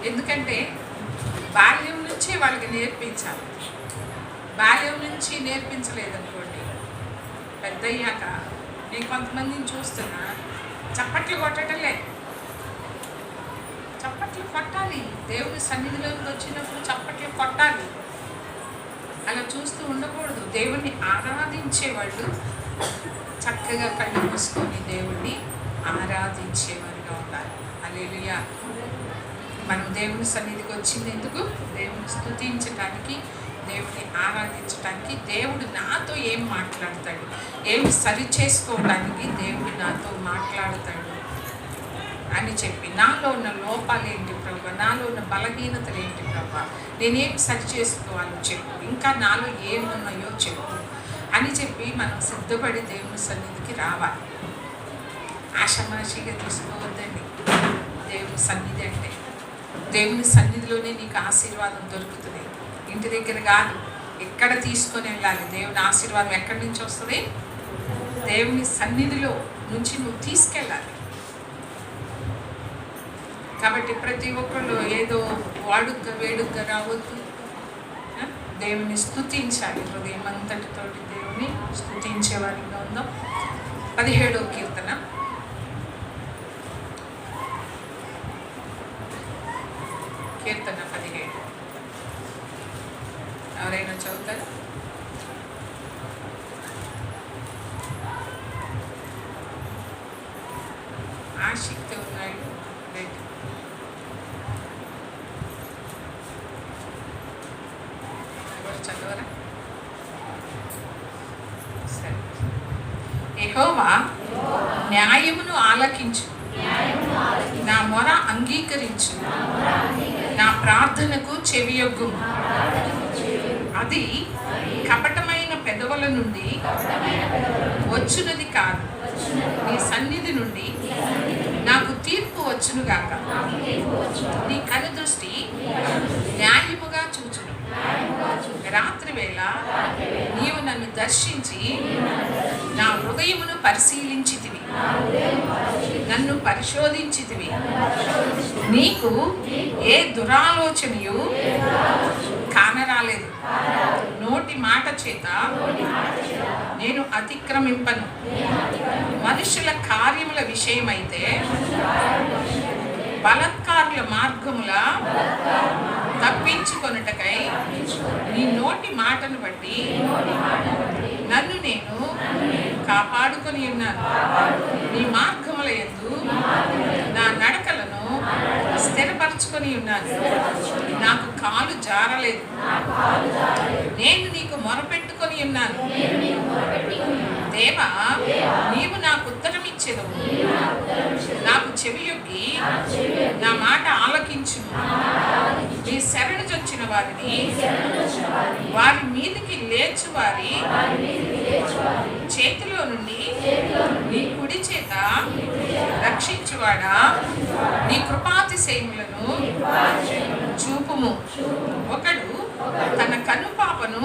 ఎందుకంటే బాల్యం నుంచే వాళ్ళకి నేర్పించాలి. బాల్యం నుంచి నేర్పించలేదనుకోండి, పెద్దయ్యాక నేను కొంతమందిని చూస్తున్నా, చప్పట్లు కొట్టడంలే. చప్పట్లు కొట్టాలి, దేవుని సన్నిధిలోకి వచ్చినప్పుడు చప్పట్లు కొట్టాలి. అలా చూస్తూ ఉండకూడదు. దేవుణ్ణి ఆరాధించేవాళ్ళు చక్కగా కళ్ళు మూసుకొని దేవుణ్ణి ఆరాధించేవారిగా ఉండాలి. హల్లెలూయా. మనం దేవుని సన్నిధికి వచ్చింది ఎందుకు? దేవుని స్తుతించడానికి, దేవుని ఆరాధించడానికి. దేవుడు నాతో ఏం మాట్లాడతాడు, ఏమి సరి చేసుకోవడానికి దేవుడు నాతో మాట్లాడతాడు అని చెప్పి, నాలో ఉన్న లోపాలు ఏంటి ప్రభా, నాలో ఉన్న బలహీనతలు ఏంటి ప్రభా, నేనేం సరి చేసుకోవాలో చెప్పు, ఇంకా నాలో ఏమి ఉన్నాయో చెప్పు అని చెప్పి మనం సిద్ధపడి దేవుని సన్నిధికి రావాలి. ఆషామాషిగా తీసుకోవద్దండి. దేవుని సన్నిధి అంటే, దేవుని సన్నిధిలోనే నీకు ఆశీర్వాదం దొరుకుతుంది. ఇంటి దగ్గర కాదు, ఎక్కడ తీసుకొని వెళ్ళాలి. దేవుని ఆశీర్వాదం ఎక్కడి నుంచి వస్తుంది? దేవుని సన్నిధిలో నుంచి నువ్వు తీసుకెళ్ళాలి. కాబట్టి ప్రతి ఒక్కళ్ళు ఏదో వాడుక వేడుక రావద్దు. దేవుని స్తుతించాలి. హృదయం అంతటితోటి దేవుని స్తుతించే వారిగా ఉందాం. 17వ కీర్తన. కీర్తన 17 ఎవరైనా చదువుతారు? ఆసక్తి ఉన్నాడు. ఎవరు చదవరా? సరే. యెహోవా న్యాయమును ఆలకించు, నా మొర అంగీకరించు, నా ప్రార్థనకు చెవియొగ్గుము. అది కపటమైన పెదవుల నుండి వచ్చునది కాదు, నీ సన్నిధి నుండి నాకు తీర్పు వచ్చునుగాక. నీ కనుదృష్టి న్యాయముగా చూచును. రాత్రి వేళ నీవు నన్ను దర్శించి నా హృదయమును పరిశీలించితివి, నన్ను పరిశోధించితివి. నీకు ఏ దురాలోచనయు కానరాలేదు. నోటి మాట చేత నేను అతిక్రమింపను. మనుషుల కార్యముల విషయమైతే బలత్కారుల మార్గముల తప్పించుకొనుటకై నీ నోటి మాటను బట్టి నన్ను నేను కాపాడుకొని ఉన్నాను. నీ మార్గముల యందు నా నడకలను స్థిరపరచుకొని ఉన్నాను. నాకు కాలు జారలేదు. నేను నీకు మొరపెట్టుకొని ఉన్నాను. దేవా, నీవు నాకు ఉత్తరం ఇచ్చెదవు. నాకు చెవియొగ్గి నా మాట ఆలకించుము. నీ శరణు చొచ్చిన వారిని వారి మీదికి లేచు వారి చేతిలో నుండి నీ కుడి చేత రక్షించువాడా, నీ కృపాతిశయములను చూపుము. ఒకడు తన కనుపాపను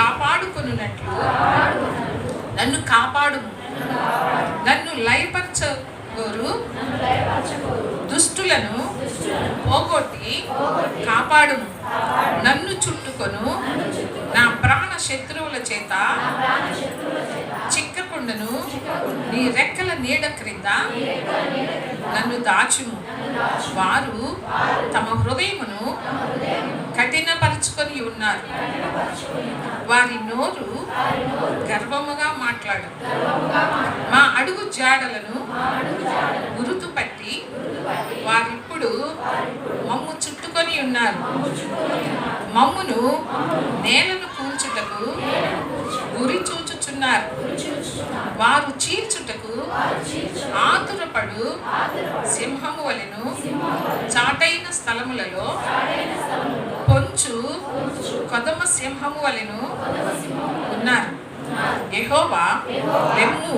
కాపాడుకొనున్నట్లు నన్ను కాపాడుము. నన్ను లయపరచగోరు దుష్టులను పోగొట్టి కాపాడుము. నన్ను చుట్టుకొను నా ప్రాణ శత్రువుల చేత చిక్కకుండను. నీ రెక్కల నీడ క్రింద నన్ను దాచుము. వారు తమ హృదయమును కఠినపరుచుకొని ఉన్నారు. వారి నోరు గర్వముగా మాట్లాడు. మా అడుగు జాడలను గురుతు పట్టి వారిప్పుడు మమ్ము చుట్టుకొని ఉన్నారు. మమ్మును నేలను కూల్చుటకు గురి చూచుచున్నారు. వారు చీల్చుటకు ఆతురపడు సింహము వలెను చాటైన స్థలములలో పొంచు కొదమ సింహము వలెను ఉన్నారు. యెహోవా, లెమ్ము,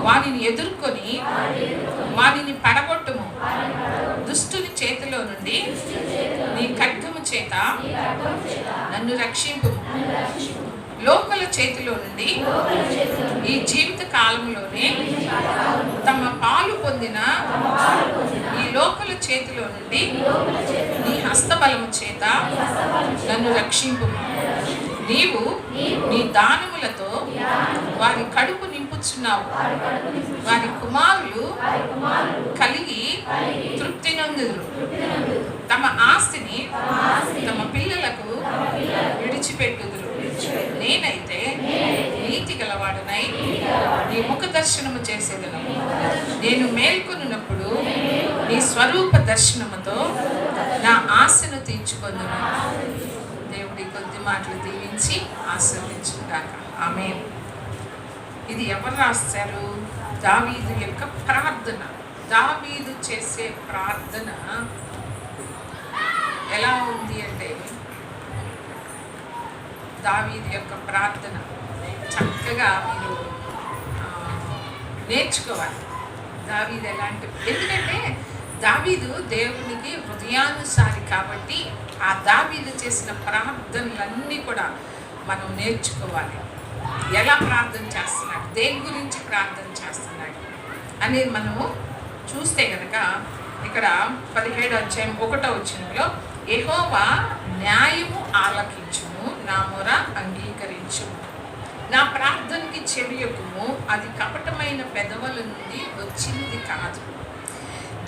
వానిని ఎదుర్కొని వానిని పడగొట్టుము. దుష్టుని చేతిలో నుండి నీ ఖడ్గము చేత నన్ను రక్షింపుము. లోకల చేతిలో నుండి ఈ జీవిత కాలంలోనే తమ పాలు పొందిన ఈ లోకల చేతిలో నుండి నీ హస్తబలము చేత నన్ను రక్షింపు. నీవు నీ దానములతో వారి కడుపు నింపుచున్నావు. వారి కుమారులు కలిగి తృప్తి నొందుదురు. తమ ఆస్తిని తమ పిల్లలకు విడిచిపెట్టుదురు. నేనైతే నీతి గలవాడనై నీ ముఖ దర్శనము చేసేదను. నేను మేల్కొనున్నప్పుడు నీ స్వరూప దర్శనముతో నా ఆశను తీర్చుకొందును. దేవుడి కొద్ది మాటలు దీవించి ఆశీర్వదించుగాక. ఆమేన్. ఇది ఎవరు రాస్తారు? దావీదు యొక్క ప్రార్థన. దావీదు చేసే ప్రార్థన ఎలా ఉంది అంటే, దావీదు యొక్క ప్రార్థన చక్కగా మీరు నేర్చుకోవాలి. దావీదు ఎలాంటి, ఎందుకంటే దావీదు దేవునికి హృదయానుసారి కాబట్టి ఆ దావీదు చేసిన ప్రార్థనలన్నీ కూడా మనం నేర్చుకోవాలి. ఎలా ప్రార్థన చేస్తున్నాడు, దేని గురించి ప్రార్థన చేస్తున్నాడు అనేది మనము చూస్తే కనుక ఇక్కడ 17వ అధ్యాయం 1వ వచనంలో, యెహోవా న్యాయము ఆలకించుము, నా మొర అంగీకరించుము, నా ప్రార్థనకి చెవియొక్కుము, అది కపటమైన పెదవుల నుండి వచ్చింది కాదు.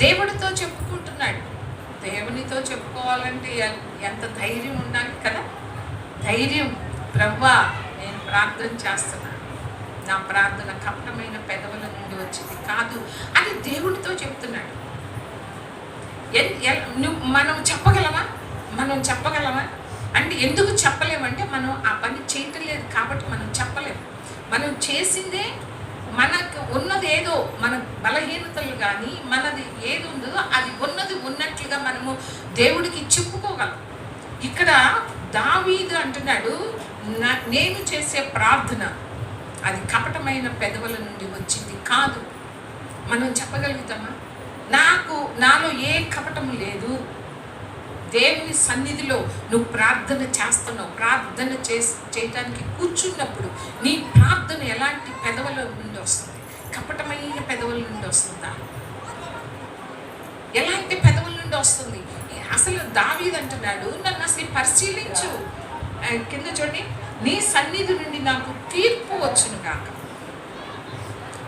దేవుడితో చెప్పుకుంటున్నాడు. దేవునితో చెప్పుకోవాలంటే ఎంత ధైర్యం ఉండాలి కదా. ధైర్యం, ప్రభువా నేను ప్రార్థన చేస్తున్నాను, నా ప్రార్థన కపటమైన పెదవుల నుండి వచ్చింది కాదు అని దేవుడితో చెప్తున్నాడు. మనం చెప్పగలమా? అంటే ఎందుకు చెప్పలేమంటే మనం ఆ పని చేయటం లేదు కాబట్టి మనం చెప్పలేము. మనం చేసిందే, మనకు ఉన్నది ఏదో, మన బలహీనతలు కానీ మనది ఏది ఉందో అది ఉన్నది ఉన్నట్లుగా మనము దేవుడికి చెప్పుకోగలం. ఇక్కడ దావీదు అంటున్నాడు, నేను చేసే ప్రార్థన అది కపటమైన పెదవుల నుండి వచ్చింది కాదు. మనం చెప్పగలుగుతామా? నాలో ఏ కపటము లేదు. దేవుని సన్నిధిలో నువ్వు ప్రార్థన చేస్తున్నావు, ప్రార్థన చేయటానికి కూర్చున్నప్పుడు నీ ప్రార్థన ఎలాంటి పెదవుల నుండి వస్తుంది? కపటమైన పెదవుల నుండి వస్తుందా? ఎలాంటి పెదవుల నుండి వస్తుంది? అసలు దావీదు అంటున్నాడు, నన్ను అసలు పరిశీలించు. కింద చూడండి, నీ సన్నిధి నుండి నాకు తీర్పు వచ్చును కాక.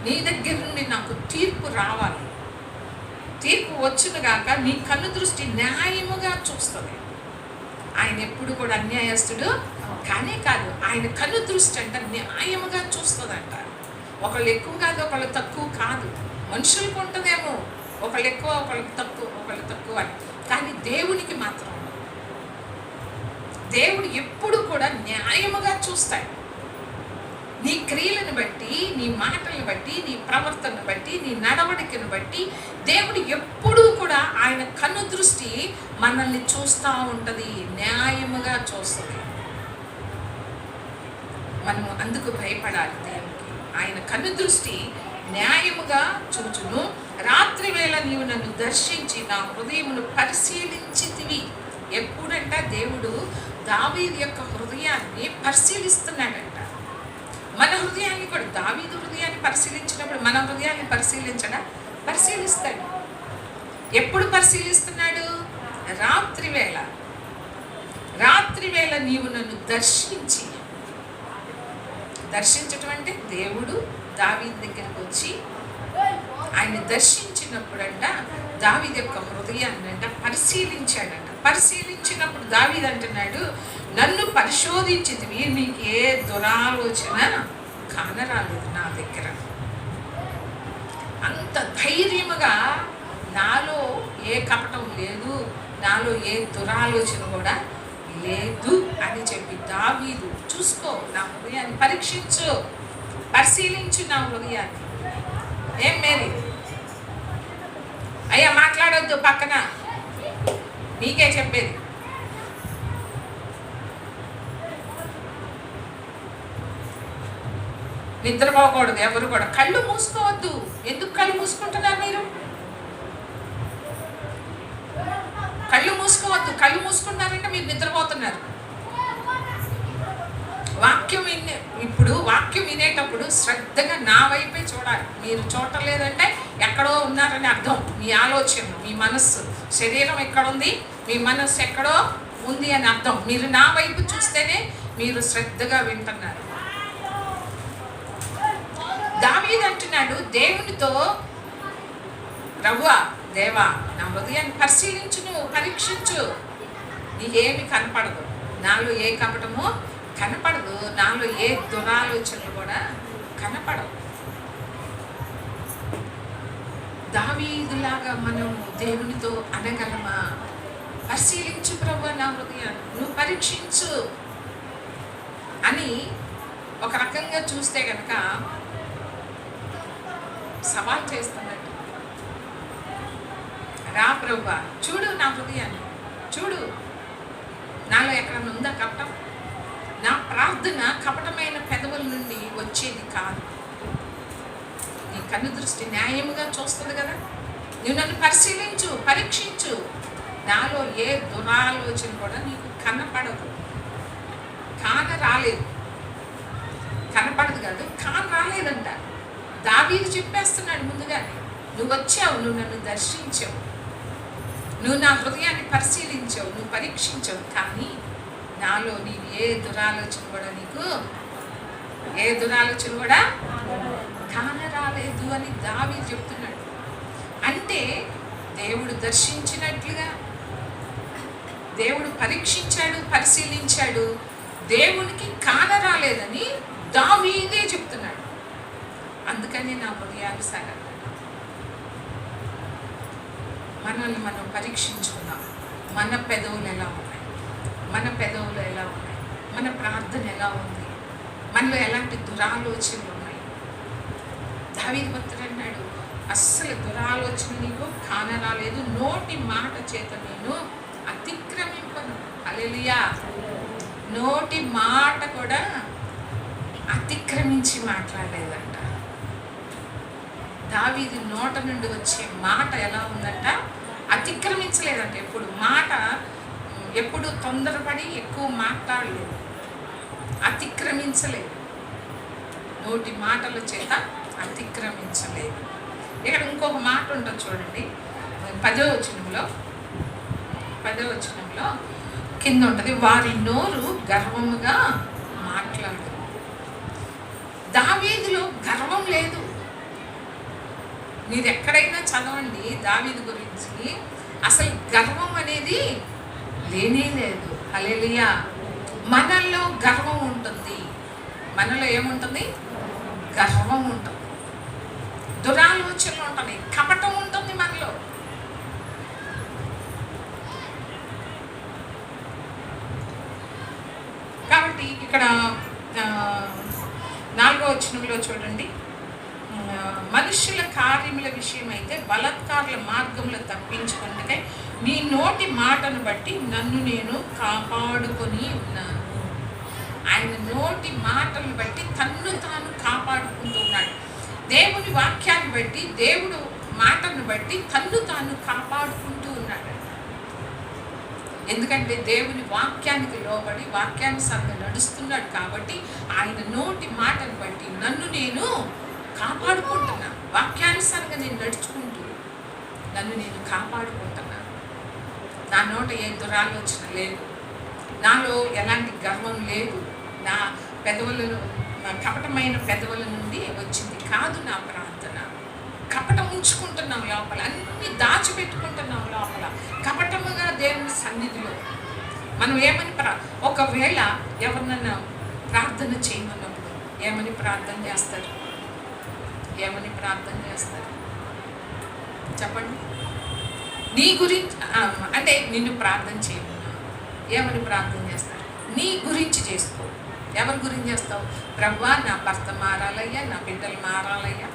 నీ దగ్గర నుండి నాకు తీర్పు రావాలి, తీర్పు వచ్చును గాక. నీ కన్ను దృష్టి న్యాయముగా చూస్తుంది. ఆయన ఎప్పుడు కూడా అన్యాయస్తుడు కానే కాదు. ఆయన కన్ను దృష్టి అంట న్యాయముగా చూస్తుంది అంట. ఒకళ్ళు ఎక్కువ కాదు, ఒకళ్ళు తక్కువ కాదు. మనుషులకు ఉంటుందేమో ఒకళ్ళు ఎక్కువ, ఒకళ్ళు తక్కువ అని, కానీ దేవునికి మాత్రం దేవుడు ఎప్పుడు కూడా న్యాయముగా చూస్తాడు. నీ క్రియలను బట్టి, నీ మాటలను బట్టి, నీ ప్రవర్తనను బట్టి, నీ నడవడికను బట్టి దేవుడు ఎప్పుడూ కూడా ఆయన కన్ను దృష్టి మనల్ని చూస్తూ ఉంటుంది, న్యాయముగా చూస్తుంది. మనము అందుకు భయపడాలి దేవునికి. ఆయన కన్ను దృష్టి న్యాయముగా చూచును. రాత్రి వేళ నీవు నన్ను దర్శించి నా హృదయమును పరిశీలించితివి. ఎప్పుడంట దేవుడు దావీదు యొక్క హృదయాన్ని పరిశీలిస్తున్నాడంట. మన హృదయాన్ని కూడా, దావీదు హృదయాన్ని పరిశీలించినప్పుడు మన హృదయాన్ని పరిశీలిస్తాడు. ఎప్పుడు పరిశీలిస్తున్నాడు? రాత్రి వేళ నీవు నన్ను దర్శించటం అంటే దేవుడు దావీదు దగ్గరికి వచ్చి ఆయన దర్శించినప్పుడంట దావీదు యొక్క హృదయాన్ని అంట పరిశీలించాడంట. పరిశీలించినప్పుడు దావీదు అంటున్నాడు, నన్ను పరిశోధించితివి, నీకు ఏ దురాలోచన కానరాలేదు నా దగ్గర. అంత ధైర్యముగా నాలో ఏ కపటం లేదు, నాలో ఏ దురాలోచన కూడా లేదు అని చెప్పి దావీదు, చూసుకో నా హృదయాన్ని పరిశీలించు నా హృదయాన్ని. ఏం మేరీ అయ్యా మాట్లాడొద్దు, పక్కన నీకే చెప్పేది. నిద్రపోకూడదు ఎవరు కూడా. కళ్ళు మూసుకోవద్దు. ఎందుకు కళ్ళు మూసుకుంటున్నారు మీరు? కళ్ళు మూసుకోవద్దు. కళ్ళు మూసుకున్నారంటే మీరు నిద్రపోతున్నారు. వాక్యం వినేటప్పుడు శ్రద్ధగా నా వైపే చూడాలి. మీరు చూడలేదంటే ఎక్కడో ఉన్నారని అర్థం. మీ ఆలోచన, మీ మనస్సు, శరీరం ఎక్కడుంది, మీ మనస్సు ఎక్కడో ఉంది అని అర్థం. మీరు నా వైపు చూస్తేనే మీరు శ్రద్ధగా వింటున్నారు. దావీదు అంటున్నాడు దేవునితో, ప్రభువా దేవా నా హృదయాన్ని పరిశీలించు, నువ్వు పరీక్షించు, నీకేమి కనపడదు, నాలో ఏ కపటము కనపడదు, నాలో ఏ దురాలోచనలు కూడా కనపడవు. దావీదులాగా మనం దేవునితో అనగలమా? పరిశీలించు ప్రభువా నా హృదయాన్ని, నువ్వు పరీక్షించు అని ఒక రకంగా చూస్తే కనుక సవాల్ చేస్తున్నట్టు. రా ప్రభువా, చూడు నా హృదయాన్ని, చూడు నాలో ఎక్కడన్నా ఉందా కపటం. నా ప్రార్థన కపటమైన పెదవుల నుండి వచ్చేది కాదు. నీ కన్ను దృష్టి న్యాయముగా చూస్తుంది కదా. నువ్వు నన్ను పరిశీలించు, పరీక్షించు, నాలో ఏ దురాలోచన కూడా నీకు కనపడదు. రాలేదు, కనపడదు కాదు, రాలేదంట. దావీదు చెప్పేస్తున్నాడు ముందుగానే, నువ్వు వచ్చావు, నువ్వు నన్ను దర్శించావు, నువ్వు నా హృదయాన్ని పరిశీలించావు, నువ్వు పరీక్షించావు, కానీ నాలో నీవు ఏ దురాలోచన కూడా నీకు కానరాలేదు అని దావీదు చెప్తున్నాడు. అంటే దేవుడు దర్శించినట్లుగా, దేవుడు పరీక్షించాడు, పరిశీలించాడు, దేవునికి కానరాలేదని దావీదే చెప్తున్నాడు. అందుకని నా హృదయానుసారం మనల్ని మనం పరీక్షించుకున్నాం. మన పెదవులు ఎలా ఉన్నాయి, మన పెదవులు ఎలా ఉన్నాయి, మన ప్రార్థన ఎలా ఉంది, మనలో ఎలాంటి దురాలోచనలు ఉన్నాయి. దావీదు భక్తుడు అన్నాడు, అస్సలు దురాలోచన నీకు కానరాలేదు, నోటి మాట చేత నేను అతిక్రమింపను. హల్లెలూయా. నోటి మాట కూడా అతిక్రమించి మాట్లాడలేదంట. దావీదు నోట నుండి వచ్చే మాట ఎలా ఉందంట, అతిక్రమించలేదంట. ఎప్పుడు తొందరపడి ఎక్కువ మాట్లాడలేదు, అతిక్రమించలేదు, నోటి మాటల చేత అతిక్రమించలేదు. ఇక్కడ ఇంకొక మాట ఉంటుంది చూడండి, 10వ వచనంలో కింద ఉంటుంది, వారి నోరు గర్వముగా మాట్లాడు. దావీదులో గర్వం లేదు. మీరు ఎక్కడైనా చదవండి దావీదు గురించి, అసలు గర్వం అనేది లేనే లేదు. హల్లెలూయా. మనలో గర్వం ఉంటుంది. మనలో ఏముంటుంది? గర్వం ఉంటుంది, దురాలోచనలు ఉంటుంది, కపటం ఉంటుంది మనలో. కాబట్టి ఇక్కడ 4వ వచనంలో చూడండి, మనుష్యుల కార్యముల విషయమైతే బలాత్కారుల మార్గములు తప్పించుకుంటే నీ నోటి మాటను బట్టి నన్ను నేను కాపాడుకొని ఉన్నాను. ఆయన నోటి మాటలను బట్టి తన్ను తాను కాపాడుకుంటున్నాడు. దేవుని వాక్యాన్ని బట్టి, దేవుడు మాటను బట్టి తన్ను తాను కాపాడుకుంటూ ఉన్నాడు. ఎందుకంటే దేవుని వాక్యానికి లోబడి వాక్యానుసారంగా నడుస్తున్నాడు కాబట్టి ఆయన నోటి మాటను బట్టి నన్ను నేను కాపాడుకుంటున్నా. వాక్యానుసారంగా నేను నడుచుకుంటూ నన్ను నేను కాపాడుకుంటున్నా. నా నోట ఏ దురాలోచన లేదు, నాలో ఎలాంటి గర్వం లేదు, నా పెదవులను, నా కపటమైన పెదవుల నుండి వచ్చింది కాదు నా ప్రార్థన. కపటం ఉంచుకుంటున్నాం లోపల, అన్ని దాచిపెట్టుకుంటున్నాం లోపల, కపటముగా దేవుని సన్నిధిలో మనం ఏమని ఒకవేళ ఎవరినన్నా ప్రార్థన చేయమన్నప్పుడు ఏమని ప్రార్థన చేస్తారు? చెప్పండి. నీ గురించి అంటే నిన్ను ప్రార్థన చేయమన్నా ఏమని ప్రార్థన చేస్తారు? నీ గురించి చేసుకో. ఎవరి గురించి చేస్తావు? ప్రభువా నా భర్త మారాలయ్యా, నా బిడ్డలు మారాలయ్యా,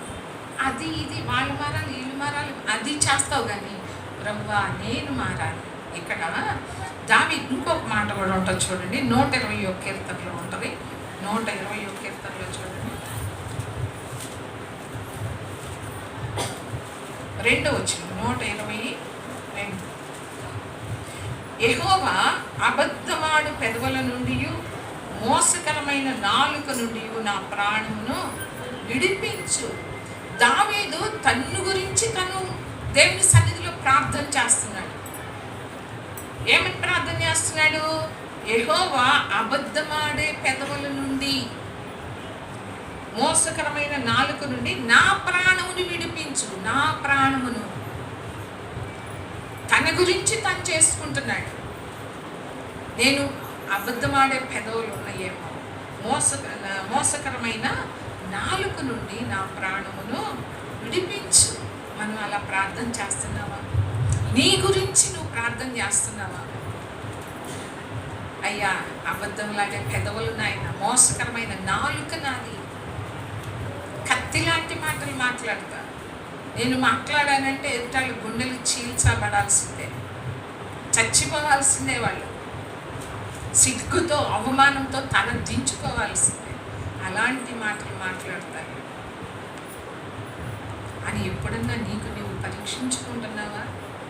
అది ఇది వాళ్ళు మారాలి, వీళ్ళు మారాలి, అది చేస్తావు. కానీ ప్రభువా నేను మారాలి. ఇక్కడ దావీదు ఇంకొక మాట కూడా ఉంటుంది చూడండి, 121వ కీర్తనలో ఉంటుంది. 121వ కీర్తనలో చూడండి, 2వ వచనం, 122. యెహోవా అబద్ధమాడు పెదవుల నుండి, మోసకరమైన నాలుక నుండి నా ప్రాణమును విడిపించు. దావీదు తన్ను గురించి తను దేవుని సన్నిధిలో ప్రార్థన చేస్తున్నాడు. ఏమని ప్రార్థన చేస్తున్నాడు? యెహోవా అబద్ధమాడే పెదవుల నుండి, మోసకరమైన నాలుక నుండి నా ప్రాణమును విడిపించు. నా ప్రాణమును తన గురించి తను చేసుకుంటున్నాడు. నేను అబద్ధమాడే పెదవులు ఉన్నాయేమో, మోసకరమైన నాలుక నుండి నా ప్రాణమును విడిపించు. మనం అలా ప్రార్థన చేస్తున్నావా? నీ గురించి నువ్వు ప్రార్థన చేస్తున్నావా? అయ్యా, అబద్ధంలాగే పెదవులు నాయన, మోసకరమైన నాలుక నాది, కత్తి లాంటి మాటలు మాట్లాడతా. నేను మాట్లాడానంటే ఎదుటాళ్ళు గుండెలు చీల్చబడాల్సిందే, చచ్చిపోవాల్సిందే, వాళ్ళు సిగ్గుతో అవమానంతో తల దించుకోవాల్సిందే. అలాంటి మాటలు మాట్లాడతారు అని ఎప్పుడన్నా నీకు నువ్వు పరీక్షించుకుంటున్నావా?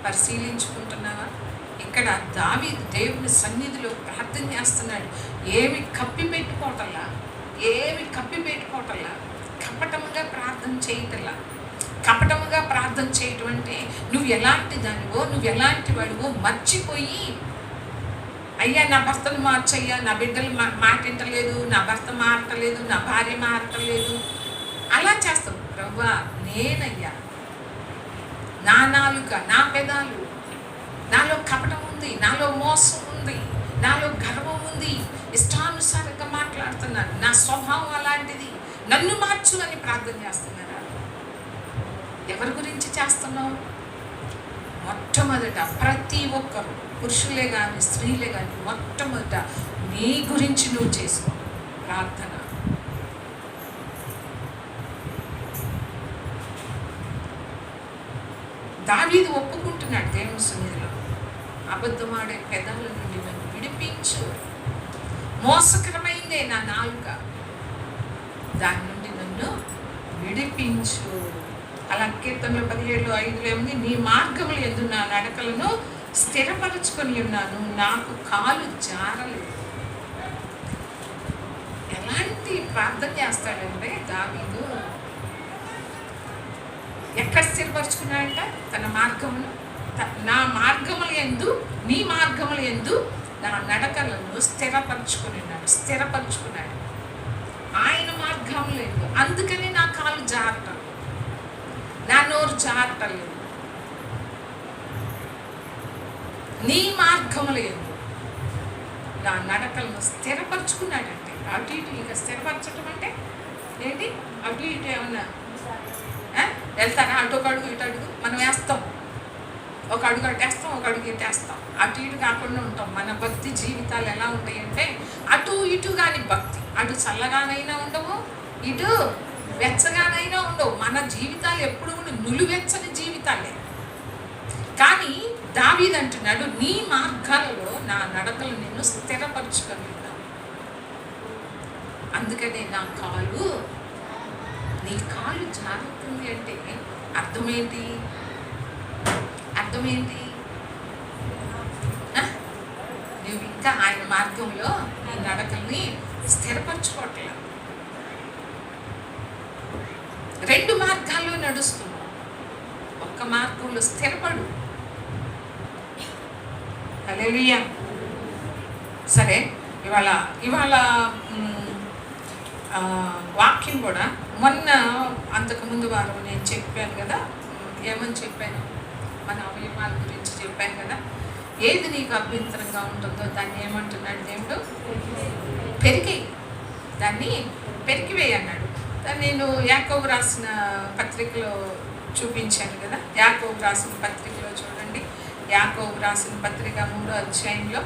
పరిశీలించుకుంటున్నావా? ఇక్కడ దావీదు దేవుని సన్నిధిలో ప్రార్థన చేస్తున్నాడు. ఏమి కప్పి పెట్టుకోవటల్లా, కపటముగా ప్రార్థన చేయటల్లా. కపటముగా ప్రార్థన చేయటం అంటే నువ్వు ఎలాంటి దానివో, నువ్వు ఎలాంటి వాడివో మర్చిపోయి, అయ్యా నా భర్తను మార్చయ్యా, నా బిడ్డలు మాట వింటలేదు, నా భర్త మారటలేదు, నా భార్య మారటలేదు, అలా చేస్తావు. ప్రభువా, నేనయ్యా, నా నాలుక, నా పెదాలు, నాలో కపటం ఉంది, నాలో మోసం ఉంది, నాలో గర్వం ఉంది, ఇష్టానుసారంగా మాట్లాడుతున్నాను, నా స్వభావం అలాంటిది, నన్ను మార్చు అని ప్రార్థన చేస్తున్నారా? ఎవరి గురించి చేస్తున్నావు? మొట్టమొదట ప్రతి ఒక్కరు, పురుషులే కానీ స్త్రీలే కానీ, మొట్టమొదట నీ గురించి నువ్వు చేసుకో ప్రార్థన. దావీదు ఒప్పుకుంటున్నాడు దేవుని సన్నిధిలో, అబద్ధమాడే పెదవుల నుండి నన్ను విడిపించు. మోసకరమైందే నా నాలుక, దాని నుండి నన్ను విడిపించు. అలా కీర్తనలు 17:5 ఏముంది? నీ మార్గములు యందు నా నడకలను స్థిరపరచుకొని ఉన్నాను, నాకు కాలు జారలేదు. ఎలాంటి ప్రార్థన చేస్తాడంటే దావీదు, ఎక్కడ స్థిరపరచుకున్నాడంట? తన మార్గములు, నా మార్గములు యందు, నీ మార్గములు యందు నా నడకలను స్థిరపరచుకున్నాడు. ఆయన మార్గములు ఎందు, అందుకని నా కాలు జారటం, నా నోరు జారటం లేదు. నీ మార్గములు ఎందు నా నడకలను స్థిరపరచుకున్నాడంటే, అటు ఇటు ఇక స్థిరపరచడం అంటే ఏంటి? అటు ఇటు ఏమన్నా వెళ్తారా? అటు ఒక అడుగు ఇటు అడుగు మనం వేస్తాం, ఒక అడుగు అట్టేస్తాం, ఒక అడుగు ఇటేస్తాం, అటు ఇటు కాకుండా ఉంటాం. మన భక్తి జీవితాలు ఎలా ఉంటాయంటే అటు ఇటు కాని భక్తి, అటు చల్లగానైనా ఉండవు, ఇటు వెచ్చగానైనా ఉండవు. మన జీవితాలు ఎప్పుడు కూడా నులివెచ్చని జీవితాలే. కానీ దావీదు అంటున్నాడు, నీ మార్గాలలో నా నడకలు నేను స్థిరపరచుకొని ఉన్నాను, అందుకనే నా కాలు, నీ కాలు జారుతుంది అంటే అర్థమేంటి? నువ్వు ఇంకా ఆయన మార్గంలో నీ నడకల్ని స్థిరపరచుకోవట్లేదు. 2 మార్గాల్లో నడుస్తున్నావు, ఒక్క మార్గంలో స్థిరపడు. హల్లెలూయా. సరే, ఇవాళ వాక్యం కూడా మొన్న అంతకుముందు వారం నేను చెప్పాను కదా, ఏమని చెప్పాను? మన అవయవాల గురించి చెప్పాను కదా. ఏది నీకు అభ్యంతరంగా ఉంటుందో దాన్ని ఏమంటున్నాడు దేవుడు? దాన్ని పెరికివేయి అన్నాడు. దాన్ని నేను యాకోబు రాసిన పత్రికలో చూపించాను కదా. యాకోబు రాసిన పత్రికలో చూడండి, యాకోబు రాసిన పత్రిక 3వ అధ్యాయంలో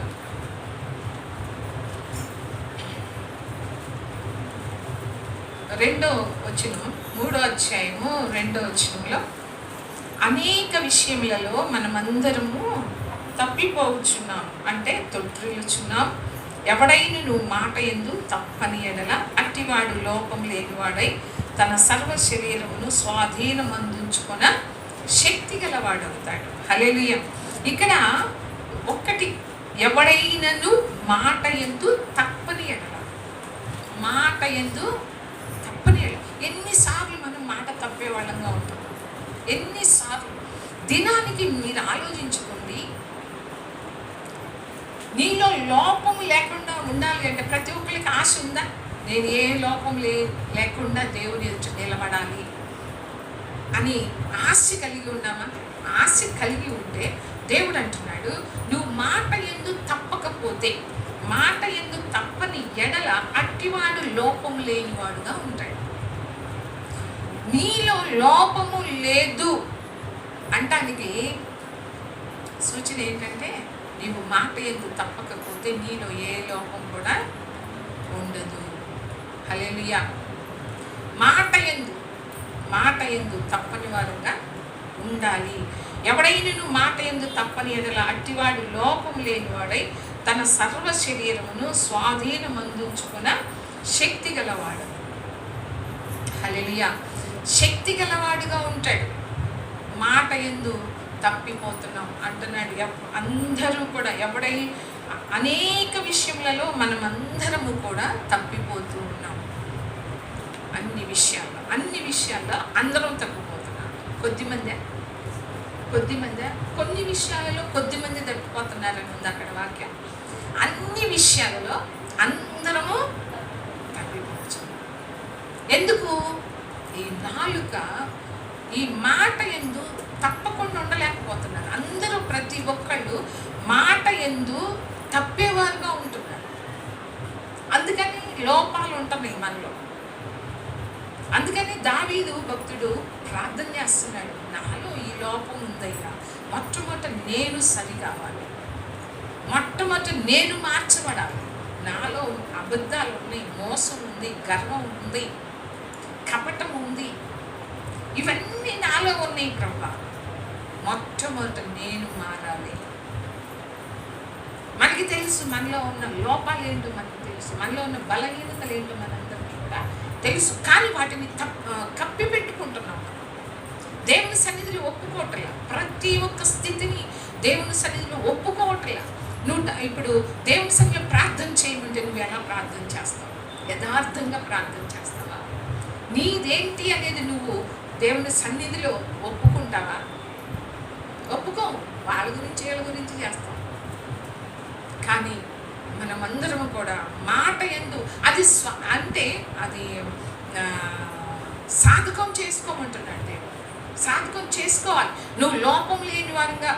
2వ వచనం, 3వ అధ్యాయము 2వ వచనంలో, అనేక విషయములలో మనమందరము తప్పిపోవచ్చున్నాం, అంటే తొట్టిల్లుచున్నాం. ఎవడైనా నువ్వు మాట యందు తప్పని ఎడల అట్టివాడు లోపం లేనివాడై తన సర్వ శరీరమును స్వాధీనమందుంచుకొన శక్తి గలవాడవుతాడు. హల్లెలూయా. ఇక్కడ ఒక్కటి, ఎవడైనను మాట యందు తప్పని ఎడల, మాట యందు తప్పని ఎడల. ఎన్నిసార్లు మనం మాట తప్పే వాళ్ళంగా ఉంటాం? ఎన్నిసార్లు? దినానికి మీరు ఆలోచించుకోండి. నీలో లోపం లేకుండా ఉండాలి అంటే ప్రతి ఒక్కరికి ఆశ ఉందా? నేను ఏ లోపం లేకుండా దేవుని ఎదుట నిలబడాలి అని ఆశ కలిగి ఉన్నామా? ఆశ కలిగి ఉంటే దేవుడు అంటున్నాడు, నువ్వు మాట యందు తప్పకపోతే, మాట యందు తప్పని ఎడల అట్టివాడు లోపం లేనివాడుగా ఉంటాడు. నీలో లోపము లేదు అంటానికి సూచన ఏంటంటే, నీవు మాట యందు తప్పకపోతే నీలో ఏ లోపం కూడా ఉండదు. హల్లెలూయా. మాట యందు తప్పని వారుగా ఉండాలి. ఎవడైనా నువ్వు మాట యందు తప్పని ఎడల అట్టివాడు లోపం లేనివాడై తన సర్వ శరీరమును స్వాధీనమందుంచుకున్న శక్తి గలవాడు. హల్లెలూయా. శక్తి గలవాడుగా ఉంటాడు. మాట యందు తప్పిపోతున్నాం అంటున్నాడు. అందరూ కూడా ఎవడై అనేక విషయములలో మనం అందరము కూడా తప్పిపోతూ ఉన్నాం. అన్ని విషయాల్లో అందరం తప్పిపోతున్నాం. కొన్ని విషయాలలో కొద్దిమంది తప్పిపోతున్నారని ఉంది అక్కడ వాక్యం. అన్ని విషయాలలో అందరము తప్పిపోవచ్చు. ఎందుకు? ఈ నాలుక ఈ మాట యందు తప్పకుండా ఉండలేకపోతున్నారు. అందరూ ప్రతి ఒక్కళ్ళు మాట యందు తప్పేవారుగా ఉంటున్నారు. అందుకని లోపాలు ఉంటున్నాయి మనలో. అందుకని దావీదు భక్తుడు ప్రార్థన చేస్తున్నాడు, నాలో ఈ లోపం ఉందయ్యా, మొట్టమొదట నేను సరి కావాలి, మొట్టమొదట నేను మార్చబడాలి. నాలో అబద్ధాలు ఉన్నాయి, మోసం ఉంది, గర్వం ఉంది, కపటం ఉంది, ఇవన్నీ నాలో ఉన్నాయి ప్రభా. మొట్టమొదట నేను మారాలి. మనకి తెలుసు మనలో ఉన్న లోపాలు ఏంటో, మనకి తెలుసు మనలో ఉన్న బలహీనతలు ఏంటో మనందరికీ కూడా తెలుసు. కానీ వాటిని కప్పి పెట్టుకుంటున్నాం. దేవుని సన్నిధిలో ఒప్పుకోవట్లా. ప్రతి ఒక్క స్థితిని దేవుని సన్నిధిలో ఒప్పుకోవట్లా. నువ్వు ఇప్పుడు దేవుని సన్నిధిలో ప్రార్థన చేయమంటే నువ్వు ఎలా ప్రార్థన చేస్తావు? యథార్థంగా ప్రార్థన చేస్తావా? నీదేంటి అనేది నువ్వు దేవుని సన్నిధిలో ఒప్పుకుంటావా? ఒప్పుకో. వాళ్ళ గురించి వీళ్ళ గురించి చేస్తాం. కానీ మనమందరం కూడా మాట యందు అది అంటే అది సాధకం చేసుకోమంటున్నాడు దేవుడు. సాధకం చేసుకోవాలి. నువ్వు లోపం లేని వాడిగా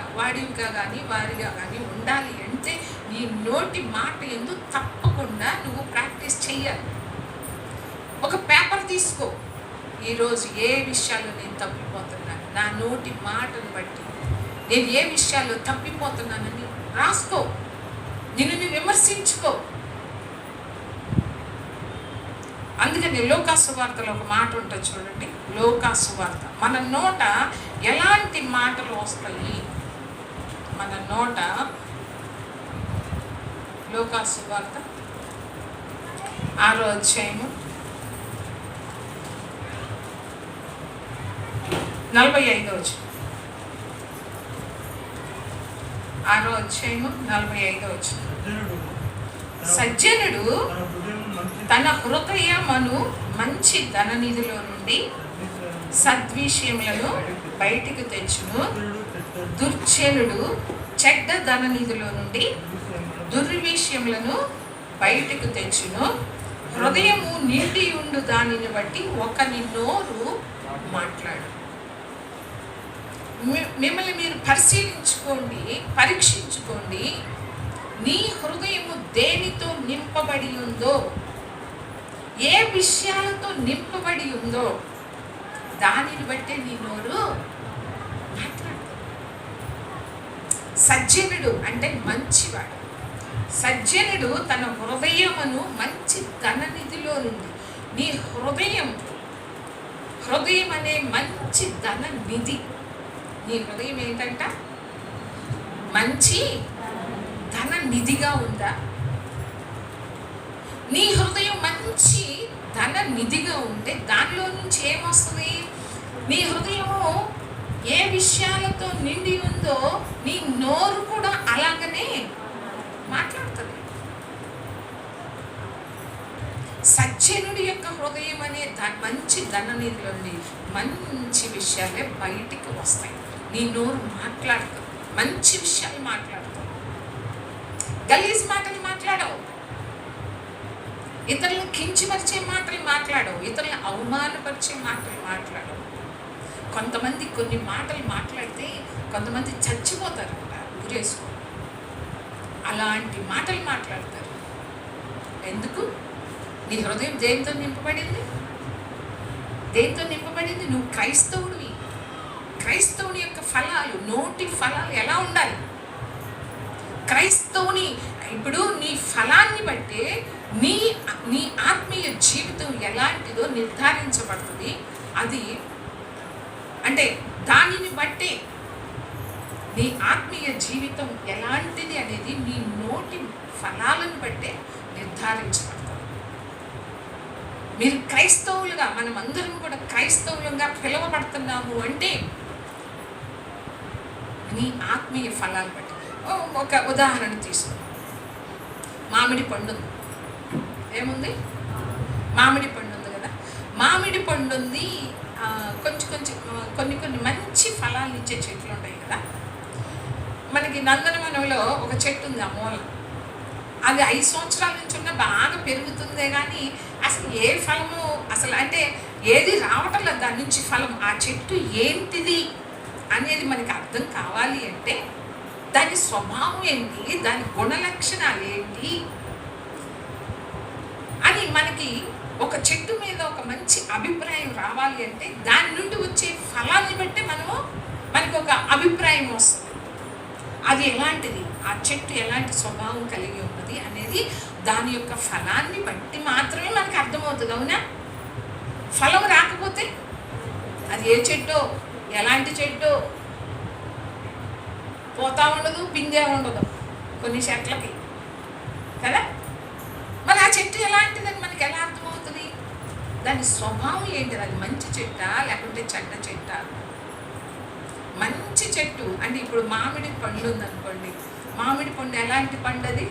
కానీ ఉండాలి అంటే నీ నోటి మాట యందు తప్పకుండా నువ్వు ప్రాక్టీస్ చెయ్యాలి. ఒక పేపర్ తీసుకో. ఈరోజు ఏ విషయాల్లో నేను తప్పిపోతున్నాను, నా నోటి మాటను బట్టి నేను ఏ విషయాల్లో తప్పిపోతున్నానని రాసుకో. నిన్ను విమర్శించుకో. అందుకని లోకాసు వార్తలో ఒక మాట ఉంటుంది చూడండి. లోకాసు వార్త, మన నోట ఎలాంటి మాటలు వస్తాయి? మన నోట లోకాసు వార్త 6వ అధ్యాయము 45వ వచనం. 6వ అధ్యాయము 45వ వచనం. సజ్జనుడు తన హృదయమును మంచి ధననిధిలో నుండి సద్విషయములను బయటికి తెచ్చును. దుర్జనుడు చెడ్డ ధననిధిలో నుండి దుర్విషయములను బయటకు తెచ్చును. హృదయము నిండి ఉండు దానిని బట్టి ఒకని నోరు మాట్లాడు. మిమ్మల్ని మీరు పరీక్షించుకోండి. నీ హృదయము దేనితో నింపబడి ఉందో, ఏ విషయాలతో నింపబడి ఉందో దానిని బట్టే నీ నోరు మాట్లాడుతుంది. సజ్జనుడు అంటే మంచివాడు. సజ్జనుడు తన హృదయమును మంచి ధననిధిలో నుండి, నీ హృదయం అనే మంచి ధన నిధి. నీ హృదయం ఏంటంట? మంచి ధన నిధిగా ఉందా? నీ హృదయం మంచి ధన నిధిగా ఉంటే దానిలో నుంచి ఏమొస్తుంది? నీ హృదయము ఏ విషయాలతో నిండి ఉందో నీ నోరు కూడా అలాగనే మాట్లాడుతుంది. సజ్జనుడి యొక్క హృదయం అనే మంచి ధననిధిలో నుండి మంచి విషయాలే బయటికి వస్తాయి. నీ నోరు మాట్లాడతావు, మంచి విషయాలు మాట్లాడతావు, గలీజ్ మాటలు మాట్లాడవు, ఇతరులను కించపరిచే మాటలు మాట్లాడవు, ఇతరులను అవమానపరిచే మాటలు మాట్లాడవు. కొంతమంది కొన్ని మాటలు మాట్లాడితే కొంతమంది చచ్చిపోతారు కదా ఊరేసుకో, అలాంటి మాటలు మాట్లాడతారు. ఎందుకు? నీ హృదయం దేనితో నింపబడింది? దేనితో నింపబడింది? నువ్వు క్రైస్తవుడివి. క్రైస్తవుని యొక్క ఫలాలు, నోటి ఫలాలు ఎలా ఉండాలి? క్రైస్తవుని ఇప్పుడు నీ ఫలాన్ని బట్టే నీ నీ ఆత్మీయ జీవితం ఎలాంటిదో నిర్ధారించబడుతుంది. అది అంటే దానిని బట్టే నీ ఆత్మీయ జీవితం ఎలాంటిది అనేది నీ నోటి ఫలాలను బట్టే నిర్ధారించబడుతుంది. మీరు క్రైస్తవులుగా, మనం అందరం కూడా క్రైస్తవులుగా పిలువబడుతున్నాము అంటే నీ ఆత్మీయ ఫలాలు బట్టి. ఒక ఉదాహరణ తీసుకో. మామిడి పండు ఏముంది? మామిడి పండు ఉంది కదా. మామిడి పండు ఉంది, కొన్ని మంచి ఫలాలు ఇచ్చే చెట్లు ఉంటాయి కదా. మనకి నందనవనంలో ఒక చెట్టు ఉంది, ఆ మూల. అది 5 సంవత్సరాల నుంచి ఉన్న బాగా పెరుగుతుందే కానీ అసలు ఏ ఫలము అసలు అంటే ఏది రావటం లేదు దాని నుంచి ఫలం. ఆ చెట్టు ఏంటిది అనేది మనకి అర్థం కావాలి అంటే దాని స్వభావం ఏంటి, దాని గుణలక్షణాలు ఏంటి అని మనకి ఒక చెట్టు మీద ఒక మంచి అభిప్రాయం రావాలి అంటే దాని నుండి వచ్చే ఫలాన్ని బట్టి మనకి ఒక అభిప్రాయం వస్తుంది. అది ఎలాంటిది, ఆ చెట్టు ఎలాంటి స్వభావం కలిగి ఉన్నది అనేది దాని యొక్క ఫలాన్ని బట్టి మాత్రమే మనకు అర్థమవుతుంది. అవునా? ఫలం రాకపోతే అది ఏ చెట్టో, ఎలాంటి చెట్టో, పోతా ఉండదు, పిందే ఉండదు కొన్ని చెట్లకి కదా. మరి ఆ చెట్టు ఎలాంటిదని మనకి ఎలా అర్థమవుతుంది? దాని స్వభావం ఏంటి? అది మంచి చెట్ట లేకుంటే చెడ్డ చెట్ట? మంచి చెట్టు అంటే ఇప్పుడు మామిడి పండు ఉందనుకోండి, మామిడి పండు ఎలాంటి పండు అది?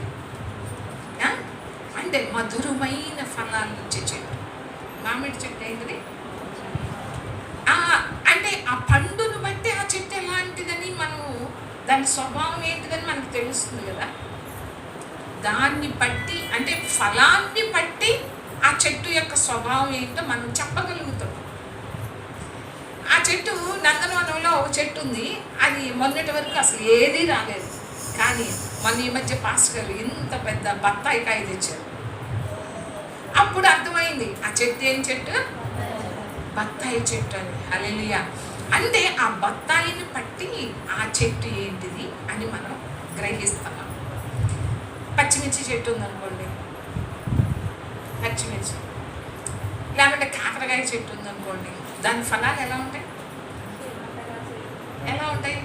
అంటే మధురమైన ఫలాలు ఇచ్చే చెట్టు. మామిడి చెట్టు ఏంటిది? అంటే ఆ పండును బట్టి ఆ చెట్టు ఎలాంటిదని మనము, దాని స్వభావం ఏంటిదని మనకు తెలుస్తుంది కదా. దాన్ని బట్టి అంటే ఫలాన్ని బట్టి ఆ చెట్టు యొక్క స్వభావం ఏంటో మనం చెప్పగలుగుతాం. ఆ చెట్టు నందనవనంలో ఒక చెట్టు ఉంది, అది మొన్నటి వరకు అసలు ఏదీ రాలేదు. కానీ మొన్న ఈ మధ్య పాస్టర్ గారు ఇంత పెద్ద బత్తాయి కాయ తెచ్చారు. అప్పుడు అర్థమైంది ఆ చెట్టు ఏం చెట్టు? బత్తాయి చెట్టు అని. హల్లెలూయా. అంటే ఆ బత్తాయిని పట్టి ఆ చెట్టు ఏంటిది అని మనం గ్రహిస్తాం. పచ్చిమిర్చి చెట్టు ఉందనుకోండి, పచ్చిమిర్చి, లేకుంటే కాకరకాయ చెట్టు ఉందనుకోండి, దాని ఫలాలు ఎలా ఉంటాయి? ఎలా ఉంటాయి?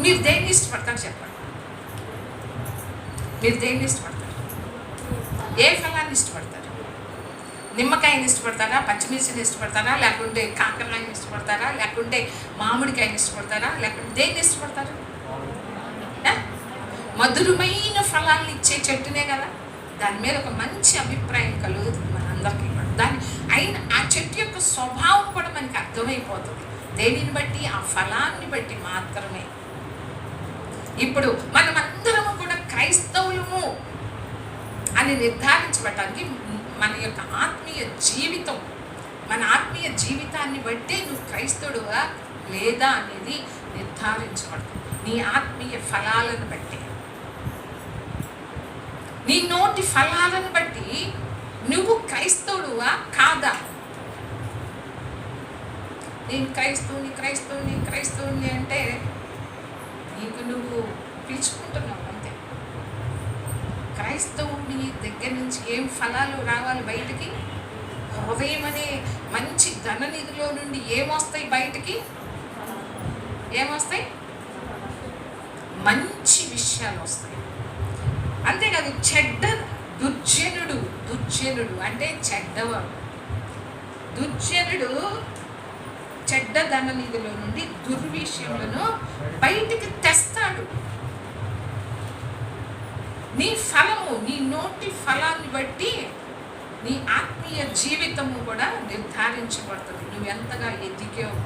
మీరు దేన్ని ఇష్టపడతారు చెప్పండి? మీరు దేన్ని ఇష్టపడతారు? ఏ ఫలాన్ని ఇష్టపడతారు? నిమ్మకాయని ఇష్టపడతారా, పచ్చిమిర్చిని ఇష్టపడతారా, లేకుంటే కాకరకాయని ఇష్టపడతారా, లేకుంటే మామిడికాయని ఇష్టపడతారా, లేకుంటే దేన్ని ఇష్టపడతారు? మధురమైన ఫలాన్ని ఇచ్చే చెట్టునే కదా. దాని మీద ఒక మంచి అభిప్రాయం కలుగుతుంది మనందరికీ. అయిన ఆ చెట్టు యొక్క స్వభావం కూడా మనకి అర్థమైపోతుంది. దేనిని బట్టి? ఆ ఫలాన్ని బట్టి మాత్రమే. ఇప్పుడు మనమందరము కూడా క్రైస్తవులము అని నిర్ధారించబడటానికి మన యొక్క ఆత్మీయ జీవితం, మన ఆత్మీయ జీవితాన్ని బట్టే నువ్వు క్రైస్తవుడుగా లేదా అనేది నిర్ధారించబడుతుంది. నీ ఆత్మీయ ఫలాలను బట్టి, నీ నోటి ఫలాలను బట్టి నువ్వు క్రైస్తవుడువా కాదా? నేను క్రైస్తవుని అంటే నీకు నువ్వు పిలుచుకుంటున్నావు అంతే. క్రైస్తవుని దగ్గర నుంచి ఏం ఫలాలు రావాలి బయటికి? హృదయం అనే మంచి ధననిధిలో నుండి ఏమొస్తాయి బయటికి? ఏమొస్తాయి? మంచి విషయాలు వస్తాయి. అంతేకాదు చెడ్డ దుర్జనుడు అంటే చెడ్డవాడు. దుర్జనుడు చెడ్డ ధననిధిలో నుండి దుర్విషయములను బయటికి తెస్తాడు. నీ ఫలము, నీ నోటి ఫలాన్ని బట్టి నీ ఆత్మీయ జీవితము కూడా నిర్ధారించబడుతుంది. నువ్వు ఎంతగా ఎదిగావు,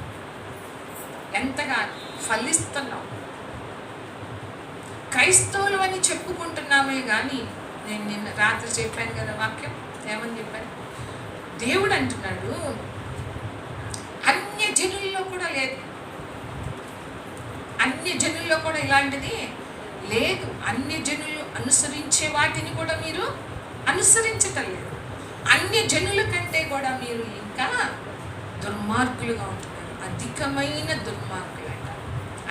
ఎంతగా ఫలిస్తున్నావు. క్రైస్తవులు అని చెప్పుకుంటున్నామే కానీ, నేను నిన్న రాత్రి చెప్పాను కదా వాక్యం, ఏమని చెప్పాను? దేవుడు అంటున్నాడు అన్య జనుల్లో కూడా లేదు, అన్య జనుల్లో కూడా ఇలాంటిది లేదు. అన్య జనులు అనుసరించే వాటిని కూడా మీరు అనుసరించటం లేదు. అన్య జనుల కంటే కూడా మీరు ఇంకా దుర్మార్గులుగా ఉంటున్నారు, అధికమైన దుర్మార్గులు అంటారు.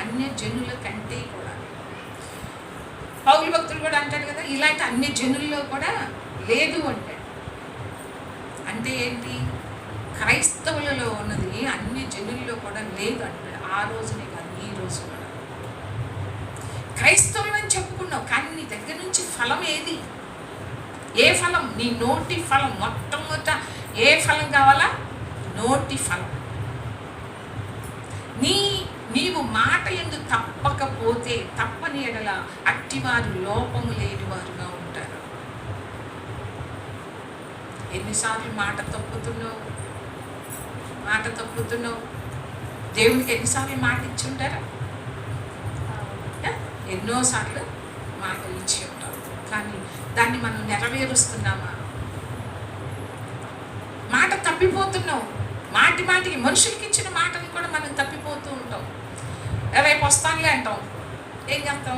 అన్య జనుల కంటే కూడా పౌలు భక్తులు కూడా అంటాడు కదా, ఇలాంటి అన్య జనుల్లో కూడా లేదు అంటాడు. అంటే ఏంటి? క్రైస్తవులలో ఉన్నది అన్ని జనుల్లో కూడా లేదు అంటాడు. ఆ రోజునే కాదు, ఈ రోజు కూడా క్రైస్తవులు అని చెప్పుకున్నావు, కానీ నీ దగ్గర నుంచి ఫలం ఏది? ఏ ఫలం? నీ నోటి ఫలం. మొట్టమొదట ఏ ఫలం కావాలా? నోటి ఫలం. నీవు మాట యందు తప్పకపోతే, తప్పని ఎడల అట్టివారు లోపము లేని వారుగా ఉంటారు. ఎన్నిసార్లు మాట తప్పుతున్నావు? దేవునికి ఎన్నిసార్లు మాట ఇచ్చి ఉంటారా? ఎన్నోసార్లు మాట ఇచ్చి ఉంటాం, కానీ దాన్ని మనం నెరవేరుస్తున్నామా? మాట తప్పిపోతున్నాం. మాటికి మనుషులకి ఇచ్చిన మాటని కూడా మనం తప్పిపోతూ ఉంటాం. రేపు వస్తానులే అంటాం. ఏం చేస్తాం?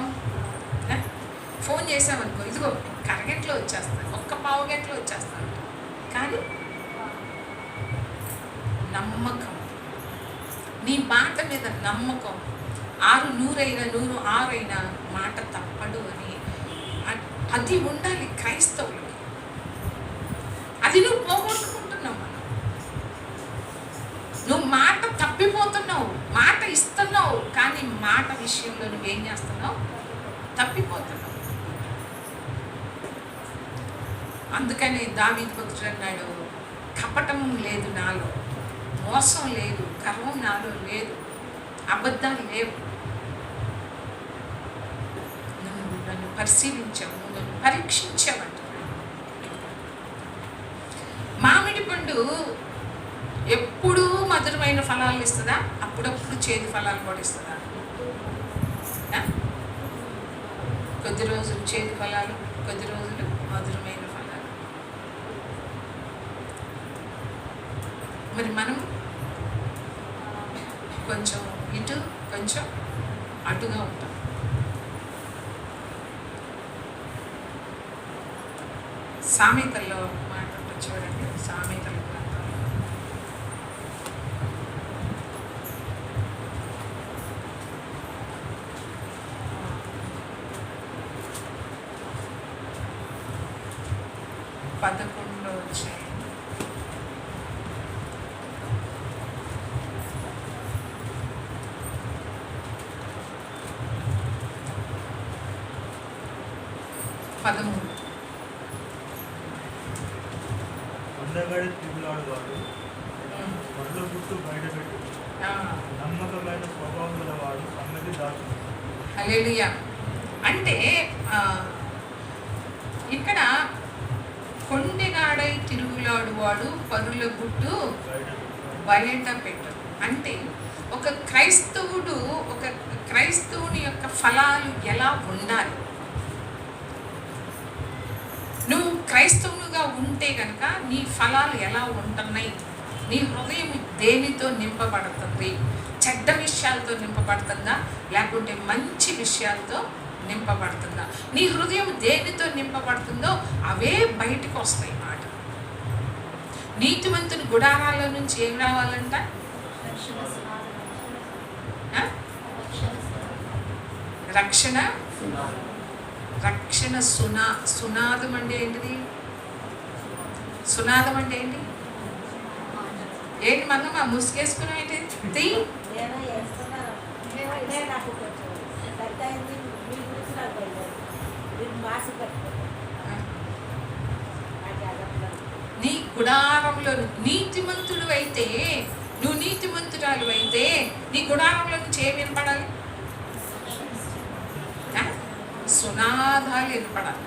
ఫోన్ చేసామనుకో, ఇదిగో అరగంటలో వచ్చేస్తాను, ఒక్క పావు గంటలో వచ్చేస్తాను. కానీ నమ్మకం, నీ మాట మీద నమ్మకం, 100 అయినా 106 అయినా మాట తప్పడు అని అది ఉండాలి క్రైస్తవులకి. అది నువ్వు పోగొట్టుకుంటున్నావు. నువ్వు మాట తప్పిపోతున్నావు, మాట ఇస్తున్నావు, కానీ మాట విషయంలో నువ్వేం చేస్తున్నావు? తప్పిపోతున్నావు. అందుకని దావీదు భక్తుడు అన్నాడు, కపటం లేదు నాలో, మోసం లేదు, గర్వం నాలో లేదు, అబద్ధాలు లేవు. నన్ను పరిశీలించావు, నన్ను పరీక్షించావంటున్నాడు. మామిడి పండు ఎప్పుడూ మధురమైన ఫలాలు ఇస్తుందా? అప్పుడప్పుడు చేదు ఫలాలు కూడా ఇస్తుందా? కొద్ది రోజులు చేదు ఫలాలు, కొద్ది రోజులు మధురమైన ఫలాలు. మరి మనం కొంచెం ఇటు కొంచెం అటుగా ఉంటాం. సామెతల్లో మాట ఉంటుంది చూడండి, సామెతల గ్రంథంలో 11 వచ్చాయి. అందగాడి తిరుగులాడువాడు పనుల గుర్తు బయటపెట్టు, నమ్మకమైన స్వభావం గలవాడు సంగతి దాచు. హల్లెలూయా. అంటే ఇక్కడ కొండెగాడై తిరుగులాడువాడు పరుల గుట్టు బయట పెట్టడు. అంటే ఒక క్రైస్తవుని యొక్క ఫలాలు ఎలా ఉండాలి? నువ్వు క్రైస్తవునిగా ఉంటే కనుక నీ ఫలాలు ఎలా ఉంటున్నాయి? నీ హృదయం దేనితో నింపబడుతుంది? చెడ్డ విషయాలతో నింపబడుతుందా, లేకుంటే మంచి విషయాలతో నింపబడుతుందా? నీ హృదయం దేనితో నింపబడుతుందో అవే బయటకు వస్తాయి మాట. నీతిమంతుని గుడారాల నుంచి ఏం రావాలంట? రక్షణ. సునాదం అంటే ఏంటిది? సునాదం అంటే ఏంటి? ఏంటి మనం ముసుగేసుకున్నాం ఏంటి? నీ గుడారంలో నీతిమంతుడు అయితే, నువ్వు నీతిమంతురాలు అయితే నీ గుడారంలో నుంచి ఏమి వినపడాలి? సునాదాలు వినపడాలి.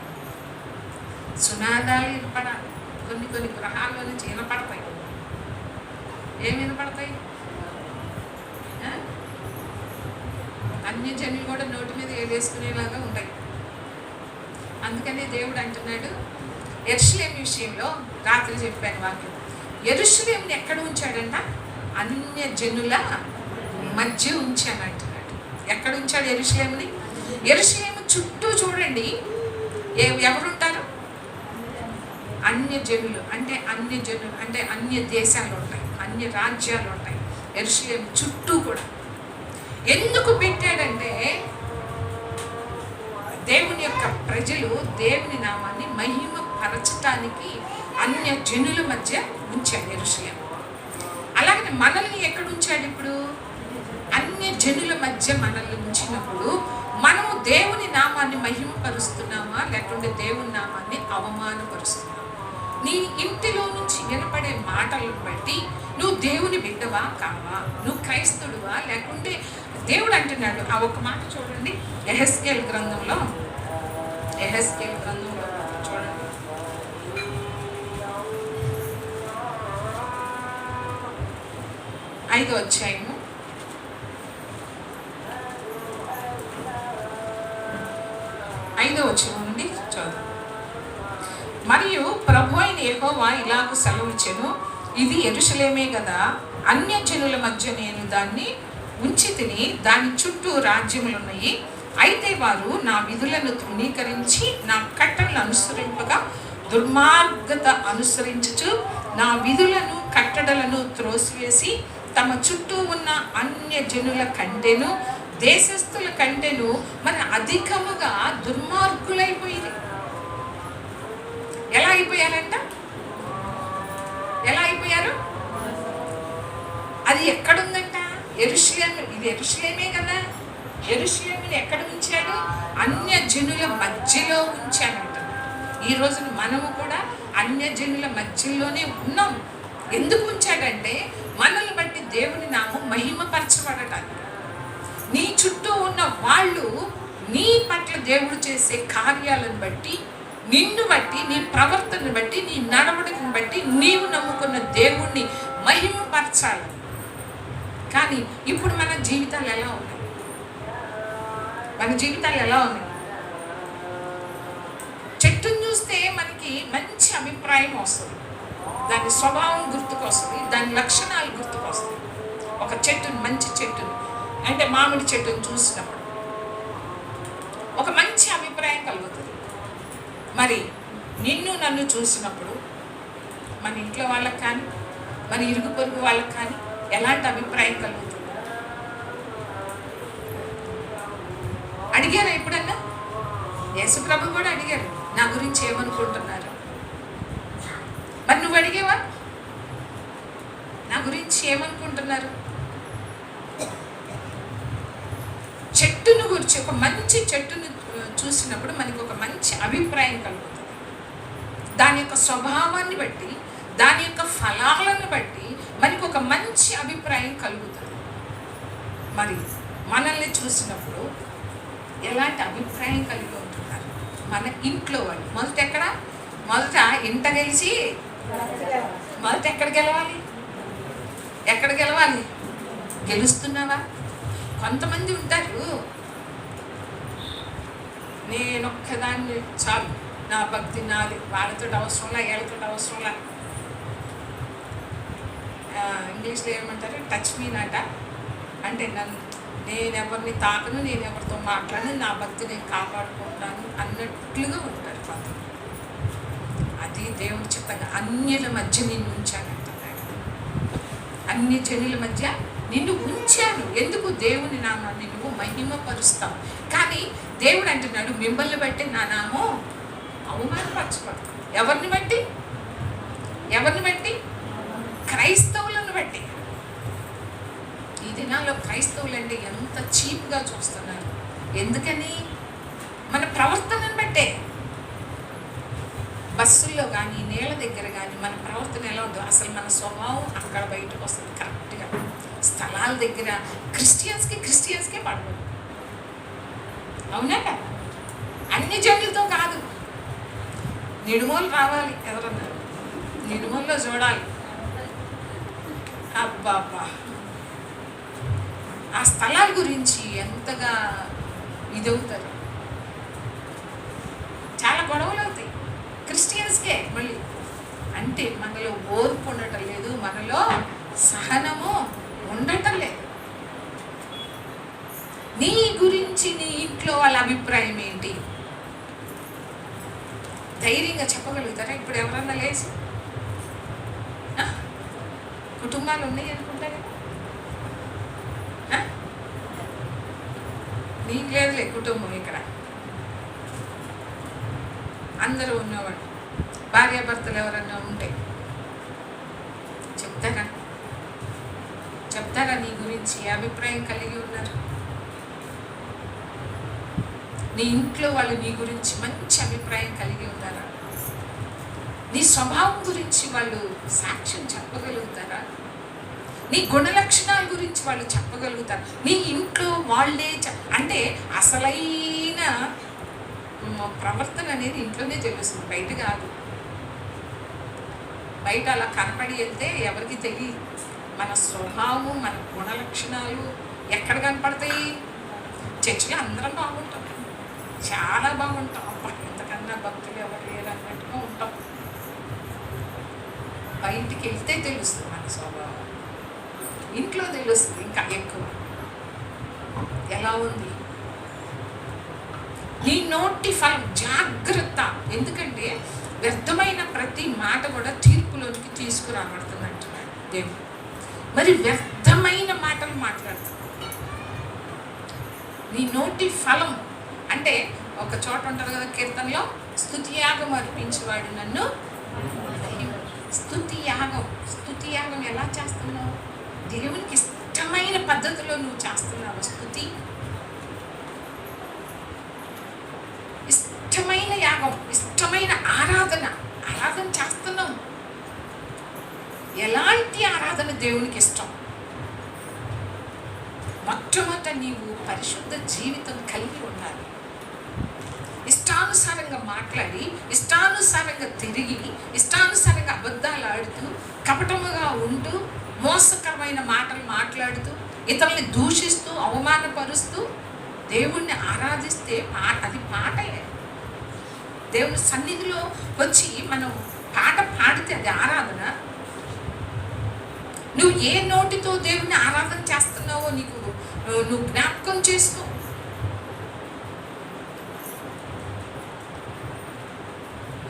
కొన్ని కొన్ని గ్రహాల్లో నుంచి వినపడతాయి. ఏమి వినపడతాయి? అన్ని జనులు కూడా నోటి మీద వేసుకునేలాగా ఉంటాయి. అందుకనే దేవుడు అంటున్నాడు యెరూషలేము విషయంలో, రాత్రి చెప్పాను వాక్యం, యెరూషలేముని ఎక్కడ ఉంచాడంట? అన్య జనుల మధ్య ఉంచాను అంటున్నాడు. ఎక్కడ ఉంచాడు యెరూషలేముని? యెరూషలేము చుట్టూ చూడండి ఎవరుంటారు? అన్య జనులు. అంటే అన్య దేశాలు ఉంటాయి, అన్య రాజ్యాలు ఉంటాయి యెరూషలేము చుట్టూ కూడా. ఎందుకు పెట్టాడంటే దేవుని యొక్క ప్రజలు దేవుని నామాన్ని మహిమ పరచటానికి అన్య జనుల మధ్య ఉంచాడు యెరూషలేము. అలాగే మనల్ని ఎక్కడ ఉంచాడు ఇప్పుడు? అన్య జనుల మధ్య మనల్ని ఉంచినప్పుడు మనము దేవుని నామాన్ని మహిమపరుస్తున్నామా లేకుంటే దేవుని నామాన్ని అవమానపరుస్తున్నామా? నీ ఇంటిలో నుంచి వినపడే మాటలను బట్టి నువ్వు దేవుని బిడ్డవా కావా, నువ్వు క్రైస్తవుడువా లేకుంటే దేవుడు అంటున్నాడు. ఆ ఒక్క మాట చూడండి, యెహెజ్కేలు గ్రంథంలో చూడండి, 5వ అధ్యాయము 5వ వచనం నుండి చదువు. మరియు ప్రభు అయిన యెహోవా ఇలాగ సెలవిచ్చెను, ఇది యెరూషలేమే కదా, అన్య జనుల మధ్య నేను దాన్ని ఉంచి తిని దాని చుట్టూ రాజ్యములున్నాయి. అయితే వారు నా విధులను తృణీకరించి నా కట్టడలను అనుసరింపగా దుర్మార్గత అనుసరించుచు నా విధులను కట్టడలను త్రోసివేసి తమ చుట్టూ ఉన్న అన్య జనుల కంటేను దేశస్థుల కంటేను మరి అధికముగా దుర్మార్గులైపోయింది. ఎలా అయిపోయారంట? ఎలా అయిపోయారు? అది ఎక్కడుందంట? యెరూషలేము. ఇది యెరూషలేమే కదా. యెరూషలేముని ఎక్కడ ఉంచాడు? అన్య జనుల మధ్యలో ఉంచాడంట. ఈ రోజున మనము కూడా అన్య జనుల మధ్యలోనే ఉన్నాం. ఎందుకు ఉంచాడంటే మనల్ని బట్టి దేవుని నామం మహిమపరచబడటానికి. నీ చుట్టూ ఉన్న వాళ్ళు నీ పట్ల దేవుడు చేసే కార్యాలను బట్టి, నిన్ను బట్టి, నీ ప్రవర్తనను బట్టి, నీ నడవడికను బట్టి నీవు నమ్ముకున్న దేవుణ్ణి మహిమపరచాలి. కానీ ఇప్పుడు మన జీవితాలు ఎలా ఉన్నాయి? మన జీవితాలు ఎలా ఉన్నాయి? చెట్టును చూస్తే మనకి మంచి అభిప్రాయం వస్తుంది, దాని స్వభావం గుర్తుకొస్తుంది, దాని లక్షణాలు గుర్తుకొస్తాయి. ఒక చెట్టును, మంచి చెట్టును అంటే మామిడి చెట్టును చూసినప్పుడు ఒక మంచి అభిప్రాయం కలుగుతుంది. మరి నిన్ను నన్ను చూసినప్పుడు మన ఇంట్లో వాళ్ళకి కానీ మన ఇరుగు పొరుగు వాళ్ళకి కానీ ఎలాంటి అభిప్రాయం కలుగుతుంది? అడిగారా ఎప్పుడన్నా? యేసుప్రభు కూడా అడిగారు, నా గురించి ఏమనుకుంటున్నారు? మరి నువ్వు అడిగేవా? నా గురించి ఏమనుకుంటున్నారు? చెట్టును గురించి, ఒక మంచి చెట్టును చూసినప్పుడు మనకి ఒక మంచి అభిప్రాయం కలుగుతుంది. దాని యొక్క స్వభావాన్ని బట్టి, దాని యొక్క ఫలాలను బట్టి మనకి ఒక మంచి అభిప్రాయం కలుగుతుంది. మరి మనల్ని చూసినప్పుడు ఎలాంటి అభిప్రాయం కలిగి ఉంటున్నారు మన ఇంట్లో వాళ్ళు? మొదట ఇంట గెలిచి మొదట ఎక్కడ గెలవాలి? గెలుస్తున్నావా? కొంతమంది ఉంటారు, నేనొక్కదాన్ని చాలు, నా భక్తి నాది, వాళ్ళతో అవసరంలా, వీళ్ళతో అవసరంలా. ఇంగ్లీష్లో ఏమంటారు? టచ్ మీ నాట. అంటే నేనెవరిని తాకను, నేను ఎవరితో మాట్లాడను, నా భక్తి నేను కాపాడుకుంటాను అన్నట్లుగా ఉంటారు కొంతమంది. అది దేవుడి చిత్తంగా అన్యుల మధ్య నిన్ను ఉంచానంటున్నాడు. అన్ని జనుల మధ్య నిన్ను ఉంచాను. ఎందుకు? దేవుని నామాన్ని నువ్వు మహిమపరుస్తావు. కానీ దేవుడు అంటున్నాడు, మిమ్మల్ని బట్టి నా నామం అవమానపరచబడతాం. ఎవరిని బట్టి? క్రైస్తవులను బట్టి. ఈ దినాల్లో క్రైస్తవులంటే ఎంత చీప్గా చూస్తున్నారు. ఎందుకని? మన ప్రవర్తనను బట్టే. బస్సుల్లో కానీ, నేల దగ్గర కానీ మన ప్రవర్తన ఎలా ఉందో అసలు మన స్వభావం అక్కడ బయటకు వస్తుంది కరెక్ట్గా. స్థలాల దగ్గర క్రిస్టియన్స్కే పడదు. అవునా కదా? అన్ని జనులతో కాదు. నిడుమోలు రావాలి ఎవరన్నారు? మినిమంలో చూడాలి. అబ్బాబ్బా, ఆ స్థలాల గురించి ఎంతగా ఇదవుతారు. చాలా గొడవలు అవుతాయి క్రిస్టియన్స్కే. మళ్ళీ అంటే మనలో ఓర్పు ఉండటం లేదు, మనలో సహనము ఉండటం లేదు. నీ గురించి నీ ఇంట్లో వాళ్ళ అభిప్రాయం ఏంటి ధైర్యంగా చెప్పగలుగుతారా? ఇప్పుడు ఎవరన్నా లేచి కుటుంబాలు ఉన్నాయి అనుకుంటా కదా, నీకు లేదులే కుటుంబం. ఇక్కడ అందరూ ఉన్నవాడు, భార్యాభర్తలు ఎవరన్నా ఉంటే చెప్తారా నీ గురించి అభిప్రాయం కలిగి ఉన్నారు? నీ ఇంట్లో వాళ్ళు నీ గురించి మంచి అభిప్రాయం కలిగి ఉన్నారా? నీ స్వభావం గురించి వాళ్ళు సాక్ష్యం చెప్పగలుగుతారా? నీ గుణ లక్షణాల గురించి వాళ్ళు చెప్పగలుగుతారు? నీ ఇంట్లో వాళ్ళే అంటే అసలైన ప్రవర్తన అనేది ఇంట్లోనే తెలుస్తుంది, బయట కాదు. బయట అలా కనపడి వెళ్తే ఎవరికి తెలియదు. మన స్వభావం, మన గుణ లక్షణాలు ఎక్కడ కనపడతాయి? చర్చిలో అందరం బాగుంటాం, చాలా బాగుంటాం. అబ్బా, ఇంతకన్నా భక్తులు ఎవరు లేరు అన్నట్టుగా ఉంటాం. బయటికి వెళ్తే తెలుస్తుంది మన స్వభావం, ఇంట్లో తెలుస్తుంది ఇంకా ఎక్కువ. ఎలా ఉంది నీ నోటి ఫలం? జాగ్రత్త. ఎందుకంటే వ్యర్థమైన ప్రతి మాట కూడా తీర్పులోనికి తీసుకురాబడుతుంది అంటున్నాడు దేవుడు. మరి వ్యర్థమైన మాటలు మాట్లాడుతుంది. నీ నోటి ఫలం అంటే ఒక చోట ఉంటారు కదా కీర్తనలో, స్తుతియాగం అర్పించేవాడు నన్ను. స్తుతియాగం ఎలా చేస్తున్నావు? దేవునికి ఇష్టమైన పద్ధతిలో నువ్వు చేస్తున్నావు స్తుతి. ఇష్టమైన యాగం, ఇష్టమైన ఆరాధన చేస్తున్నావు. ఎలాంటి ఆరాధన దేవునికి ఇష్టం? మొట్టమొదట నీవు పరిశుద్ధ జీవితం కలిగి ఉండాలి. ఇష్టానుసారంగా మాట్లాడి, ఇష్టానుసారంగా తిరిగి, ఇష్టానుసారంగా అబద్ధాలు ఆడుతూ, కపటముగా ఉంటూ, మోసకరమైన మాటలు మాట్లాడుతూ, ఇతరుల్ని దూషిస్తూ, అవమానపరుస్తూ దేవుణ్ణి ఆరాధిస్తే అది పాటే. దేవుని సన్నిధిలో వచ్చి మనం పాట పాడితే అది ఆరాధన. నువ్వు ఏ నోటితో దేవుణ్ణి ఆరాధన చేస్తున్నావో నువ్వు జ్ఞాపకం చేసుకో.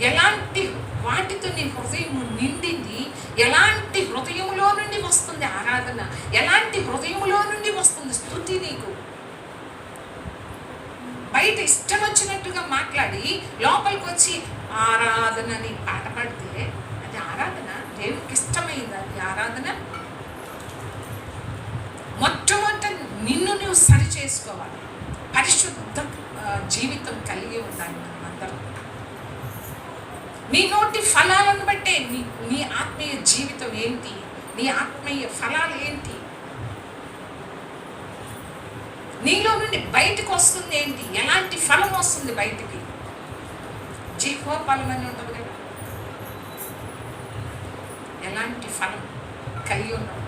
ఎలాంటి వాటితో నీ హృదయం నిండింది, ఎలాంటి హృదయంలో నుండి వస్తుంది ఆరాధన, ఎలాంటి హృదయంలో నుండి వస్తుంది స్తుతి. నీకు బయట ఇష్టం వచ్చినట్టుగా మాట్లాడి లోపలికి వచ్చి ఆరాధన నీ పాట పాడితే అది ఆరాధన? దేవునికి ఇష్టమైంది అది ఆరాధన? మొట్టమొదట నిన్ను నువ్వు సరి చేసుకోవాలి, పరిశుద్ధ జీవితం కలిగి ఉండాలి మనమందరం. నీ నోటి ఫలాలను బట్టే నీ ఆత్మీయ జీవితం ఏంటి, నీ ఆత్మీయ ఫలాలు ఏంటి, నీలో నుండి బయటకు వస్తుంది ఏంటి, ఎలాంటి ఫలం వస్తుంది బయటికి? జిహ్వ ఫలం అని ఉంటుంది కదా, ఎలాంటి ఫలం కలిగి ఉన్నావు?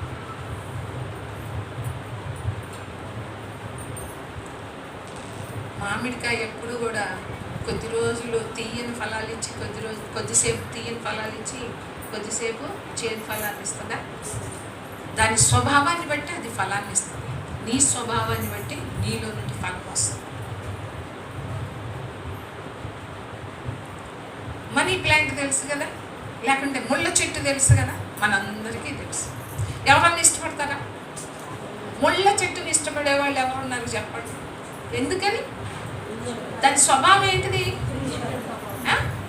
మామిడికాయ ఎప్పుడు కూడా కొద్ది రోజులు తీయని ఫలాలు ఇచ్చి, కొద్దిసేపు తీయని ఫలాలు ఇచ్చి, కొద్దిసేపు చేదు ఫలాన్ని ఇస్తుందా? దాని స్వభావాన్ని బట్టి అది ఫలాన్ని ఇస్తుంది. నీ స్వభావాన్ని బట్టి నీలో నుండి ఫలం వస్తుంది. మనీ ప్లాంట్ తెలుసు కదా, లేకుంటే ముళ్ళ చెట్టు తెలుసు కదా, మనందరికీ తెలుసు. ఎవరన్నా ఇష్టపడతారా? ముళ్ళ చెట్టుని ఇష్టపడే వాళ్ళు ఎవరున్నారు చెప్పండి? ఎందుకని? దాని స్వభావం ఏంటిది?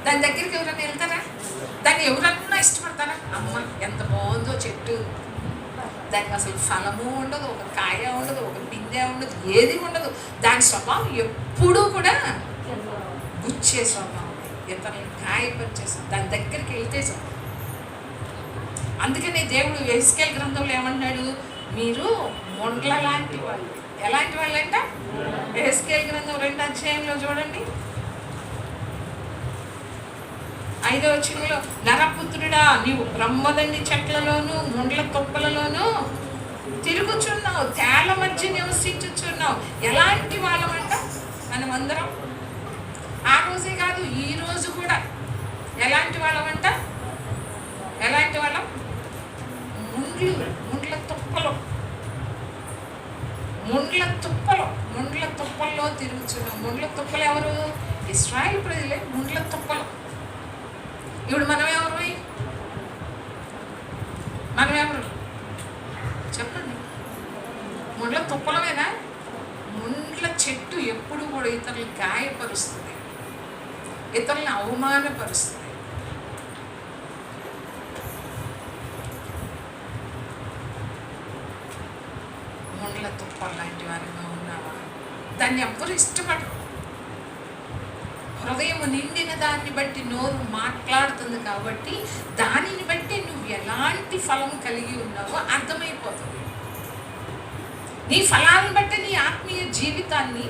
దాని దగ్గరికి ఎవరైనా వెళ్తారా? దాన్ని ఎవరన్నా ఇష్టపడతారా? అమ్మ ఎంత బాగుందో చెట్టు, దానికి అసలు ఫలము ఉండదు, ఒక కాయ ఉండదు, ఒక పిందె ఉండదు, ఏది ఉండదు. దాని స్వభావం ఎప్పుడూ కూడా గుచ్చే స్వభావం, ఇతరులను గాయపరిచేసాం. దాని దగ్గరికి వెళ్తే చాలు. అందుకనే దేవుడు యెహెజ్కేలు గ్రంథంలో ఏమన్నాడు? మీరు మొండ్ల లాంటి వాళ్ళు. ఎలాంటి వాళ్ళు అంట? యెహెజ్కేలు గ్రంథం 2వ అధ్యాయంలో చూడండి. 5వ వచనంలో, నరపుత్రుడా నీవు బ్రహ్మదండి చెట్లలోను ముండ్ల తుప్పలలోను తిరుగుచున్నావు, తేళ్ల మధ్య నివసించుచున్నావు. ఎలాంటి వాళ్ళమంట మనమందరం? ఆ రోజే కాదు, ఈ రోజు కూడా ఎలాంటి వాళ్ళమంట? ఎలాంటి వాళ్ళం? ముండ్ల తుప్పల్లో తిరుగుతున్నాం. ముండ్ల తుప్పలు ఎవరు? ఇశ్రాయేలు ప్రజలే ముండ్ల తుప్పలు. ఇప్పుడు మనం ఎవరు చెప్పండి? ముండ్ల తుప్పలమేనా? ముండ్ల చెట్టు ఎప్పుడు కూడా ఇతరులు గాయపరుస్తుంది, ఇతరులను అవమానపరుస్తుంది. ముండ్ల తుప్పలు లాంటి వారిగా ఉన్నావా? దాన్ని ఎవ్వరు ఇష్టపడరు. హృదయం నిండిన దాన్ని బట్టి నోరు మాట్లాడుతుంది కాబట్టి దానిని బట్టి నువ్వు ఎలాంటి ఫలం కలిగి ఉన్నావో అర్థమైపోతుంది. నీ ఫలాలను బట్టి నీ ఆత్మీయ జీవితాన్ని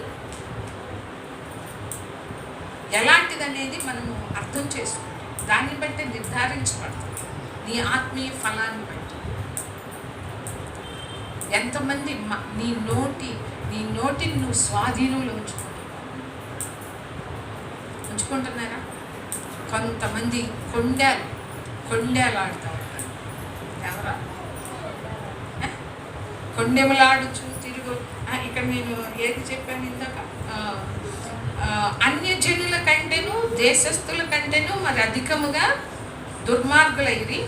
ఎలాంటిదనేది మనము అర్థం చేసుకుంటాం. దాన్ని బట్టి నిర్ధారించబడుతుంది నీ ఆత్మీయ ఫలాన్ని బట్టి. ఎంతమంది నీ నోటిని నువ్వు స్వాధీనంలో ఉంచుకుంటున్నారా? కొంతమంది కొండేలు ఆడుతూ ఉంటారు. ఎవరా? కొండెములాడుచు తిరుగు. ఇక్కడ నేను ఏది చెప్పాను ఇందాక? అన్యజనుల కంటేను దేశస్థుల కంటేను మరి అధికముగా దుర్మార్గులైరి.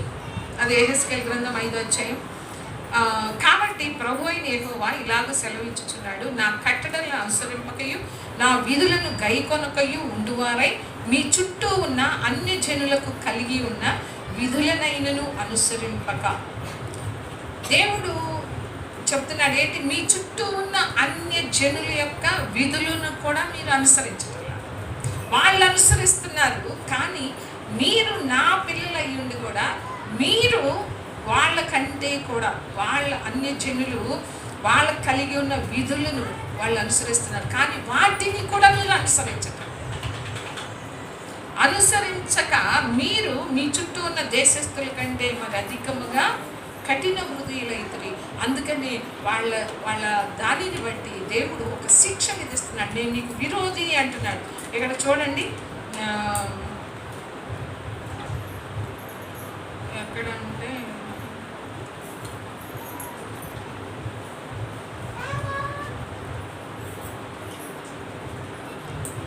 అది యెహెజ్కేలు గ్రంథం 5వ అధ్యాయం. కాబట్టి ప్రభు అయిన యెహోవా ఇలాగ సెలవిచ్చుచున్నాడు, నా కట్టడలను అనుసరింపకయు నా విధులను గైకొనకయు ఉండువారై మీ చుట్టూ ఉన్న అన్యజనులకు కలిగి ఉన్న విధులనైనను అనుసరింపక. దేవుడు చెప్తున్నాడు ఏంటి? మీ చుట్టూ ఉన్న అన్యజనుల యొక్క విధులను కూడా మీరు అనుసరించుతున్నారు. వాళ్ళు అనుసరిస్తున్నారు, కానీ మీరు నా పిల్లలు అయ్యుండి కూడా మీరు వాళ్ళకంటే కూడా వాళ్ళ అన్యజనులు వాళ్ళకు కలిగి ఉన్న విధులను వాళ్ళు అనుసరిస్తున్నారు, కానీ వాటిని కూడా మీరు అనుసరించక మీరు మీ చుట్టూ ఉన్న దేశస్తుల కంటే మరి అధికముగా కఠిన హృదయులైతురి. అందుకని వాళ్ళ దానిని బట్టి దేవుడు ఒక శిక్ష విధిస్తున్నాడు. నేను నీకు విరోధి అంటున్నాడు. ఇక్కడ చూడండి, ఎక్కడంటే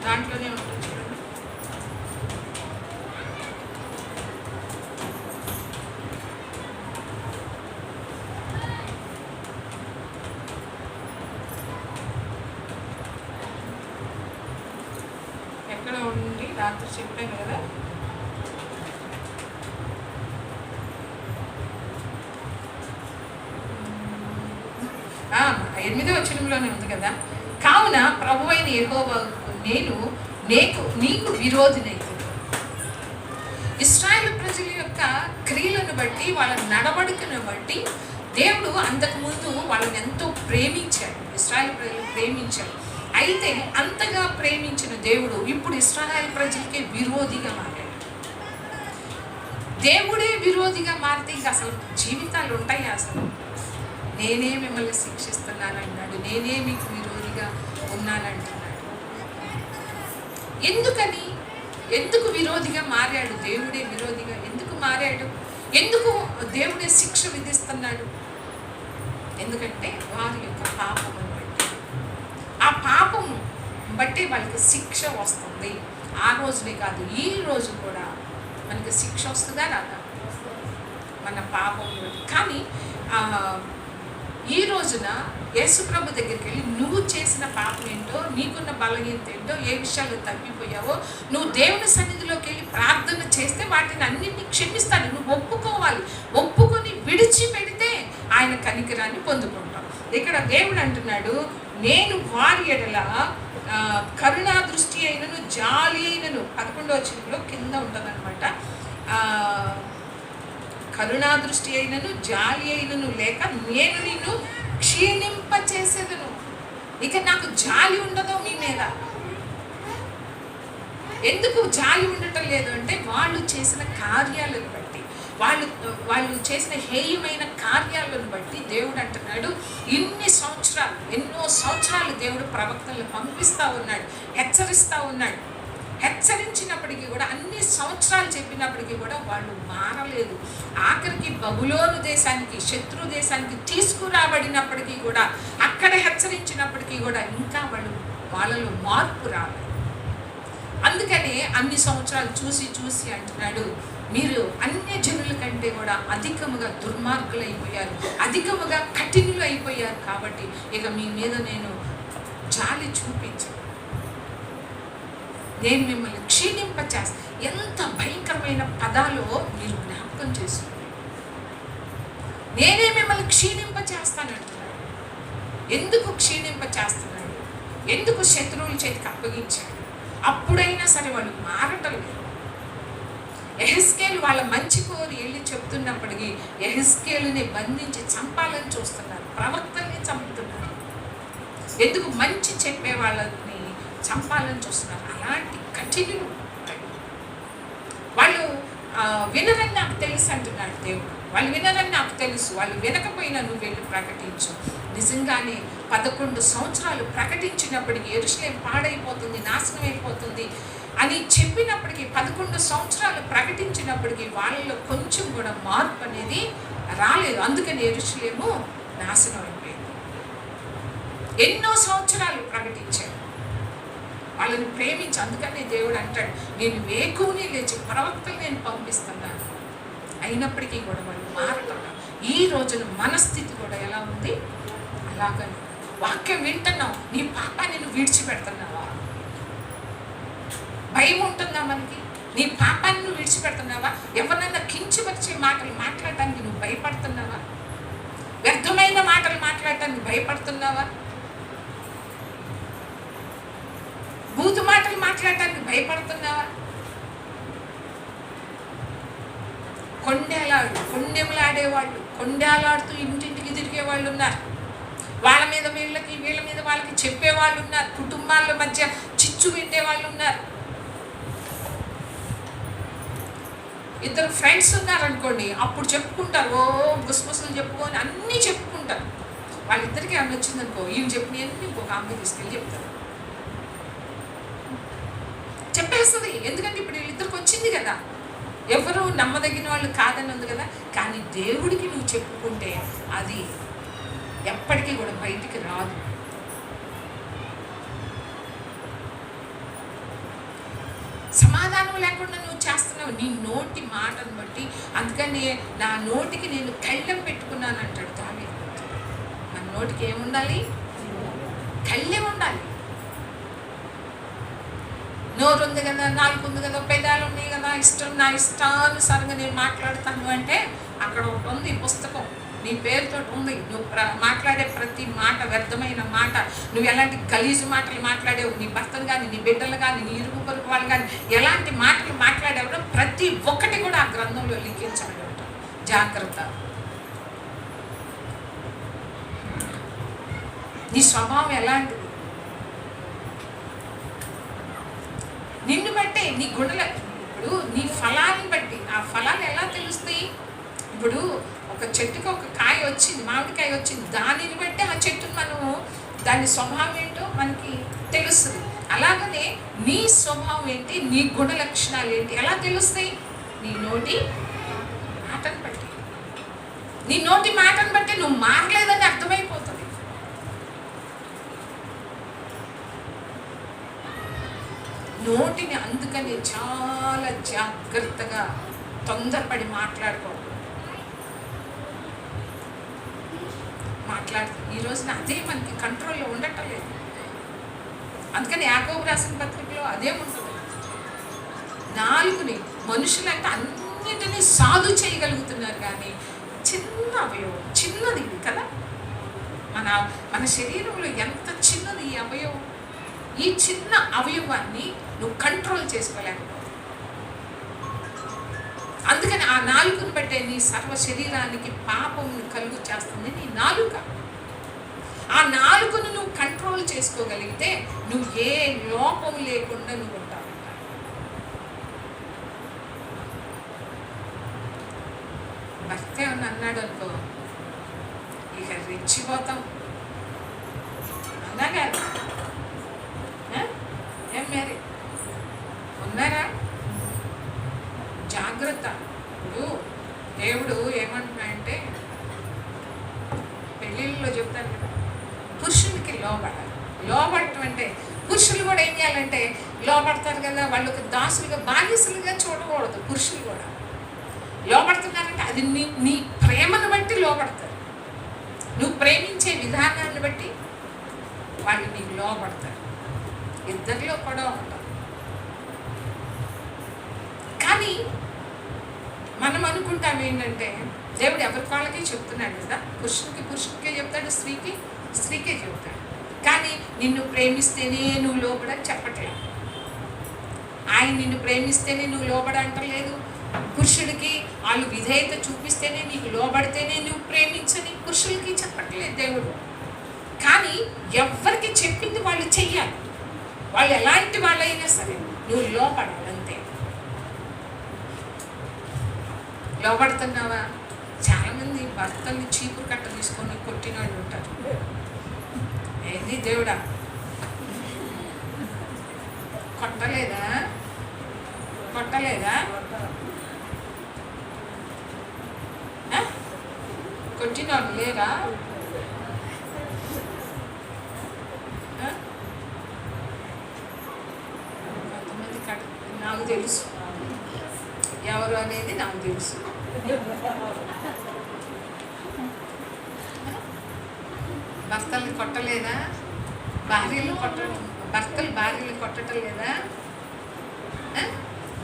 దాంట్లోనే ఉంటుంది చూడండి. ఎక్కడ ఉండి రాత్రి చెప్పాను కదా, 8వ వచనంలోనే ఉంది కదా. కావున ప్రభువైన యెహోవాకు నీకు విరోధినైతే. ఇశ్రాయేలు ప్రజల యొక్క క్రియలను బట్టి వాళ్ళ నడవడికను బట్టి దేవుడు అంతకుముందు వాళ్ళని ఎంతో ప్రేమించాడు. ఇశ్రాయేలు ప్రజలు ప్రేమించాడు. అయితే అంతగా ప్రేమించిన దేవుడు ఇప్పుడు ఇశ్రాయేలు ప్రజలకే విరోధిగా మారాడు. దేవుడే విరోధిగా మారితే ఇంకా అసలు జీవితాలు ఉంటాయి? అసలు నేనే మిమ్మల్ని శిక్షిస్తున్నాను అన్నాడు, నేనే మీకు విరోధిగా ఉన్నానంటున్నాడు. ఎందుకు విరోధిగా మారాడు? దేవుడే విరోధిగా ఎందుకు మారాడు? ఎందుకు దేవుడే శిక్ష విధిస్తున్నాడు? ఎందుకంటే వారి యొక్క పాపమును బట్టి, ఆ పాపము బట్టి వాళ్ళకి శిక్ష వస్తుంది. ఆ రోజునే కాదు, ఈ రోజు కూడా మనకి శిక్ష వస్తుందా రాదా? మన పాపం బట్టి. కానీ ఈ రోజున యేసుప్రభు దగ్గరికి వెళ్ళి నువ్వు చేసిన పాపం ఏంటో, నీకున్న బలహీనత ఏంటో, ఏ విషయాలు తప్పిపోయావో నువ్వు దేవుని సన్నిధిలోకి వెళ్ళి ప్రార్థన చేస్తే వాటిని అన్నింటినీ క్షమిస్తాడు. నువ్వు ఒప్పుకోవాలి. ఒప్పుకొని విడిచిపెడితే ఆయన కనికరాన్ని పొందుకుంటావు. ఇక్కడ దేవుడు అంటున్నాడు, నేను వారి ఎడల కరుణా దృష్టి అయినను జాలి అయినను. 11వ వచనంలో కింద ఉంటుంది అనమాట. కరుణా దృష్టి అయినను జాలి అయినను లేక నేను నిన్ను క్షీణింపచేసేదను. ఇక నాకు జాలి ఉండదు మీ మీద. ఎందుకు జాలి ఉండటం లేదు అంటే వాళ్ళు చేసిన కార్యాలను బట్టి, వాళ్ళు చేసిన హేయమైన కార్యాలను బట్టి దేవుడు అంటున్నాడు, ఎన్నో సంవత్సరాలు దేవుడు ప్రవక్తలను పంపిస్తూ ఉన్నాడు, హెచ్చరిస్తూ ఉన్నాడు. హెచ్చరించినప్పటికీ కూడా, అన్ని సంవత్సరాలు చెప్పినప్పటికీ కూడా వాళ్ళు మారలేదు. ఆఖరికి బబులోను దేశానికి, శత్రు దేశానికి తీసుకురాబడినప్పటికీ కూడా, అక్కడ హెచ్చరించినప్పటికీ కూడా ఇంకా వాళ్ళలో మార్పు రాలేదు. అందుకనే అన్ని సంవత్సరాలు చూసి అంటున్నాడు, మీరు అన్య జనుల కంటే కూడా అధికముగా దుర్మార్గులు అయిపోయారు, అధికముగా కఠినులు అయిపోయారు. కాబట్టి ఇక మీ మీద నేను జాలి చూపించను, నేను మిమ్మల్ని క్షీణింపచేస్తాను. ఎంత భయంకరమైన పదాలో మీరు జ్ఞాపకం చేసుకోండి. నేనే మిమ్మల్ని క్షీణింపచేస్తానంటున్నాడు. ఎందుకు క్షీణింపచేస్తున్నాడు? ఎందుకు శత్రువుల చేతికి అప్పగించాడు? అప్పుడైనా సరే వాళ్ళు మారటం లేదు. యెహెజ్కేలు వాళ్ళ మంచి కోరి వెళ్ళి చెప్తున్నప్పటికీ యెహెజ్కేలుని బంధించి చంపాలని చూస్తున్నారు, ప్రవక్తల్ని చంపుతున్నారు. ఎందుకు? మంచి చెప్పే వాళ్ళని చంపాలని చూస్తున్నారు. అలాంటి కఠినులు వాళ్ళు వినరని నాకు తెలుసు అంటున్నాడు దేవుడు. వాళ్ళు వినరని నాకు తెలుసు, వాళ్ళు వినకపోయినా నువ్వు వెళ్ళి ప్రకటించు. నిజంగానే 11 సంవత్సరాలు ప్రకటించినప్పటికీ యెరూషలేం పాడైపోతుంది, నాశనం అయిపోతుంది అని చెప్పినప్పటికీ, 11 సంవత్సరాలు ప్రకటించినప్పటికీ వాళ్ళలో కొంచెం కూడా మార్పు అనేది రాలేదు. అందుకని యెరూషలేము నాశనం అయిపోయింది. ఎన్నో సంవత్సరాలు ప్రకటించాడు, వాళ్ళని ప్రేమించి. అందుకని దేవుడు అంటాడు, నేను వేకువని లేచి ప్రవక్తలు నేను పంపిస్తున్నాను, అయినప్పటికీ కూడా వాళ్ళు మారటం. ఈ రోజున మన స్థితి కూడా ఎలా ఉంది? అలాగని వాక్యం వింటున్నావు, నీ పాపాన్ని నువ్వు విడిచిపెడుతున్నావా? భయం ఉంటుందా మనకి? నీ పాపాన్ని నువ్వు విడిచిపెడుతున్నావా? ఎవరినైనా కించపరిచే మాటలు మాట్లాడటానికి నువ్వు భయపడుతున్నావా? వ్యర్థమైన మాటలు మాట్లాడటానికి భయపడుతున్నావా? బూతు మాటలు మాట్లాడటానికి భయపడుతున్నావా? కొండెములాడేవాళ్ళు, కొండేలాడుతూ ఇంటింటికి తిరిగే వాళ్ళు ఉన్నారు. వాళ్ళ మీద వీళ్ళ మీద వాళ్ళకి చెప్పేవాళ్ళు ఉన్నారు. కుటుంబాల మధ్య చిచ్చు పెట్టే వాళ్ళు ఉన్నారు. ఇద్దరు ఫ్రెండ్స్ ఉన్నారనుకోండి, అప్పుడు చెప్పుకుంటారు, ఓ గుసగుసలు చెప్పుకొని అన్నీ చెప్పుకుంటారు. వాళ్ళిద్దరికి ఏమన్నా వచ్చిందనుకో, ఈయన చెప్పినవన్నీ ఇంకొక అమ్మాయి తీసుకెళ్ళి చెప్తారు, చెప్పేస్తుంది. ఎందుకంటే ఇప్పుడు వీళ్ళిద్దరికి వచ్చింది కదా, ఎవరు నమ్మదగిన వాళ్ళు కాదని ఉంది కదా. కానీ దేవుడికి నువ్వు చెప్పుకుంటే అది ఎప్పటికీ కూడా బయటికి రాదు. సమాధానం లేకుండా నువ్వు చేస్తున్నావు నీ నోటి మాటను బట్టి. అందుకని నా నోటికి నేను కళ్ళెం పెట్టుకున్నాను అంటాడు దావీదు. మన నోటికి ఏముండాలి? కళ్ళెం ఉండాలి. నోరు ఉంది కదా, నాలుగు ఉంది కదా, పెదాలు ఉన్నాయి కదా, నా ఇష్టానుసారంగా నేను మాట్లాడతాను అంటే అక్కడ ఒకటి ఉంది, పుస్తకం నీ పేరుతో ఉంది. నువ్వు మాట్లాడే ప్రతి మాట వ్యర్థమైన మాట, నువ్వు ఎలాంటి గలీజు మాటలు మాట్లాడేవు, నీ భర్తను కానీ, నీ బిడ్డలు కానీ, నీ ఇరుగు పొరుగు వాళ్ళు కానీ ఎలాంటి మాటలు మాట్లాడేవో ప్రతి ఒక్కటి కూడా ఆ గ్రంథంలో లిఖించబడి ఉంటాం. జాగ్రత్త. నీ స్వభావం ఎలాంటిది? నిన్ను బట్టే నీ గుణల, ఇప్పుడు నీ ఫలాన్ని బట్టి, ఆ ఫలాలు ఎలా తెలుస్తాయి? ఇప్పుడు ఒక చెట్టుకి ఒక కాయ వచ్చింది, మామిడికాయ వచ్చింది, దానిని బట్టి ఆ చెట్టును మనము దాని స్వభావం ఏంటో మనకి తెలుస్తుంది. అలాగనే నీ స్వభావం ఏంటి, నీ గుణ లక్షణాలు ఏంటి ఎలా తెలుస్తాయి? నీ నోటి మాటను బట్టి. నీ నోటి మాటను బట్టి నువ్వు మారలేదని అర్థమైపోతుంది. నోటిని అందుకని చాలా జాగ్రత్తగా, తొందరపడి మాట్లాడుకోవడం. ఈ రోజున అదే మనకి కంట్రోల్లో ఉండటం లేదు. అందుకని యాకోబు రాసిన పత్రికలో అదే ఉంటుంది. నాలుగుని మనుషులంటే అన్నిటినీ సాధు చేయగలుగుతున్నారు, కానీ చిన్న అవయవం, చిన్నది ఇది కదా. మన శరీరంలో ఎంత చిన్నది ఈ అవయవం. ఈ చిన్న అవయవాన్ని నువ్వు కంట్రోల్ చేసుకోలేకపోతావు. అందుకని ఆ నాలుకను బట్టే నీ సర్వ శరీరానికి పాపమును కలుగు చేస్తుంది నీ నాలుక. ఆ నాలుకను నువ్వు కంట్రోల్ చేసుకోగలిగితే నువ్వు ఏ లోపం లేకుండా నువ్వు ఉంటావు. భర్త ఏమన్నా అన్నాడు అనుకో, ఇక రెచ్చిపోతాం. అలాగా ఏం మరి ఉన్నారా? జాగ్రత్త. ఇప్పుడు దేవుడు ఏమంటున్నాడంటే పెళ్ళిళ్ళలో చెప్తాను కదా, పురుషునికి లోబడాలి. లోబడటం అంటే పురుషులు కూడా ఏం చేయాలంటే లోబడతారు కదా, వాళ్ళకి దాసులుగా బానిసలుగా చూడకూడదు. పురుషులు కూడా లోబడుతున్నారంటే అది నీ ప్రేమను బట్టి లోబడతారు. నువ్వు ప్రేమించే విధానాన్ని బట్టి వాళ్ళు నీకు లోబడతారు. ఇద్దరిలో కూడా ఉంటారు. కానీ మనం అనుకుంటాం ఏంటంటే దేవుడు ఎవరి వాళ్ళకి చెప్తున్నాడు కదా, పురుషునికే చెప్తాడు, స్త్రీకే చెప్తాడు. కానీ నిన్ను ప్రేమిస్తేనే నువ్వు లోబడని చెప్పట్లేదు. ఆయన నిన్ను ప్రేమిస్తేనే నువ్వు లోబడంటలేదు. పురుషుడికి వాళ్ళు విధేయత చూపిస్తేనే నీకు లోబడితేనే నువ్వు ప్రేమించని పురుషులకి చెప్పట్లేదు దేవుడు. కానీ ఎవరికి చెప్పింది వాళ్ళు చెయ్యాలి. వాళ్ళు ఎలాంటి వాళ్ళైనా సరే నువ్వు లోబడాలి అంతే. లోబడుతున్నావా? చాలామంది భర్తల్ని చీపురు కట్ట తీసుకొని కొట్టిన వాళ్ళు ఉంటారు. ఏంది దేవుడా, కొట్టలేదా? కొట్టిన వాళ్ళు లేరా? కొంతమంది నాకు తెలుసు ఎవరు అనేది, నాకు తెలుసు. భర్తల్ని కొట్టలేదా? భర్తలు భార్యలు కొట్టడం లేదా?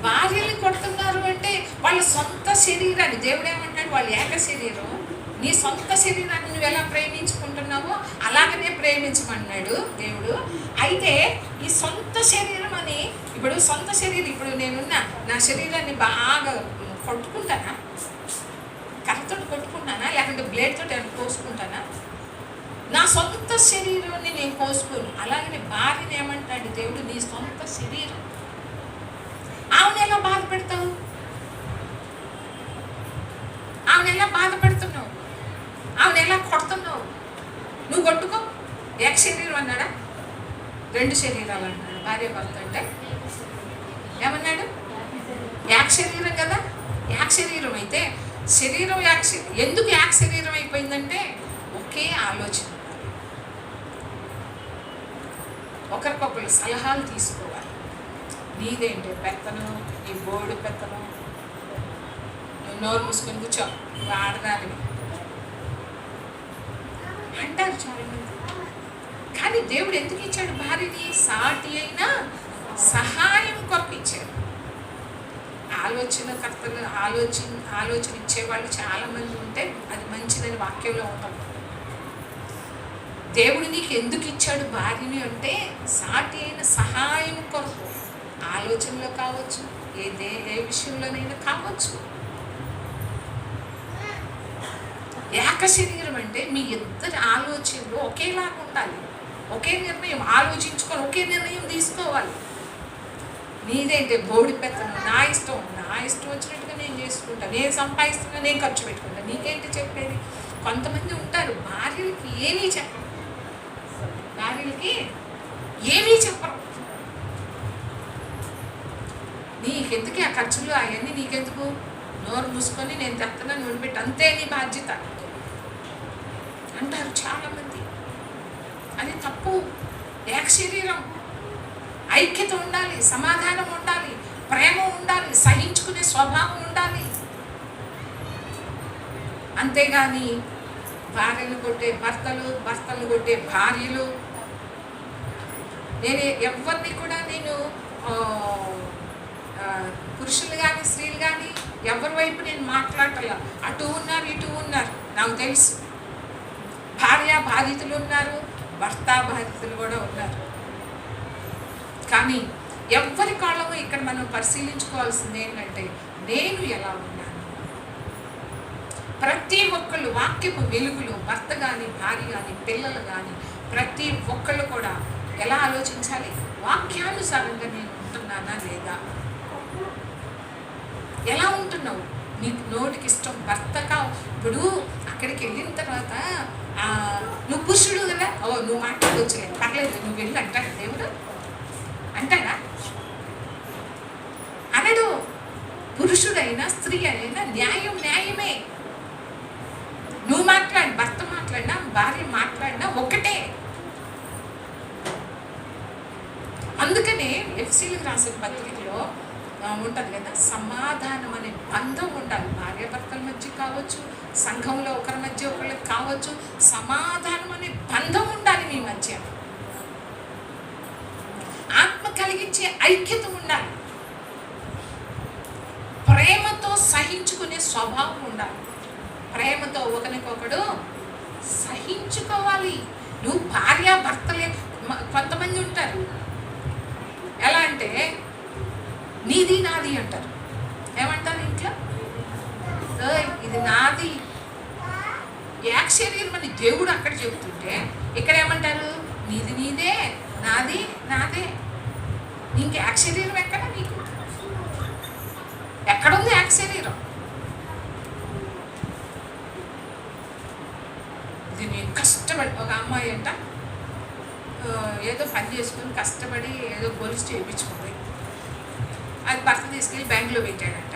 భార్యలు కొడుతున్నారు అంటే వాళ్ళ సొంత శరీరాన్ని, దేవుడు ఏమంటాడు, వాళ్ళ ఏక శరీరం. నీ సొంత శరీరాన్ని నువ్వు ఎలా ప్రేమించుకుంటున్నావో అలాగనే ప్రేమించమన్నాడు దేవుడు. అయితే ఈ సొంత శరీరం అని, ఇప్పుడు సొంత శరీరం, ఇప్పుడు నేనున్నా నా శరీరాన్ని బాగా కొట్టుకుంటానా? కర్రతో కొట్టుకుంటానా? లేకుంటే బ్లేడ్ తోటి ఏమైనా కోసుకుంటానా? నా సొంత శరీరాన్ని నేను కోసుకోను. అలాగనే భార్యని ఏమంటాడు దేవుడు, నీ సొంత శరీరం. ఆమెను ఎలా బాధ పెడతావు? ఆమెను ఎలా బాధ పెడుతున్నావు? ఆమెను ఎలా కొడుతున్నావు? నువ్వు కొట్టుకో. ఏక శరీరం అన్నాడా? 2 శరీరాలు అన్నాడు. భార్య భర్త అంటే ఏమన్నాడు? ఏక శరీరం కదా. ఏక శరీరం అయితే శరీరం ఎందుకు ఏక శరీరం అయిపోయిందంటే ఒకే ఆలోచన. ఒకరికొకరు సలహాలు తీసుకోవాలి. నీదేంటి పెత్తనం, నీ బోర్డు పెత్తనం, నువ్వు నోరు మూసుకొని కూర్చో, నువ్వు ఆడదానివి అంటారు చాలామంది. కానీ దేవుడు ఎందుకు ఇచ్చాడు భార్యని? సాటి అయినా సహాయం కొరకు ఇచ్చాడు. ఆలోచనకర్తలు ఆలోచన ఇచ్చేవాళ్ళు చాలామంది ఉంటే అది మంచిదని వాక్యంలో ఉంటుంది. దేవుడు నీకు ఎందుకు ఇచ్చాడు భార్యని అంటే సాటి అయిన సహాయం కొరకు. ఆలోచనలో కావచ్చు, ఏ విషయంలోనైనా కావచ్చు. ఏక శరీరం అంటే మీ ఇద్దరి ఆలోచనలు ఒకేలాగా ఉండాలి. ఒకే నిర్ణయం ఆలోచించుకొని ఒకే నిర్ణయం తీసుకోవాలి. నీదేంటే బోడి పెత్తనం, నా ఇష్టం వచ్చినట్టుగా నేను చేసుకుంటాను, నేను సంపాదిస్తున్నా, నేను ఖర్చు పెట్టుకుంటాను, నీకేంటి చెప్పేది? కొంతమంది ఉంటారు భార్యలకి ఏమీ చెప్పరు. నీకెందుకు ఆ ఖర్చులు అవన్నీ? నీకెందుకు? నోరు మూసుకొని నేను తెత్తనని విడిపెట్టి అంతే నీ బాధ్యత అంటారు చాలామంది. అది తప్పు. ఏక శరీరం, ఐక్యత ఉండాలి, సమాధానం ఉండాలి, ప్రేమ ఉండాలి, సహించుకునే స్వభావం ఉండాలి. అంతేగాని భార్యను కొట్టే భర్తలు కొట్టే భార్యలు. నేను ఎవరిని కూడా పురుషులు కానీ స్త్రీలు కానీ ఎవరి వైపు నేను మాట్లాడటలా. అటు ఉన్నారు, ఇటు ఉన్నారు, నాకు తెలుసు. భార్య బాధితులు ఉన్నారు, భర్త బాధితులు కూడా ఉన్నారు. కానీ ఎవరి కాళ్ళము ఇక్కడ మనం పరిశీలించుకోవాల్సింది ఏంటంటే నేను ఎలా ఉన్నాను. ప్రతి ఒక్కళ్ళు వాక్యపు వెలుగులో భర్త కానీ భార్య కానీ పిల్లలు కానీ ప్రతి ఒక్కళ్ళు కూడా ఎలా ఆలోచించాలి? వాక్యానుసారంగా నేను ఉంటున్నానా లేదా? ఎలా ఉంటున్నావు? నీకు నోటికి ఇష్టం భర్త కావు. ఇప్పుడు అక్కడికి వెళ్ళిన తర్వాత నువ్వు పురుషుడు కదా, నువ్వు మాట్లాడవచ్చులే, పర్లేదు నువ్వు వెళ్ళి అంటాడు దేవుడు? అంటాడా? అనడు. పురుషుడైనా స్త్రీ అయినా న్యాయం న్యాయమే. నువ్వు మాట్లాడి, భర్త మాట్లాడినా భార్య మాట్లాడినా ఒకటే. అందుకనే ఎఫ్సీలకు రాసిన పత్రికలో ఉంటుంది కదా, సమాధానం అనే బంధం ఉండాలి. భార్యాభర్తల మధ్య కావచ్చు, సంఘంలో ఒకరి మధ్య ఒకరికి కావచ్చు, సమాధానం అనే బంధం ఉండాలి మీ మధ్య. ఆత్మ కలిగించే ఐక్యత ఉండాలి. ప్రేమతో సహించుకునే స్వభావం ఉండాలి. ప్రేమతో ఒకరికొకడు సహించుకోవాలి. నువ్వు భార్యాభర్తలే. కొంతమంది ఉంటారు ఎలా అంటే నీది నాది అంటారు. ఏమంటారు ఇంట్లో? ఇది నాది. ఏక శరీరం అని దేవుడు అక్కడ చెబుతుంటే ఇక్కడ ఏమంటారు? నీది నీదే, నాది నాదే. ఇంకేక శరీరం ఎక్కడ? నీకు ఎక్కడుంది ఏక శరీరం? ఇది నేను కష్టపడి, ఒక అమ్మాయి అంట ఏదో పని చేసుకుని కష్టపడి ఏదో గొలుసు చేయించుకుంది. అది భర్త తీసుకెళ్ళి బ్యాంకులో పెట్టాడంట.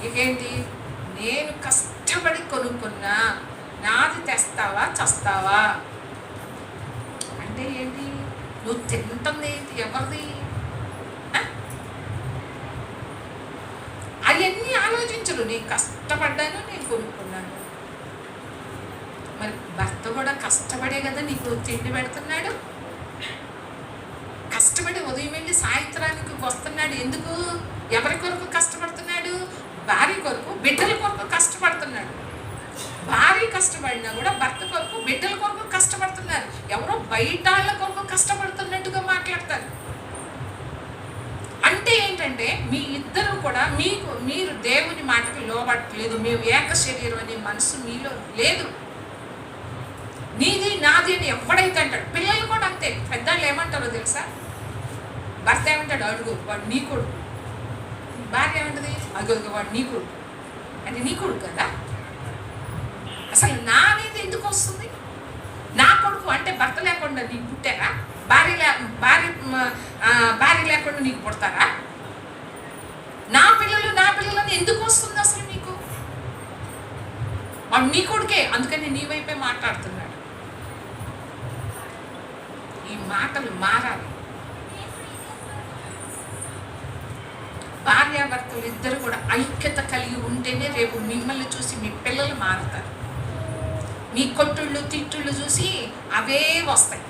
ఇకేంటి, నేను కష్టపడి కొనుక్కున్నా, నాది తెస్తావా చస్తావా అంటే ఏంటి? నువ్వు తింటుంది ఏంటి? ఎవరిది? అవన్నీ ఆలోచించరు. నేను కష్టపడ్డాను, నేను కొనుక్కున్నాను. మరి భర్త కూడా కష్టపడే కదా నీకు తిండి పెడుతున్నాడు. కష్టపడి ఉదయం వెళ్ళి సాయంత్రానికి వస్తున్నాడు. ఎందుకు? ఎవరి కొరకు కష్టపడుతున్నాడు? భార్య కొరకు, బిడ్డల కొరకు కష్టపడుతున్నాడు. భార్య కష్టపడినా కూడా భర్త కొరకు, బిడ్డల కొరకు కష్టపడుతున్నారు. ఎవరో బయట వాళ్ళ కొరకు కష్టపడుతున్నట్టుగా మాట్లాడతారు. అంటే ఏంటంటే మీ ఇద్దరు కూడా మీరు దేవుని మాటకి లోబడట్లేదు. మేము ఏక శరీరం అనే మనసు మీలో లేదు. నీది నాది అని ఎవడైతే అంటాడు. పిల్లలు కూడా అంతే. పెద్దవాళ్ళు ఏమంటారో తెలుసా? భర్త ఏమంటాడు? అడుగు, వాడు నీ కొడుకు. భార్య ఏమంటది? అడుగు, వాడు నీ కొడుకు. అంటే నీ కొడుకు కదా. అసలు నా అనేది ఎందుకు వస్తుంది? నా కొడుకు అంటే భర్త లేకుండా నీకు పుట్టారా? భార్య లేకుండా నీకు పుడతారా? నా పిల్లలని ఎందుకు వస్తుంది అసలు మీకు? వాడు నీ కొడుకే, అందుకని నీ వైపే మాట్లాడుతున్నాడు. ఈ మాటలు మారాలి. భార్యాభర్తలు ఇద్దరు కూడా ఐక్యత కలిగి ఉంటేనే రేపు మిమ్మల్ని చూసి మీ పిల్లలు మారుతారు. మీ కొట్టుళ్ళు తిట్టుళ్ళు చూసి అవే వస్తాయి.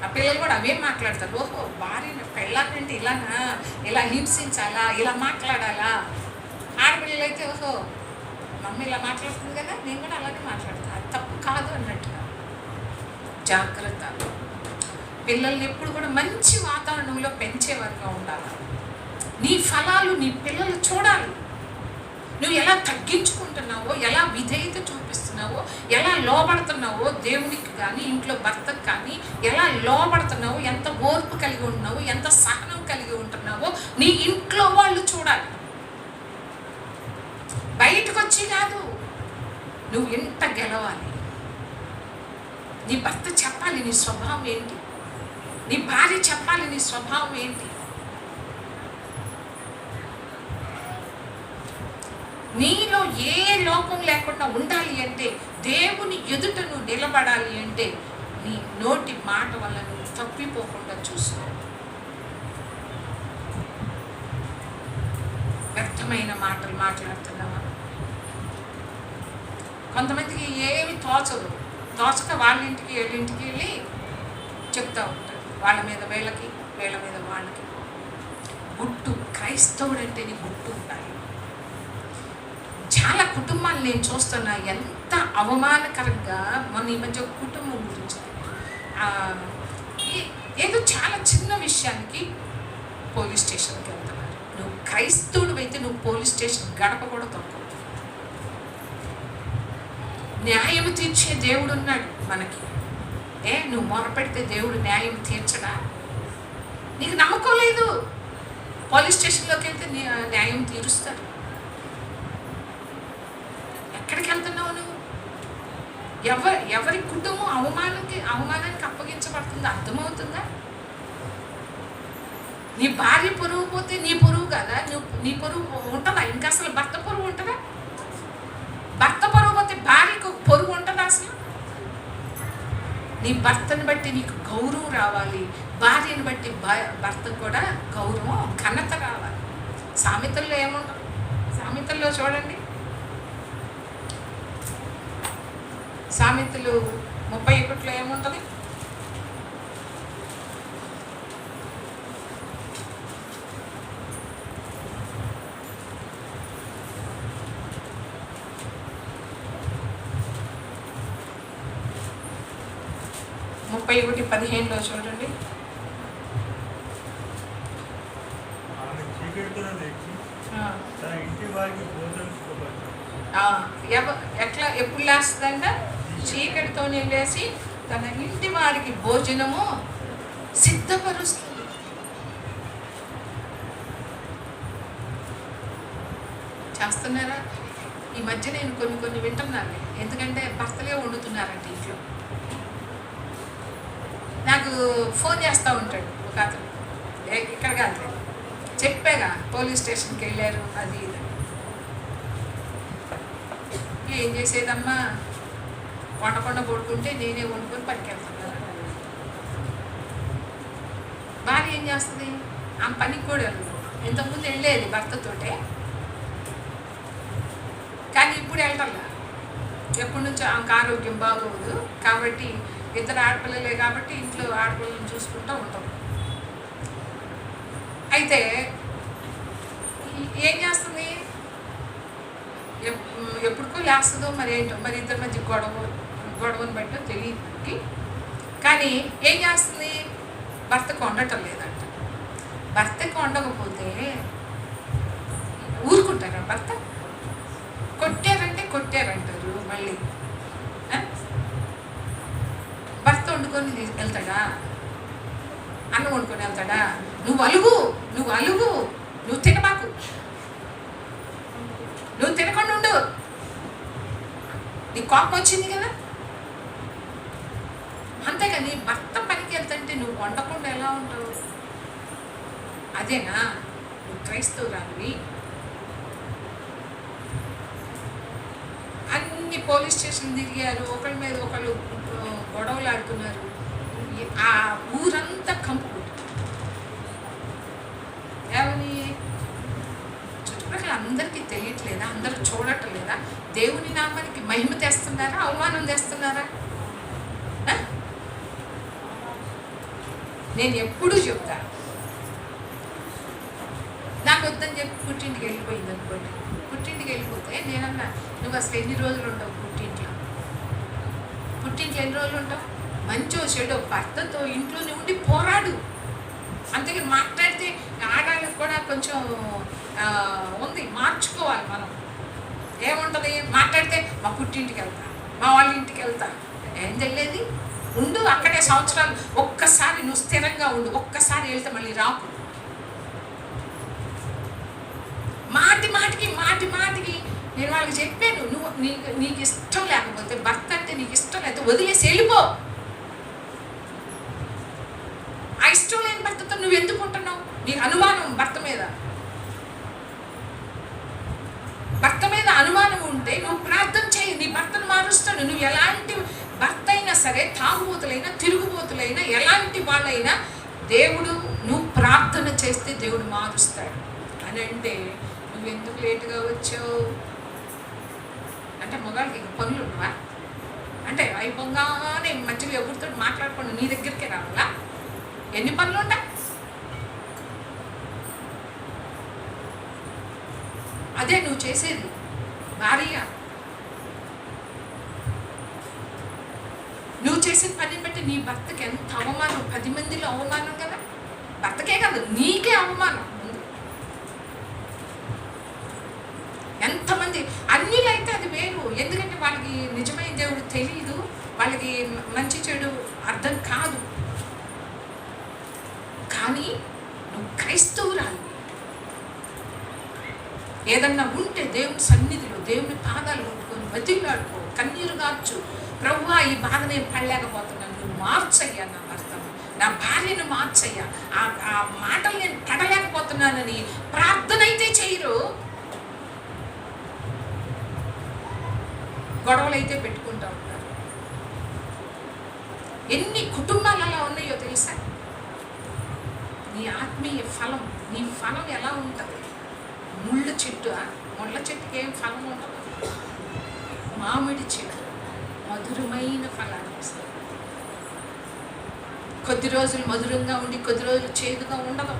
ఆ పిల్లలు కూడా అవే మాట్లాడతారు. ఓహో, భార్యని పెళ్ళాలంటే ఇలానా, ఇలా హింసించాలా, ఇలా మాట్లాడాలా. ఆడపిల్లలు అయితే ఓహో మమ్మీ ఇలా మాట్లాడుతుంది కదా, నేను కూడా అలాగే మాట్లాడతాను. అది తప్పు కాదు అన్నట్టుగా. జాగ్రత్త. పిల్లల్ని ఎప్పుడు కూడా మంచి వాతావరణంలో పెంచేవారుగా ఉండాలి. నీ ఫలాలు నీ పిల్లలు చూడాలి. నువ్వు ఎలా తగ్గించుకుంటున్నావో, ఎలా విధేయత చూపిస్తున్నావో, ఎలా లోబడుతున్నావో దేవునికి కానీ ఇంట్లో భర్తకు కానీ ఎలా లోబడుతున్నావో, ఎంత ఓర్పు కలిగి ఉంటున్నావో, ఎంత సహనం కలిగి ఉంటున్నావో నీ ఇంట్లో వాళ్ళు చూడాలి. బయటకు వచ్చి కాదు, నువ్వు ఎంత గెలవాలి. నీ భర్త చెప్పాలి నీ స్వభావం ఏంటి, నీ భార్య చెప్పాలి నీ స్వభావం ఏంటి. నీలో ఏ లోపం లేకుండా ఉండాలి అంటే, దేవుని ఎదుట నువ్వు నిలబడాలి అంటే నీ నోటి మాట వల్ల నువ్వు తప్పిపోకుండా చూసుకో. వ్యర్థమైన మాటలు మాట్లాడుతున్నావా? కొంతమందికి ఏమి తోచక వాళ్ళ ఇంటికి వీళ్ళింటికి వెళ్ళి చెప్తూ ఉంటారు. వాళ్ళ మీద వీళ్ళకి, వీళ్ళ మీద వాళ్ళకి. గుట్టు క్రైస్తవుడు అంటే నీ గుట్టు ఉండాలి. చాలా కుటుంబాలు నేను చూస్తున్నా ఎంత అవమానకరంగా. మొన్న ఈ మధ్య ఒక కుటుంబం గురించి ఏదో చాలా చిన్న విషయానికి పోలీస్ స్టేషన్కి వెళ్తున్నారు. నువ్వు క్రైస్తవుడు అయితే నువ్వు పోలీస్ స్టేషన్ గడప కూడా తొక్కవు. న్యాయం తీర్చే దేవుడు ఉన్నాడు మనకి. నువ్వు మొరపెడితే దేవుడు న్యాయం తీర్చడా? నీకు నమ్మకం లేదు, పోలీస్ స్టేషన్లోకి వెళ్తే న్యాయం తీరుస్తాడు. ఎక్కడికి వెళ్తున్నావు నువ్వు? ఎవరి కుటుంబం అవమానానికి అప్పగించబడుతుందో అర్థమవుతుందా? నీ భార్య పొరుగు పోతే నీ పొరుగు కదా, నీ పొరుగు ఉంటుందా? ఇంకా అసలు భర్త పొరుగు ఉంటుందా? భర్త పొరుగు పోతే భార్యకు పొరుగు ఉంటుందా అసలు? నీ భర్తని బట్టి నీకు గౌరవం రావాలి, భార్యని బట్టి భర్తకు కూడా గౌరవం ఘనత రావాలి. సామెతల్లో ఏముంటుంది? సామెతల్లో చూడండి, సామెతలు 31లో ఏముంటుంది? ముప్పై 15లో చూడండి. ఆమె చీకటితో లేచి తన ఇంటి వారికి భోజనం ఎప్పుడు లేస్తుందంట? చీకటితోనే లేచి తన ఇంటి వారికి భోజనము సిద్ధపరుస్తుంది. చేస్తున్నారా? ఈ మధ్య నేను కొన్ని వింటున్నాను. ఎందుకంటే భర్తలే వండుతున్నారంట ఇంట్లో. నాకు ఫోన్ చేస్తూ ఉంటాడు ఒక అతను, ఇక్కడ కాదు చెప్పాగా పోలీస్ స్టేషన్కి వెళ్ళారు అది ఇది. ఏం చేసేదమ్మా, వండకుండా పడుకుంటే నేనే వండుకొని పట్టుకెళ్తున్నాను. భార్య ఏం చేస్తుంది? ఆమె పనికి కూడా వెళ్ళదు. ఇంతకుముందు వెళ్ళేది భర్తతోటే, కానీ ఇప్పుడు వెళ్ళటంలా. ఎప్పటి నుంచో ఆమెకు ఆరోగ్యం బాగోదు కాబట్టి, ఇద్దరు ఆడపిల్లలే కాబట్టి ఇంట్లో ఆడపిల్లలను చూసుకుంటూ ఉంటాం. అయితే ఏం చేస్తుంది? ఎప్పుడుకో లేస్తుందో మరి ఏంటో, మరి ఇద్దరి మధ్య గొడవను బట్టి తెలియదు. కానీ ఏం చేస్తుంది? భర్తకు వండటం లేదంట. భర్తకు వండకపోతే ఊరుకుంటారా? భర్త కొట్టారంటే కొట్టారంటారు. మళ్ళీ భర్త వండుకొని వెళ్తాడా? అన్నం వండుకొని వెళ్తాడా? నువ్వు అలుగు, నువ్వు తినబాకు, నువ్వు తినకుండా ఉండు, నీ కోపం వచ్చింది కదా. అంతేగాని భర్త పనికి వెళ్తుంటే నువ్వు వండకుండా ఎలా ఉంటావు? అదేనా నువ్వు క్రైస్తవురాలివి? అన్ని పోలీస్ స్టేషన్ తిరిగారు, ఒకరి మీద ఒకళ్ళు గొడవలు ఆడుతున్నారు. ఆ ఊరంతా కంపు. ఏమని చుట్టుపక్కల అందరికీ తెలియట్లేదా? అందరూ చూడట్లేదా? దేవుని నామానికి మహిమ తెస్తున్నారా, అవమానం తెస్తున్నారా? నేను ఎప్పుడూ చెప్తాను, నాకు వద్దని చెప్పి పుట్టింటికి వెళ్ళిపోయింది అనుకోండి. పుట్టింటికి వెళ్ళిపోతే నేనన్నా, నువ్వు అసలు ఎన్ని రోజులు ఉంటావు పుట్టింట్లో ఎన్ని రోజులు ఉంటావు? మంచో చెడో భర్తతో ఇంట్లోనే ఉండి పోరాడు. అంతేగాని మాట్లాడితే ఆడాళ్ళకి కూడా కొంచెం ఉంది, మార్చుకోవాలి మనం. ఏముంటుంది? మాట్లాడితే మా పుట్టింటికి వెళ్తా, మా వాళ్ళ ఇంటికి వెళ్తా. ఏం తెలియదు? ఉండు అక్కడే సంవత్సరాలు. ఒక్కసారి నువ్వు స్థిరంగా ఉండు, ఒక్కసారి వెళ్తే మళ్ళీ రాకు. మాటికి నేను వాళ్ళకి చెప్పాను, నువ్వు నీకు ఇష్టం లేకపోతే, భర్త అంటే నీకు ఇష్టం లేకపోతే వదిలేసి వెళ్ళిపో. ఆ ఇష్టం లేని భర్తతో నువ్వు ఎందుకు ఉంటున్నావు? నీకు అనుమానం భర్త మీద అనుమానం ఉంటే నువ్వు ప్రార్థన చేయి, నీ భర్తను మారుస్తాను. నువ్వు ఎలాంటి భర్త అయినా సరే, తాగుబోతులైనా తిరుగుబోతులైనా ఎలాంటి వాళ్ళైనా దేవుడు, నువ్వు ప్రార్థన చేస్తే దేవుడు మారుస్తాడు. అని అంటే నువ్వు ఎందుకు లేటుగా వచ్చావు అంటే, మగాళ్ళకి ఇంక పనులు ఉన్నావా అంటే, అయిపోగానే మధ్యలో ఎవరితో మాట్లాడకుండా నీ దగ్గరికే రావాలా? ఎన్ని పనులు ఉంటాయి? అదే నువ్వు చేసేది భార్య. నువ్వు చేసే పని బట్టి నీ భర్తకి ఎంత అవమానం, 10 మందిలో అవమానం కదా. భర్తకే కాదు, నీకే అవమానం. ఎంతమంది అన్నిలైతే అది వేరు. ఎందుకంటే వాళ్ళకి నిజమైన దేవుడు తెలియదు, వాళ్ళకి మంచి చెడు అర్థం కాదు. కానీ నువ్వు క్రైస్తవురాలు, ఏదన్నా ఉంటే దేవుని సన్నిధిలో దేవుని పాదాలు పట్టుకొని బతిలాడుకో, కన్నీరు గార్చు. ప్రభువా, ఈ బాధ నేను పడలేకపోతున్నాను, నువ్వు మార్చయ్యా నా భర్తను, నా భార్యను మార్చయ్యా, ఆ మాటలు నేను పడలేకపోతున్నానని ప్రార్థన అయితే చేయరు, గొడవలు అయితే పెట్టుకుంటూ ఉంటారు. ఎన్ని కుటుంబాలు అలా ఉన్నాయో తెలుసా? నీ ఆత్మీయ ఫలం, నీ ఫలం ఎలా ఉంటుంది? ముళ్ళ చెట్టు, ముళ్ళ చెట్టుకి ఏం ఫలం ఉండదు. మామిడి చెట్టు మధురమైన ఫలాన్ని ఇస్తుంది. కొద్ది రోజులు మధురంగా ఉండి కొద్ది రోజులు చేదుగా ఉండదు.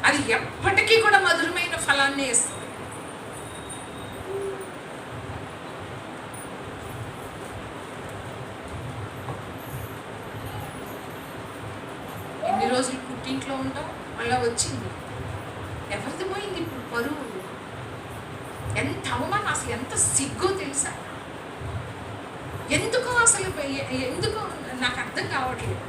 అది ఎప్పటికీ కూడా మధురమైన ఫలాన్ని ఇస్తుంది. ఎన్ని రోజులు పుట్టింట్లో ఉంటాం, మళ్ళీ వచ్చింది. ఎవరిది పోయింది ఇప్పుడు పరువు? ఎంత అవమానం, అసలు ఎంత సిగ్గు తెలుసా? ఎందుకో అసలు, ఎందుకో నాకు అర్థం కావట్లేదు.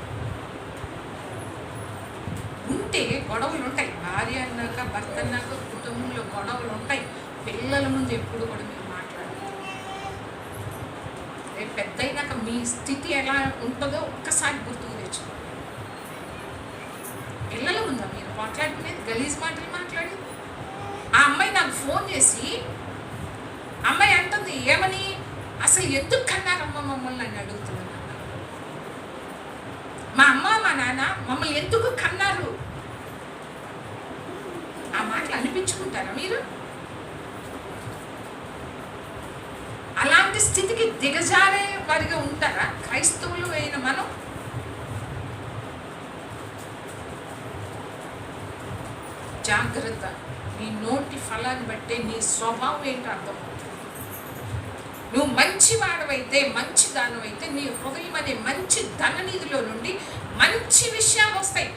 ఉంటే గొడవలు ఉంటాయి, భార్య అన్నాక భర్త అన్నాక కుటుంబంలో గొడవలు ఉంటాయి. పిల్లల ముందు ఎప్పుడు కూడా మీరు మాట్లాడాలి. రేపు పెద్ద అయినాక మీ స్థితి ఎలా ఉంటుందో ఒక్కసారి గుర్తుకు తెచ్చుకోండి. పిల్లల ఉందా మీరు మాట్లాడుకునేది? గలీజ్ మాటలు మాట్లాడి. ఆ అమ్మాయి నాకు ఫోన్ చేసి అమ్మాయి అంటుంది, ఏమని, అసలు ఎందుకు కన్నారమ్మ మమ్మల్ని అని అడుగుతున్నాను. మా అమ్మ మా నాన్న మమ్మల్ని ఎందుకు కన్నారు? ఆ మాటలు అనిపించుకుంటారా మీరు? అలాంటి స్థితికి దిగజారే వారిగా ఉంటారా క్రైస్తవులు అయిన మనం? జాగ్రత్త. నీ నోటి ఫలాన్ని బట్టే నీ స్వభావం ఏంటో అర్థమవుతుంది. నువ్వు మంచి వాడవైతే, మంచి దానవైతే నీ హృదయం అనే మంచి ధననిధిలో నుండి మంచి విషయాలు వస్తాయి.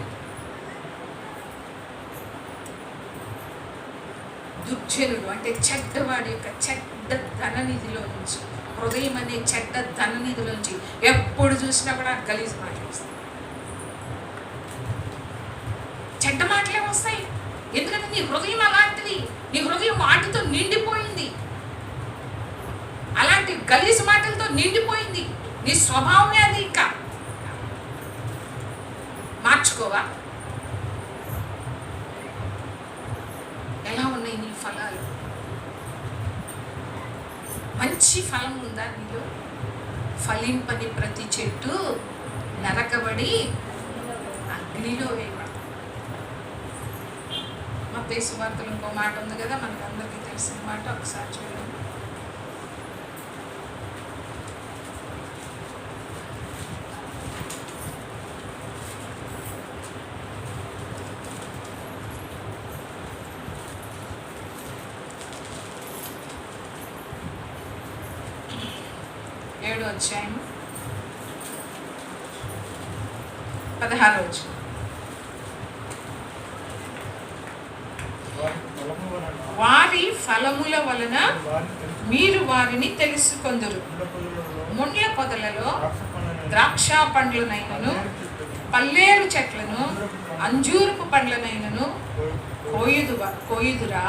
దుర్జనుడు అంటే చెడ్డవాడి యొక్క చెడ్డ ధననిధిలో నుంచి, హృదయం అనే చెడ్డ ధననిధిలో నుంచి ఎప్పుడు చూసినా కూడా గలీజ్ మాటలు వస్తాయి, చెడ్డ మాటలే వస్తాయి. ఎందుకంటే నీ హృదయం అలాంటిది, నీ హృదయం వాటితో నిండిపోయింది, అలాంటి గలీజ్ మాటలతో నిండిపోయింది. నీ స్వభావమే అది. ఇంకా మార్చుకోవా? ఎలా ఉన్నాయి నీ ఫలాలు? మంచి ఫలం ఉందా నీలో? ఫలింపని ప్రతి చెట్టు నరకబడి అగ్నిలో వేయబడతాయి. మత్తయి సువార్తలో ఇంకో మాట ఉంది కదా, మనకు అందరికీ తెలిసిన మాట, ఒకసారి చూడండి. ఏడో అధ్యాయం 16వ వచనం. వారి ఫలముల వలన మీరు వారిని తెలుసుకొందురు. ముండ్ల పొదలలో ద్రాక్ష పండ్లనైనను, పల్లేరు చెట్లను, అంజూరపు పండ్లనైనను కోయుదురా.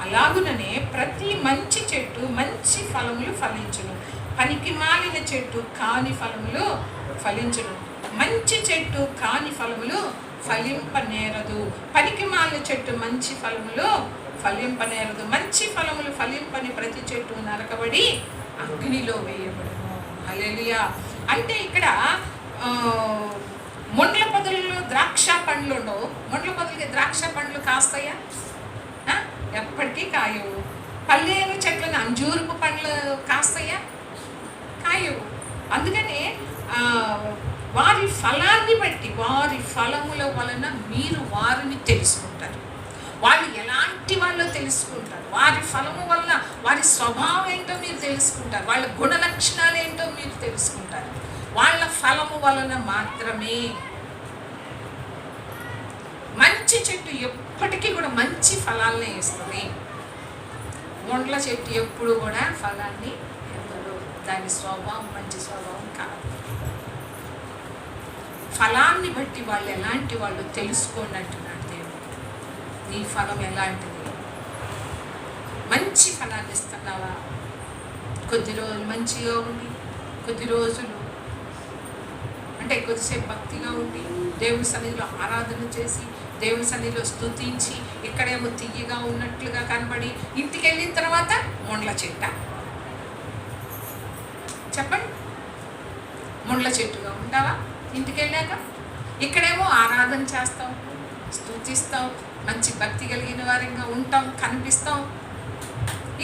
అలాగుననే ప్రతి మంచి చెట్టు మంచి ఫలములు ఫలించును, పనికి మాలిన చెట్టు కాని ఫలములు ఫలించును. మంచి చెట్టు కాని ఫలములు ఫలింపనేరదు, పనికి మాలిన చెట్టు మంచి ఫలములు ఫలింపనేరదు. మంచి ఫలములు ఫలింపని ప్రతి చెట్టు నరకబడి అగ్నిలో వేయబడును. హల్లెలూయా. అంటే ఇక్కడ ముండ్ల పొదలలో ద్రాక్ష పండ్లు ఉండవు. ముండ్ల పొదలకి ద్రాక్ష పండ్లు కాస్తాయా? ఎప్పటికీ కాయవు. పల్లేరు చెట్లను అంజూరపు పండ్లు కాస్తాయా? కాయవు. అందుకనే వారి ఫలాన్ని బట్టి, వారి ఫలముల వలన మీరు వారిని తెలుసుకుంటారు. వాళ్ళు ఎలాంటి వాళ్ళో తెలుసుకుంటారు. వారి ఫలము వలన వారి స్వభావం ఏంటో మీరు తెలుసుకుంటారు. వాళ్ళ గుణ లక్షణాలు ఏంటో మీరు తెలుసుకుంటారు. వాళ్ళ ఫలము వలన మాత్రమే. మంచి చెట్టు ఎప్పటికీ కూడా మంచి ఫలాలనే ఇస్తుంది. ముండ్ల చెట్టు ఎప్పుడు కూడా ఫలాన్ని ఇవ్వదు. దాని స్వభావం మంచి స్వభావం కాదు. ఫలాన్ని బట్టి వాళ్ళు ఎలాంటి వాళ్ళు తెలుసుకోండి అంటున్నాడు దేవుడు. నీ ఫలం ఎలాంటిది? మంచి ఫలాన్ని ఇస్తున్నావా? కొద్ది రోజులు మంచిగా ఉండి, కొద్ది రోజులు అంటే కొద్దిసేపు భక్తిగా ఉండి, దేవుని సన్నిధిలో ఆరాధన చేసి, దేవుని సన్నిధిలో స్తుతించి, ఇక్కడేమో తియ్యగా ఉన్నట్లుగా కనబడి, ఇంటికి వెళ్ళిన తర్వాత ముండ్ల చెట్ట. చెప్పండి, ముండ్ల చెట్టుగా ఉంటావా? ఇంటికి వెళ్ళాక ఇక్కడేమో ఆరాధన చేస్తాం, స్తుతిస్తాం, మంచి భక్తి కలిగిన వారంగా ఉంటాం, కనిపిస్తాం.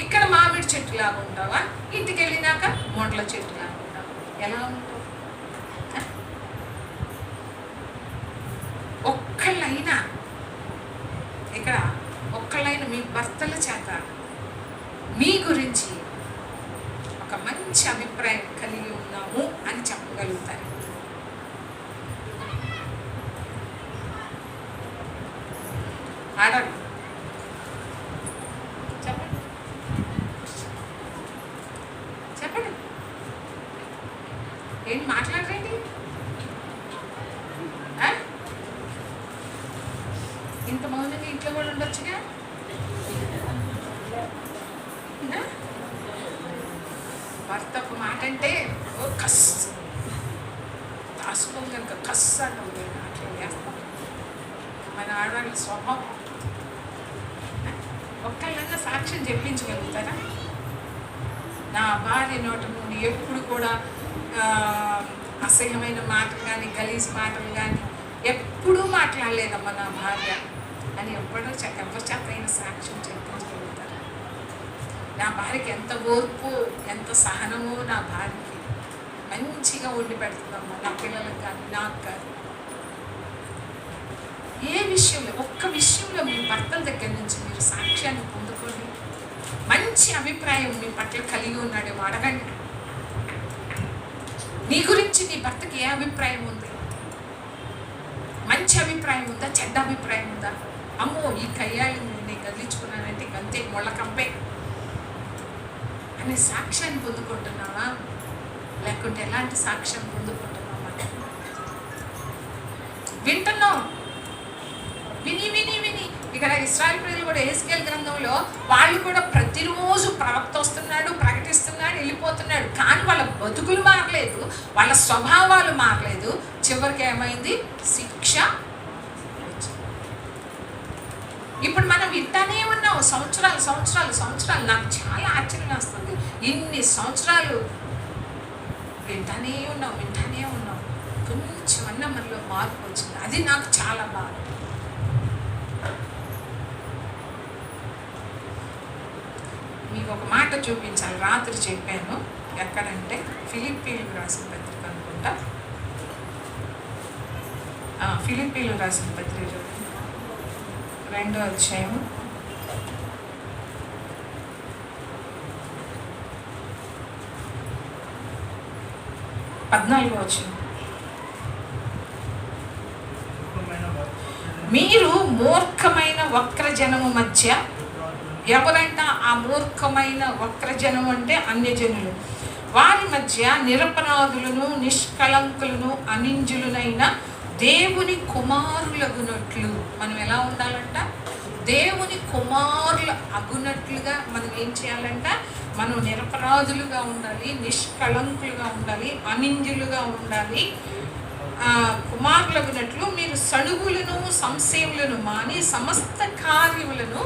ఇక్కడ మామిడి చెట్టులాగా ఉంటావా? ఇంటికి వెళ్ళినాక ముండ్ల చెట్టులాగా ఉంటావా? ఎలా ఉంటావు? ఒక్కళ్ళైనా ఇక్కడ ఒక్కళ్ళైనా మీ భర్తల చేత మీ గురించి ఒక మంచి అభిప్రాయం కలిగి ఉన్నాము అని చెప్పగలుగుతారు. ఆడాలి చెప్పండి, చెప్పండి, ఏంటి మాట్లాడరేంటి? ఇంత మౌనంగా ఇంట్లో కూడా ఉండొచ్చుగా. భర్త ఒక మాట అంటే ఓ కస్ దాసుకోం కనుక కస్ అంటాం, అట్లా వేస్తాం. మన ఆడవాళ్ళ స్వభావం. ఒక్కళ్ళన్నా సాక్ష్యం చెప్పించగలుగుతారా? నా భార్య నోట నుండి ఎప్పుడు కూడా అసహ్యమైన మాటలు కానీ, గలీజ్ మాటలు కానీ ఎప్పుడూ మాట్లాడలేదమ్మా నా భార్య అని ఎవరి చేతైన సాక్ష్యం చెప్పించగలుగుతారు? నా భార్యకి ఎంత ఓర్పు, ఎంత సహనమో నా భార్యకి. మంచిగా వండి పెడుతుందమ్మా నా పిల్లలకు కానీ, నాకు కానీ. ఏ విషయంలో, ఒక్క విషయంలో మీ భర్తల దగ్గర నుంచి మీరు సాక్ష్యాన్ని పొందుకోండి. మంచి అభిప్రాయం మీ పట్ల కలిగి ఉన్నాడేమో అడగండి. మీ గురించి నీ భర్తకి ఏ అభిప్రాయం ఉంది? మంచి అభిప్రాయం ఉందా, చెడ్డ అభిప్రాయం ఉందా? అమ్మో ఈ కయ్యాలని నేను కదిలించుకున్నానంటే అంతే ముళ్ళ కంపే అనే సాక్ష్యాన్ని పొందుకుంటున్నావా? లేకుంటే ఎలాంటి సాక్ష్యం పొందుకుంటున్నావా? వింటున్నాం, విని విని విని ఇక్కడ ఇశ్రాయేలు ప్రజలు కూడా యెహెజ్కేలు గ్రంథంలో వాళ్ళు కూడా ప్రతిరోజు ప్రవక్త వస్తున్నాడు, ప్రకటిస్తున్నాడు, వెళ్ళిపోతున్నాడు. కానీ వాళ్ళ బతుకులు మారలేదు, వాళ్ళ స్వభావాలు మారలేదు. చివరికి ఏమైంది? శిక్ష. ఇప్పుడు మనం వింటానే ఉన్నాం సంవత్సరాలు సంవత్సరాలు సంవత్సరాలు. నాకు చాలా ఆశ్చర్యం వస్తుంది, ఇన్ని సంవత్సరాలు వింటానే ఉన్నాం. కొంచెం అన్న మనలో మార్పు వచ్చింది, అది నాకు చాలా బాగా. మీకు ఒక మాట చూపించాలి, రాత్రి చెప్పాను. ఎక్కడంటే ఫిలిప్పీలకు రాసిన పత్రిక అనుకుంటా. ఫిలిప్పీలకు రాసిన పత్రిక 2వ అధ్యాయము 14వ వచనం. మీరు మూర్ఖమైన వక్రజనము మధ్య, ఎవరంట ఆ మూర్ఖమైన వక్రజనం అంటే అన్యజనులు, వారి మధ్య నిరపరాధులను, నిష్కళంకులను, అనింజులనైన దేవుని కుమారులగునట్లు మనం ఎలా ఉండాలంట? దేవుని కుమారులు అగునట్లుగా మనం ఏం చేయాలంట? మనం నిరపరాధులుగా ఉండాలి, నిష్కళంకులుగా ఉండాలి, అనింజులుగా ఉండాలి. కుమారులగునట్లు మీరు సణుగులను, సంశయములను మాని సమస్త కార్యములను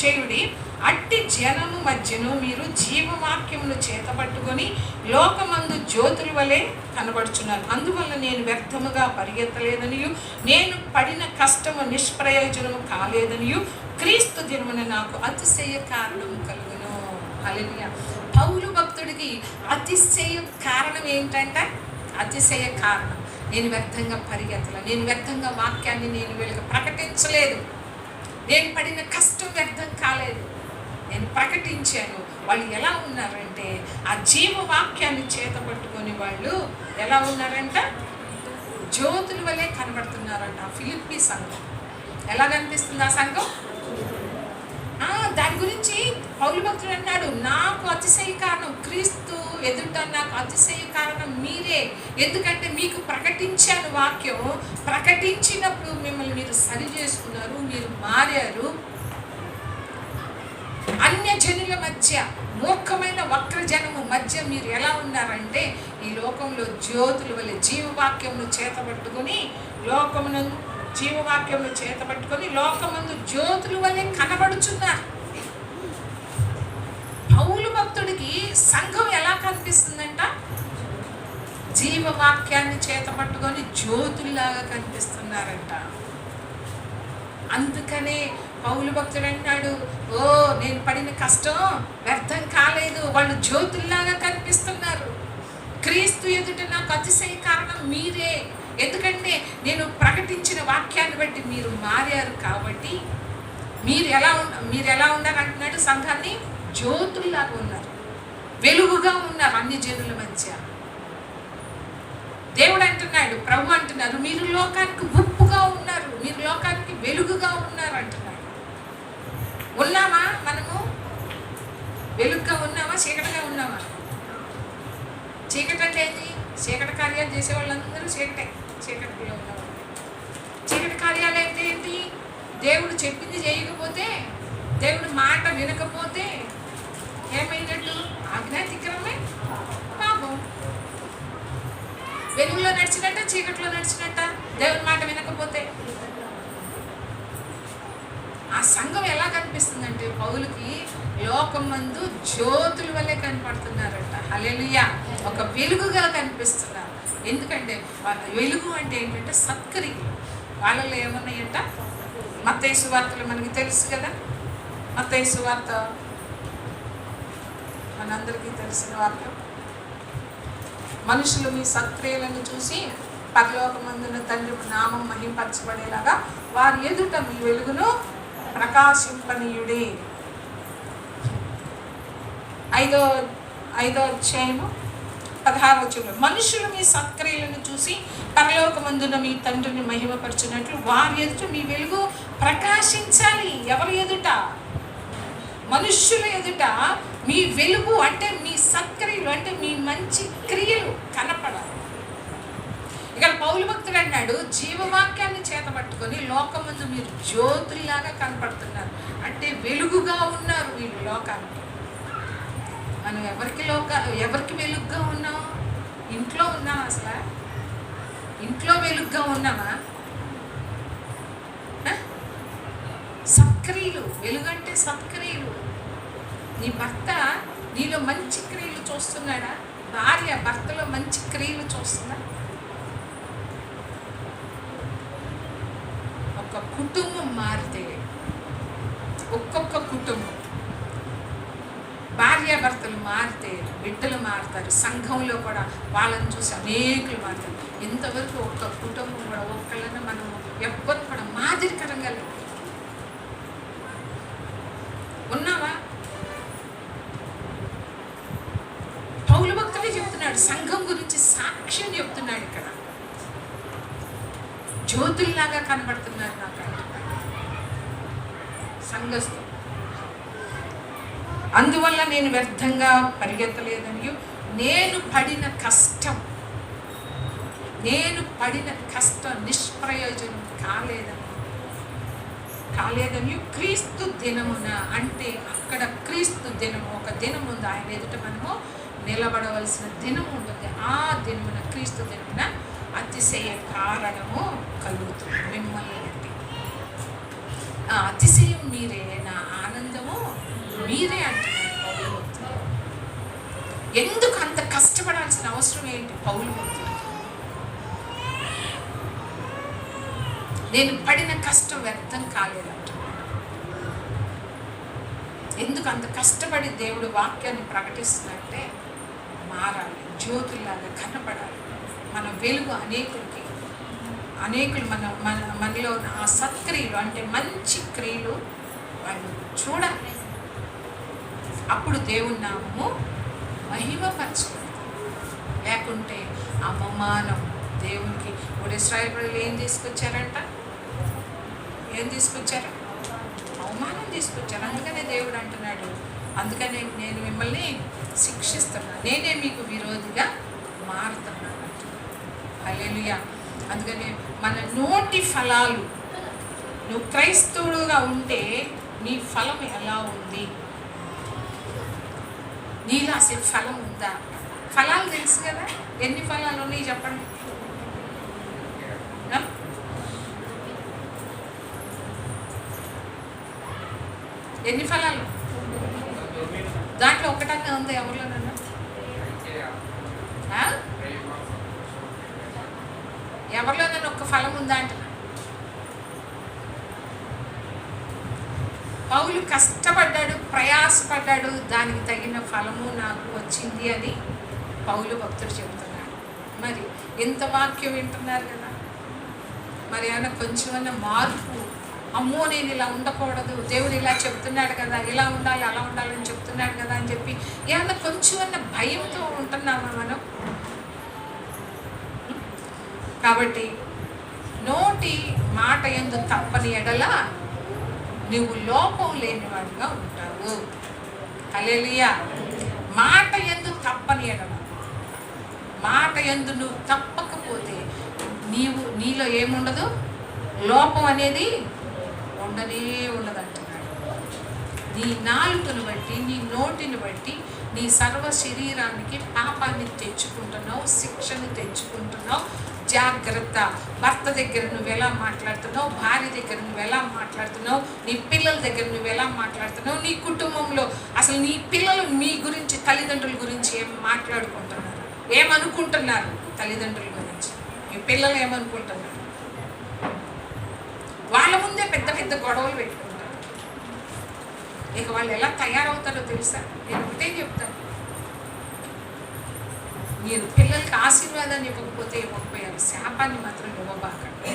చేయుడి. అట్టి జనము మధ్యను మీరు జీవవాక్యమును చేతపట్టుకొని లోకమందు జ్యోతుల వలె కనబడుచున్నారు. అందువల్ల నేను వ్యర్థముగా పరిగెత్తలేదనియు, నేను పడిన కష్టము నిష్ప్రయోజనము కాలేదనియు, క్రీస్తు దినమున నాకు అతిశయ కారణము కలుగును. హల్లెలూయా. పౌలు భక్తుడికి అతిశయ కారణం ఏంటంటే, అతిశయ కారణం నేను వ్యర్థంగా పరిగెత్తలే, నేను వ్యర్థంగా వాక్యాన్ని నేను వీళ్ళకి ప్రకటించలేదు, నేను పడిన కష్టం వ్యర్థం కాలేదు, నేను ప్రకటించాను. వాళ్ళు ఎలా ఉన్నారంటే ఆ జీవవాక్యాన్ని చేతపట్టుకొని వాళ్ళు ఎలా ఉన్నారంట? జ్యోతుల వల్లే కనబడుతున్నారంట. ఆ ఫిలిప్పీ సంఘం ఎలా కనిపిస్తుంది ఆ సంఘం? దాని గురించి పౌలు భక్తుడు అన్నాడు, నాకు అతిశయ కారణం క్రీస్తు ఎదుట, నాకు అతిశయ కారణం మీరే. ఎందుకంటే మీకు ప్రకటించాను వాక్యం, ప్రకటించినప్పుడు మిమ్మల్ని మీరు సరి చేసుకున్నారు, మీరు మారారు. అన్యజనుల మధ్య, మూర్ఖమైన వక్రజనము మధ్య మీరు ఎలా ఉన్నారంటే, ఈ లోకంలో జ్యోతుల వలె జీవవాక్యమును చేతబట్టుకొని లోకమందు జ్యోతుల వలె కనబడుచున్నారు. పౌలు భక్తుడికి సంఘం ఎలా కనిపిస్తుందంట? జీవవాక్యాన్ని చేతపట్టుకొని జ్యోతుల్లాగా కనిపిస్తున్నారంట. అందుకనే పౌలు భక్తుడు అంటాడు, ఓ నేను పడిన కష్టం వ్యర్థం కాలేదు, వాళ్ళు జ్యోతుల్లాగా కనిపిస్తున్నారు. క్రీస్తు ఎదుట నాకు అతిశయ కారణం మీరే. ఎందుకంటే నేను ప్రకటించిన వాక్యాన్ని బట్టి మీరు మారారు. కాబట్టి మీరు ఎలా ఉన్నారు అంటున్నాడు? సంఘాన్ని జ్యోతుల్లాగా ఉన్నారు, వెలుగుగా ఉన్నారు అన్ని జనుల మధ్య. దేవుడు అంటున్నాడు, ప్రభు అంటున్నారు, మీరు లోకానికి ఉప్పుగా ఉన్నారు, మీరు లోకానికి వెలుగుగా ఉన్నారు అంటున్నాడు. ఉన్నామా? మనము వెలుగుగా ఉన్నామా? చీకటిగా ఉన్నామా? చీకటి అంటే ఏంటి? చీకటి కార్యాలు చేసే వాళ్ళందరూ చీకటిలో ఉన్నవాళ్ళు. చీకటి కార్యాలు అంటే ఏంటి? దేవుడు చెప్పింది చేయకపోతే, దేవుడు మాట వినకపోతే ఏమైనట్టు? ఆజ్ఞాతిక్రమే పాపం. వెలుగులో నడిచినట్ట, చీకట్లో నడిచినట్ట దేవుని మాట వినకపోతే. ఆ సంఘం ఎలా కనిపిస్తుందంటే, పౌలుకి లోకమందు జ్యోతుల వల్లే కనపడుతున్నారట. హల్లెలూయా! ఒక వెలుగుగా కనిపిస్తున్నారు. ఎందుకంటే వాళ్ళ వెలుగు అంటే ఏంటంటే సత్క్రియలు. వాళ్ళలో ఏమున్నాయంట? మత్తయి సువార్తలు మనకి తెలుసు కదా. మత్తయి సువార్త మనందరికీ తెలిసిన వార్త. మనుషులు మీ సత్క్రియలను చూసి పరలోకమందున తండ్రి నామం మహింపరచబడేలాగా వారి ఎదుట మీ వెలుగును ప్రకాశింపనీయుడి. 5వ అధ్యాయము 16వ వచనం. మనుషులు మీ సత్క్రియలను చూసి పరలోకమందున మీ తండ్రిని మహిమపరచినట్లు వారి ఎదుట మీ వెలుగు ప్రకాశించాలి. ఎవరి ఎదుట? మనుష్యుల ఎదుట మీ వెలుగు అంటే మీ సత్క్రియలు, అంటే మీ మంచి క్రియలు కనపడాలి. ఇక్కడ పౌలు భక్తుడు అన్నాడు, జీవవాక్యాన్ని చేతబట్టుకొని లోకమందు మీరు జ్యోతుల్లాగా కనపడుతున్నారు, అంటే వెలుగుగా ఉన్నారు వీళ్ళు లోకానికి. మనం ఎవరికి వెలుగుగా ఉన్నాం? ఇంట్లో ఉన్నాం? అసలు ఇంట్లో వెలుగుగా ఉన్నామా? సత్క్రియలు. వెలుగంటే సత్క్రియలు. నీ భర్త నీలో మంచి క్రియలు చూస్తున్నాడా? భార్య భర్తలో మంచి క్రియలు చూస్తుందా? ఒక కుటుంబం మారితే, ఒక్కొక్క కుటుంబం భార్యాభర్తలు మారితే బిడ్డలు మారుతారు. సంఘంలో కూడా వాళ్ళని చూసి అనేకులు మారుతారు. ఇంతవరకు ఒక్క కుటుంబం కూడా ఒక్కళ్ళని మనం ఎవ్వరు కూడా మాదిరికరంగా లేదు. ఉన్నావా? పౌలు భక్తుడే చెప్తున్నాడు, సంఘం గురించి సాక్ష్యం చెప్తున్నాడు. ఇక్కడ జ్యోతుల్లాగా కనబడుతున్నారు నాకు సంఘస్థులు. అందువల్ల నేను వ్యర్థంగా పరిగెత్తలేదని, నేను పడిన కష్టం నిష్ప్రయోజనం కాలేదని క్రీస్తు దినమున, అంటే అక్కడ క్రీస్తు దినము, ఒక దినం ఉంది ఆయన ఎదుట మనము నిలబడవలసిన దినం ఉంటుంది. ఆ దినమున, క్రీస్తు దినమున అతిశయ కారణము కలుగుతుంది మిమ్మల్ని బట్టి. ఆ అతిశయం మీరే, నా ఆనందము మీరే అంటున్నారు పౌలు భక్తుడు. ఎందుకు అంత కష్టపడాల్సిన అవసరం ఏంటి పౌలు భక్తుడు? నేను పడిన కష్టం వ్యర్థం కాలేదంట. ఎందుకు అంత కష్టపడి దేవుడు వాక్యాన్ని ప్రకటిస్తున్నట్టే మారాలి, జ్యోతుల్లాగా కనపడాలి. మన వెలుగు అనేకులు మనలో ఆ సత్క్రియలు, అంటే మంచి క్రియలు వాళ్ళు చూడాలి. అప్పుడు దేవుని నామము మహిమపరచబడుతుంది. లేకుంటే అవమానం దేవునికి. ఇప్పుడు ఇశ్రాయేలు ప్రజలు ఏం తీసుకొచ్చారు? అవమానం తీసుకొచ్చారు. అందుకనే దేవుడు అంటున్నాడు, అందుకనే నేను మిమ్మల్ని శిక్షిస్తున్నాను, నేనే మీకు విరోధిగా మారుతున్నాను అంటున్నాను. హల్లెలూయా. అందుకనే మన నోటి ఫలాలు, నువ్వు క్రైస్తవుడుగా ఉంటే నీ ఫలం ఎలా ఉంది? నీలో అసలు ఫలం ఉందా? ఫలాలు తెలుసు కదా, ఎన్ని ఫలాలు ఉన్నాయి చెప్పండి. ఎన్ని ఫలాలు? దాంట్లో ఒకటన్నా ఉంది ఎవరిలోనన్నా? ఎవరిలోనన్నా ఒక్క ఫలం ఉందా అంటున్నా. పౌలు కష్టపడ్డాడు, ప్రయాసపడ్డాడు, దానికి తగిన ఫలము నాకు వచ్చింది అని పౌలు భక్తుడు చెబుతున్నాడు. మరి ఎంత వాక్యం వింటున్నారు కదా, మరి ఏమన్నా కొంచెమన్నా మార్పు, అమ్మో నేను ఇలా ఉండకూడదు, దేవుడు ఇలా చెప్తున్నాడు కదా, ఇలా ఉండాలి అలా ఉండాలని చెప్తున్నాడు కదా అని చెప్పి ఏమన్నా కొంచెమన్నా భయంతో ఉంటున్నామా మనం? కాబట్టి నోటి మాట యందు తప్పని ఎడల నువ్వు లోపం లేనివాడుగా ఉంటావు. హల్లెలూయా. మాట యందు తప్పని ఎడల, మాట యందు నువ్వు తప్పకపోతే నీలో ఏముండదు, లోపం అనేది ఉండనే ఉండదంటున్నాడు. నీ నాలుకను బట్టి, నీ నోటిని బట్టి నీ సర్వ శరీరానికి పాపాన్ని తెచ్చుకుంటున్నావు, శిక్షను తెచ్చుకుంటున్నావు. జాగ్రత్త. భర్త దగ్గర నువ్వు ఎలా మాట్లాడుతున్నావు, భార్య దగ్గర నువ్వు ఎలా మాట్లాడుతున్నావు, నీ పిల్లల దగ్గర నువ్వు ఎలా మాట్లాడుతున్నావు, నీ కుటుంబంలో అసలు నీ పిల్లలు మీ గురించి, తల్లిదండ్రుల గురించి ఏం మాట్లాడుకుంటున్నారు, ఏమనుకుంటున్నారు, తల్లిదండ్రుల గురించి మీ పిల్లలు ఏమనుకుంటున్నారు? వాళ్ళ ముందే పెద్ద పెద్ద గొడవలు పెట్టుకుంటారు. ఇక వాళ్ళు ఎలా తయారవుతారో తెలుసా? నేను ఒకటే చెప్తాను, మీరు పిల్లలకి ఆశీర్వాదాన్ని ఇవ్వకపోయారు, శాపాన్ని మాత్రం ఇవ్వబాకండి.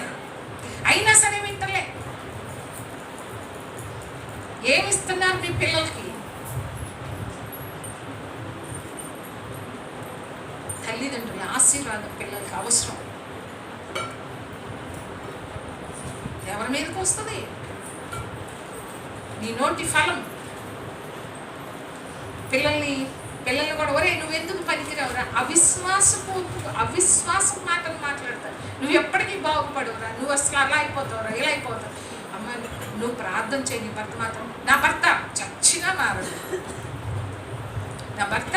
అయినా సరే వింటలే. ఏమిస్తున్నారు మీ పిల్లలకి? తల్లిదండ్రుల ఆశీర్వాదం పిల్లలకి అవసరం. ఎవరి మీదకి వస్తుంది? నీ నోటి ఫలం. పిల్లల్ని కూడా ఒరే నువ్వు ఎందుకు పనికిరావురా, అవిశ్వాసం మాటలు మాట్లాడతారు. నువ్వు ఎప్పటికీ బాగుపడవురా, నువ్వు అసలు అలా అయిపోతావురా, ఇలా అయిపోతావు. అమ్మ నువ్వు ప్రార్థన చేయి, నీ భర్త మాత్రం, నా భర్త చచ్చినా మారడు, నా భర్త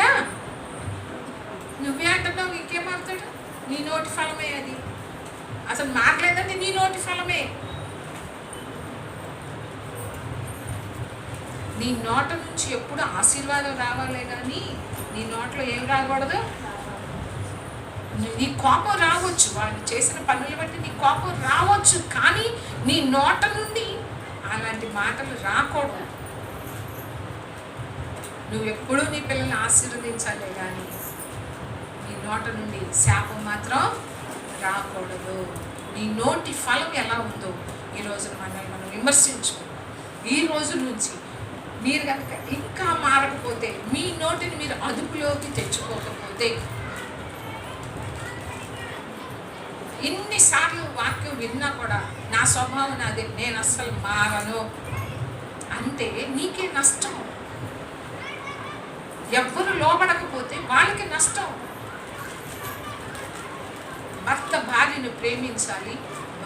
నువ్వే అంటున్నావు, ఇంకేం మారుతాడు? నీ నోటి ఫలమే అది. అసలు మాట్లాడదంటే నీ నోటి ఫలమే. నీ నోట నుంచి ఎప్పుడు ఆశీర్వాదం రావాలే కానీ నీ నోట్లో ఏం రాకూడదు. నీ కోపం రావచ్చు, వాళ్ళు చేసిన పనులు బట్టి నీ కోపం రావచ్చు, కానీ నీ నోట నుండి అలాంటి మాటలు రాకూడదు. నువ్వు ఎప్పుడూ నీ పిల్లల్ని ఆశీర్వదించాలే కానీ నీ నోట నుండి శాపం మాత్రం రాకూడదు. నీ నోటి ఫలం ఎలా ఉందో ఈరోజు మనం విమర్శించుకో. ఈ రోజు నుంచి మీరు కనుక ఇంకా మారకపోతే, మీ నోటిని మీరు అదుపులోకి తెచ్చుకోకపోతే, ఎన్నిసార్లు వాక్యం విన్నా కూడా నా స్వభావం నాదే, నేను అస్సలు మారను అంటే నీకే నష్టం. ఎవ్వరు లోబడకపోతే వాళ్ళకి నష్టం. భర్త భార్యను ప్రేమించాలి,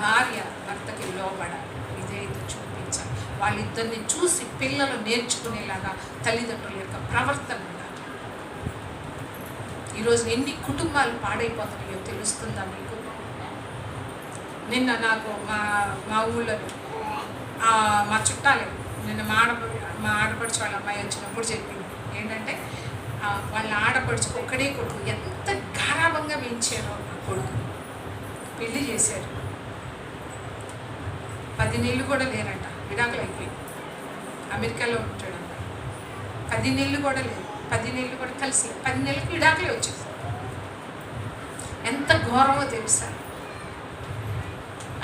భార్య భర్తకి లోబడాలి, ఇదైతే చూపించాలి. వాళ్ళిద్దరిని చూసి పిల్లలు నేర్చుకునేలాగా తల్లిదండ్రుల యొక్క ప్రవర్తన ఉండాలి. ఈరోజు ఎన్ని కుటుంబాలు పాడైపోతున్నాయో తెలుస్తుందా మీకు? నిన్న నాకు మా ఊళ్ళో మా చుట్టాలే నిన్న మా ఆడపడుచు వాళ్ళ అమ్మాయి వచ్చినప్పుడు చెప్పింది ఏంటంటే, వాళ్ళ ఆడపడుచుకు ఒక్కడే కొడుకు, ఎంత గారాభంగా పెంచారో ఆ కొడుకు. పెళ్లి చేశారు, 10 నెలలు కూడా లేరంట, విడాకులు అయిపోయి అమెరికాలో ఉంటాడంట. 10 నెలలు కూడా లేదు, 10 నెలలు కూడా కలిసి 10 నెలలకి విడాకులే వచ్చేది. ఎంత ఘోరమో తెలుసా?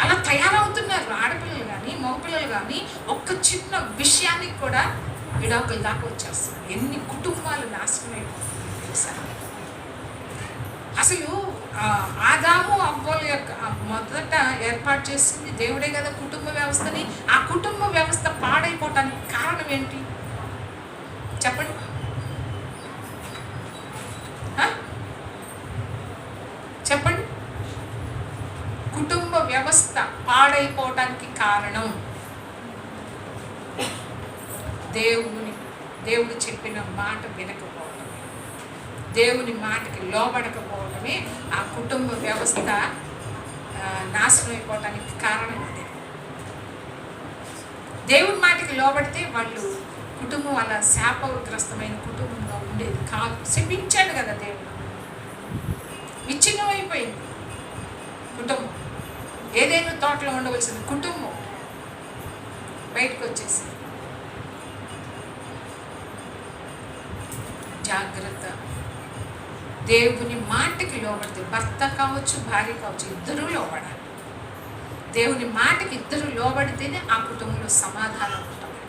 అలా తయారవుతున్నారు ఆడపిల్లలు కానీ మగపిల్లలు కానీ. ఒక్క చిన్న విషయానికి కూడా విడాకులు దాకా వచ్చేస్తున్నారు. ఎన్ని కుటుంబాలు నాశనం అయిపోతున్నాయి తెలుసా? అసలు ఆదాము అవ్వల యొక్క మొదట ఏర్పాటు చేసింది దేవుడే కదా కుటుంబ వ్యవస్థని. ఆ కుటుంబ వ్యవస్థ పాడైపోవటానికి కారణం ఏంటి చెప్పండి? చెప్పండి. కుటుంబ వ్యవస్థ పాడైపోవటానికి కారణం దేవుడు చెప్పిన మాట వినకపోవటం. దేవుని మాటకి లోబడకపోవడమే ఆ కుటుంబ వ్యవస్థ నాశనం అయిపోవటానికి కారణం అదే. దేవుని మాటకి లోబడితే వాళ్ళు కుటుంబం వాళ్ళ శాపగ్రస్తమైన కుటుంబంగా ఉండేది కాదు. శపించాడు కదా దేవుడు, విచ్ఛిన్నం అయిపోయింది కుటుంబం. ఏదైనా తోటలో ఉండవలసిన కుటుంబం బయటకు వచ్చేసి. జాగ్రత్త, దేవుని మాటకి లోబడితే భర్త కావచ్చు, భార్య కావచ్చు, ఇద్దరూ లోబడాలి. దేవుని మాటకి ఇద్దరు లోబడితేనే ఆ కుటుంబంలో సమాధానం ఉంటుంది,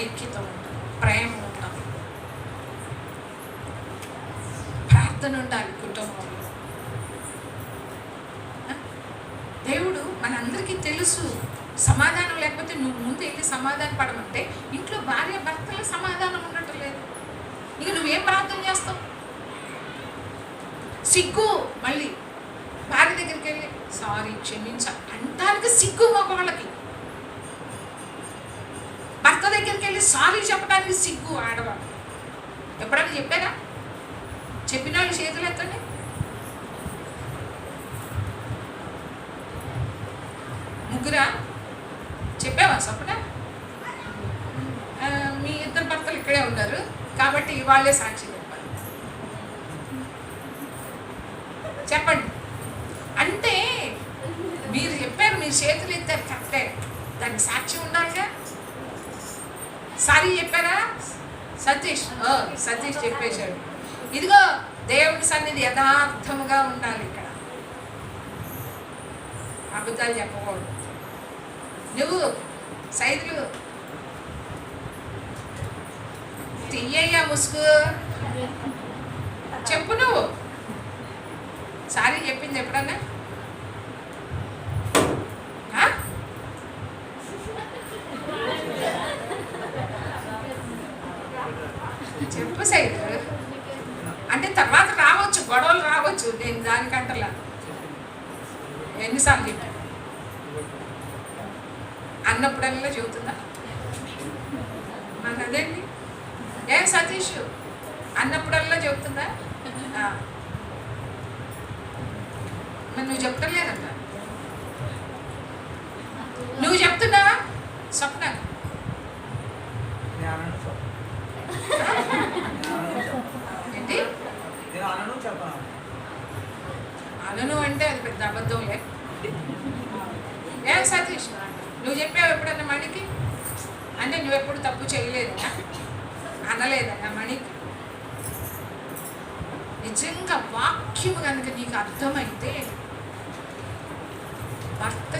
ఐక్యత ఉంటుంది, ప్రేమ ఉంటుంది, ప్రార్థన ఉండాలి కుటుంబంలో. దేవుడు మనందరికీ తెలుసు, సమాధానం లేకపోతే నువ్వు ముందు వెళ్ళి సమాధానం పడమంటే ఇంట్లో భార్య భర్తల సమాధానం ఉండటం లేదు. ఇక నువ్వేం ప్రార్థన చేస్తావు? సిగ్గు, మళ్ళీ భార్య దగ్గరికి వెళ్ళి సారీ క్షమించ అంటానికి సిగ్గు మగవాళ్ళకి. భర్త దగ్గరికి వెళ్ళి సారీ చెప్పడానికి సిగ్గు ఆడవాళ్ళు. ఎప్పుడైనా చెప్పారా? చెప్పిన వాళ్ళు చేతులు ఎత్తండి. ముగ్గురా చెప్పావా సపన? మీ ఇద్దరు భర్తలు ఇక్కడే ఉన్నారు కాబట్టి వాళ్ళే సాక్షి చెప్పాలి. చెప్పండి. అంటే మీరు చెప్పారు, మీరు చేతులు ఎత్తారు కరెక్టే, దానికి సాక్షి ఉండాలిగా. సారీ చెప్పారా? సతీష్ చెప్పేశాడు. ఇదిగో దేవుడి సన్నిధి యథార్థముగా ఉండాలి. ఇక్కడ అబద్ధాలు చెప్పకూడదు. నువ్వు సైదులు తీయ్యా ముసుగు చెప్పు. నువ్వు సారీ చెప్పింది ఎప్పుడన్నా? చెప్పు సైదు. అంటే తర్వాత రావచ్చు, గొడవలు రావచ్చు, నేను దానికంటలా. ఎన్నిసార్లు చెప్పాను? అన్నప్పుడల్లా చెబుతుందా? మన అదేంటి సతీష్ అన్నప్పుడల్లా చెబుతుందా? మరి నువ్వు చెప్తలేదంట. నువ్వు చెప్తున్నావా స్వప్న? ఏంటి అనను అంటే అది పెద్ద అబద్ధంలే. సతీష్ నువ్వు చెప్పావు ఎప్పుడన్నా మణికి? అంటే నువ్వెప్పుడు తప్పు చేయలేదా, అనలేదా మణికి? నిజంగా వాక్యం కనుక నీకు అర్థమైతే భర్త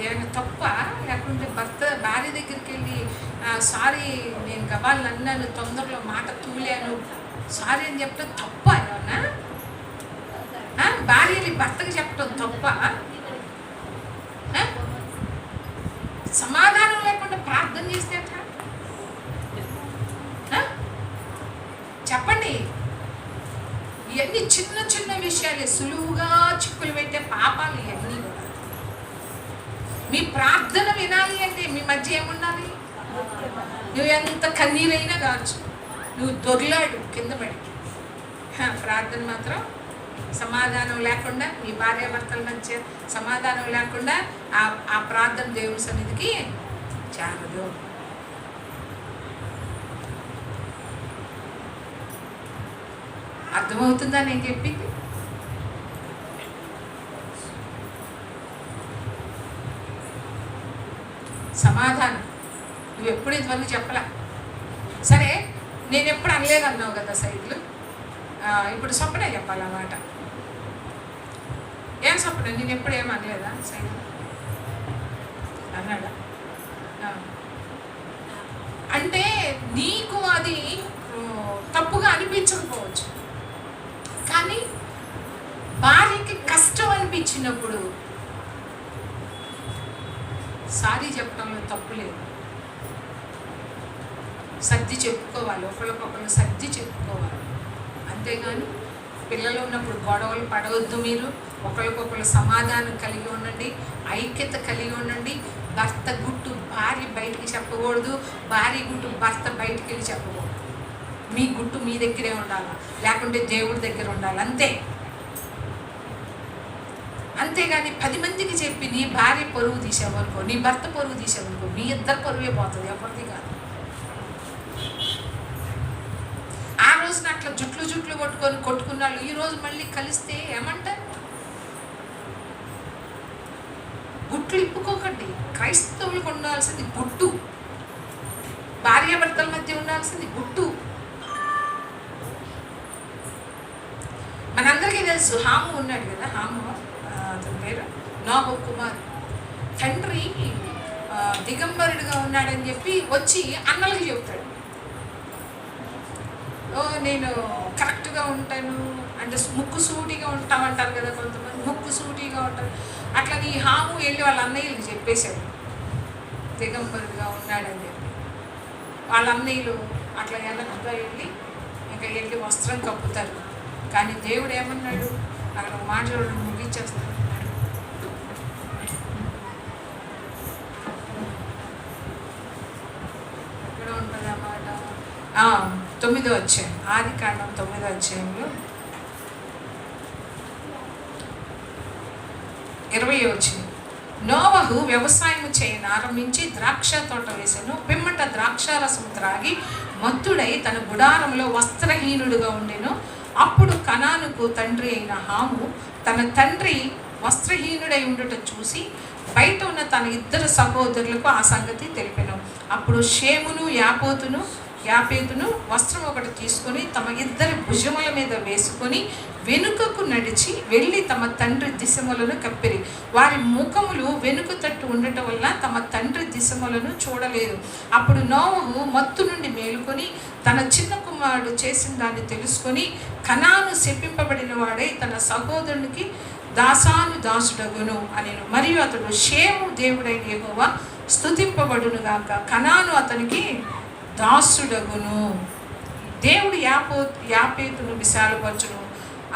ఏమైనా తప్ప, లేకుంటే భర్త భార్య దగ్గరికి వెళ్ళి సారీ నేను గబాలను అన్నాను, తొందరలో మాట తూలాను, సారీ అని చెప్పడం తప్ప? ఏమన్నా భార్యని భర్తకి చెప్పడం తప్ప? సమాధానం లేకుండా ప్రార్థన చేస్తే చెప్పండి. ఇవన్నీ చిన్న చిన్న విషయాలే, సులువుగా చిక్కులు పెట్టే పాపాలు ఇవన్నీ కూడా. మీ ప్రార్థన వినాలి అంటే మీ మధ్య ఏముండాలి? నువ్వు ఎంత కన్నీరైనా కావచ్చు, నువ్వు దొర్లాడు కింద పడి, ప్రార్థన మాత్రం సమాధానం లేకుండా, మీ భార్యాభర్తల మధ్య సమాధానం లేకుండా ఆ ప్రార్థన దేవుని సన్నిధికి చేరదు. అర్థమవుతుందా నేను చెప్పింది? సమాధానం నువ్వు ఎప్పుడు ఇంతవరకు చెప్పలా. సరే నేను ఎప్పుడు అనలేదన్నావు కదా సైడ్లు, ఇప్పుడు సొప్పనే చెప్పాలన్నమాట. ఏం సొప్పన? నేను ఎప్పుడు ఏం అనలేదా సైడ్లు? అన్నాడా? అంటే నీకు అది తప్పుగా అనిపించకపోవచ్చు, కానీ భార్యకి కష్టం అనిపించినప్పుడు సారీ చెప్పడంలో తప్పు లేదు. సర్ది చెప్పుకోవాలి, ఒకరికొకరు సర్ది చెప్పుకోవాలి. అంతేగాని పిల్లలు ఉన్నప్పుడు గొడవలు పడవద్దు. మీరు ఒకరికొకరు సమాధానం కలిగి ఉండండి, ఐక్యత కలిగి ఉండండి. భర్త గుట్టు భార్య బయటికి చెప్పకూడదు, భార్య గుట్టు భర్త బయటికి వెళ్ళి చెప్పకూడదు. మీ గుట్టు మీ దగ్గరే ఉండాలి, లేకుంటే దేవుడి దగ్గర ఉండాలి, అంతే. అంతేగాని 10 మందికి చెప్పి నీ భార్య పరువు తీసేవనుకో, నీ భర్త పరువు తీసేవనుకో, మీ ఇద్దరు పరువే పోతుంది, ఎవరిది కాదు. ఆ రోజున అట్లా జుట్లు పట్టుకొని కొట్టుకున్నాళ్ళు ఈ రోజు మళ్ళీ కలిస్తే ఏమంటారు? గుట్లు ఇప్పుకోకండి. క్రైస్తవులకు ఉండాల్సింది గుట్టు, భార్యాభర్తల మధ్య ఉండాల్సింది గుట్టు. మనందరికీ తెలుసు హాము ఉన్నాడు కదా, హాము అతని పేరు నోబు కుమార్. తండ్రి దిగంబరుడిగా ఉన్నాడని చెప్పి వచ్చి అన్నలకి చెబుతాడు, నేను కరెక్ట్గా ఉంటాను అంటే ముక్కు సూటిగా ఉంటామంటారు కదా కొంతమంది, ముక్కు సూటిగా ఉంటారు. అట్లా నీ హాము వెళ్ళి వాళ్ళ అన్నయ్యలకి చెప్పేశాడు దిగంబరుడిగా ఉన్నాడని చెప్పి. వాళ్ళ అన్నయ్యలు అట్లా వెనకగా వెళ్ళి వస్త్రం కప్పుతారు. కానీ దేవుడు ఏమన్నాడు? అక్కడ మాట్లాడడం ముగించేస్తాడు. ఎక్కడ ఉంటుంది ఆ మాట? 9వ అధ్యాయం, ఆదికాండం 9వ అధ్యాయంలో 20వ వచనం. నోవహు వ్యవసాయం చేయనారంభించి ద్రాక్ష తోట వేసెను. పిమ్మట ద్రాక్షారసం త్రాగి మత్తుడై తన గుడారంలో వస్త్రహీనుడుగా ఉండెను. అప్పుడు కనానుకు తండ్రి అయిన హాము తన తండ్రి వస్త్రహీనుడై ఉండుట చూసి బయట ఉన్న తన 2 సహోదరులకు ఆ సంగతి తెలిపెను. అప్పుడు షేమును యాపేతును వస్త్రం ఒకటి తీసుకొని తమ 2 భుజముల మీద వేసుకొని వెనుకకు నడిచి వెళ్ళి తమ తండ్రి దిశములను కప్పిరి. వారి ముఖములు వెనుక తట్టు ఉండటం వల్ల తమ తండ్రి దిశములను చూడలేదు. అప్పుడు నోవహు మత్తు నుండి మేలుకొని తన చిన్న కుమారుడు చేసిన దాన్ని తెలుసుకొని కనాను శపింపబడిన వాడై తన సహోదరునికి దాసుడగును అనెను. మరియు అతడు షేము దేవుడైన యెహోవా స్తుతింపబడును గాక, కనాను అతనికి దాసుడగును. దేవుడు యాపేతును విశాలపరచును,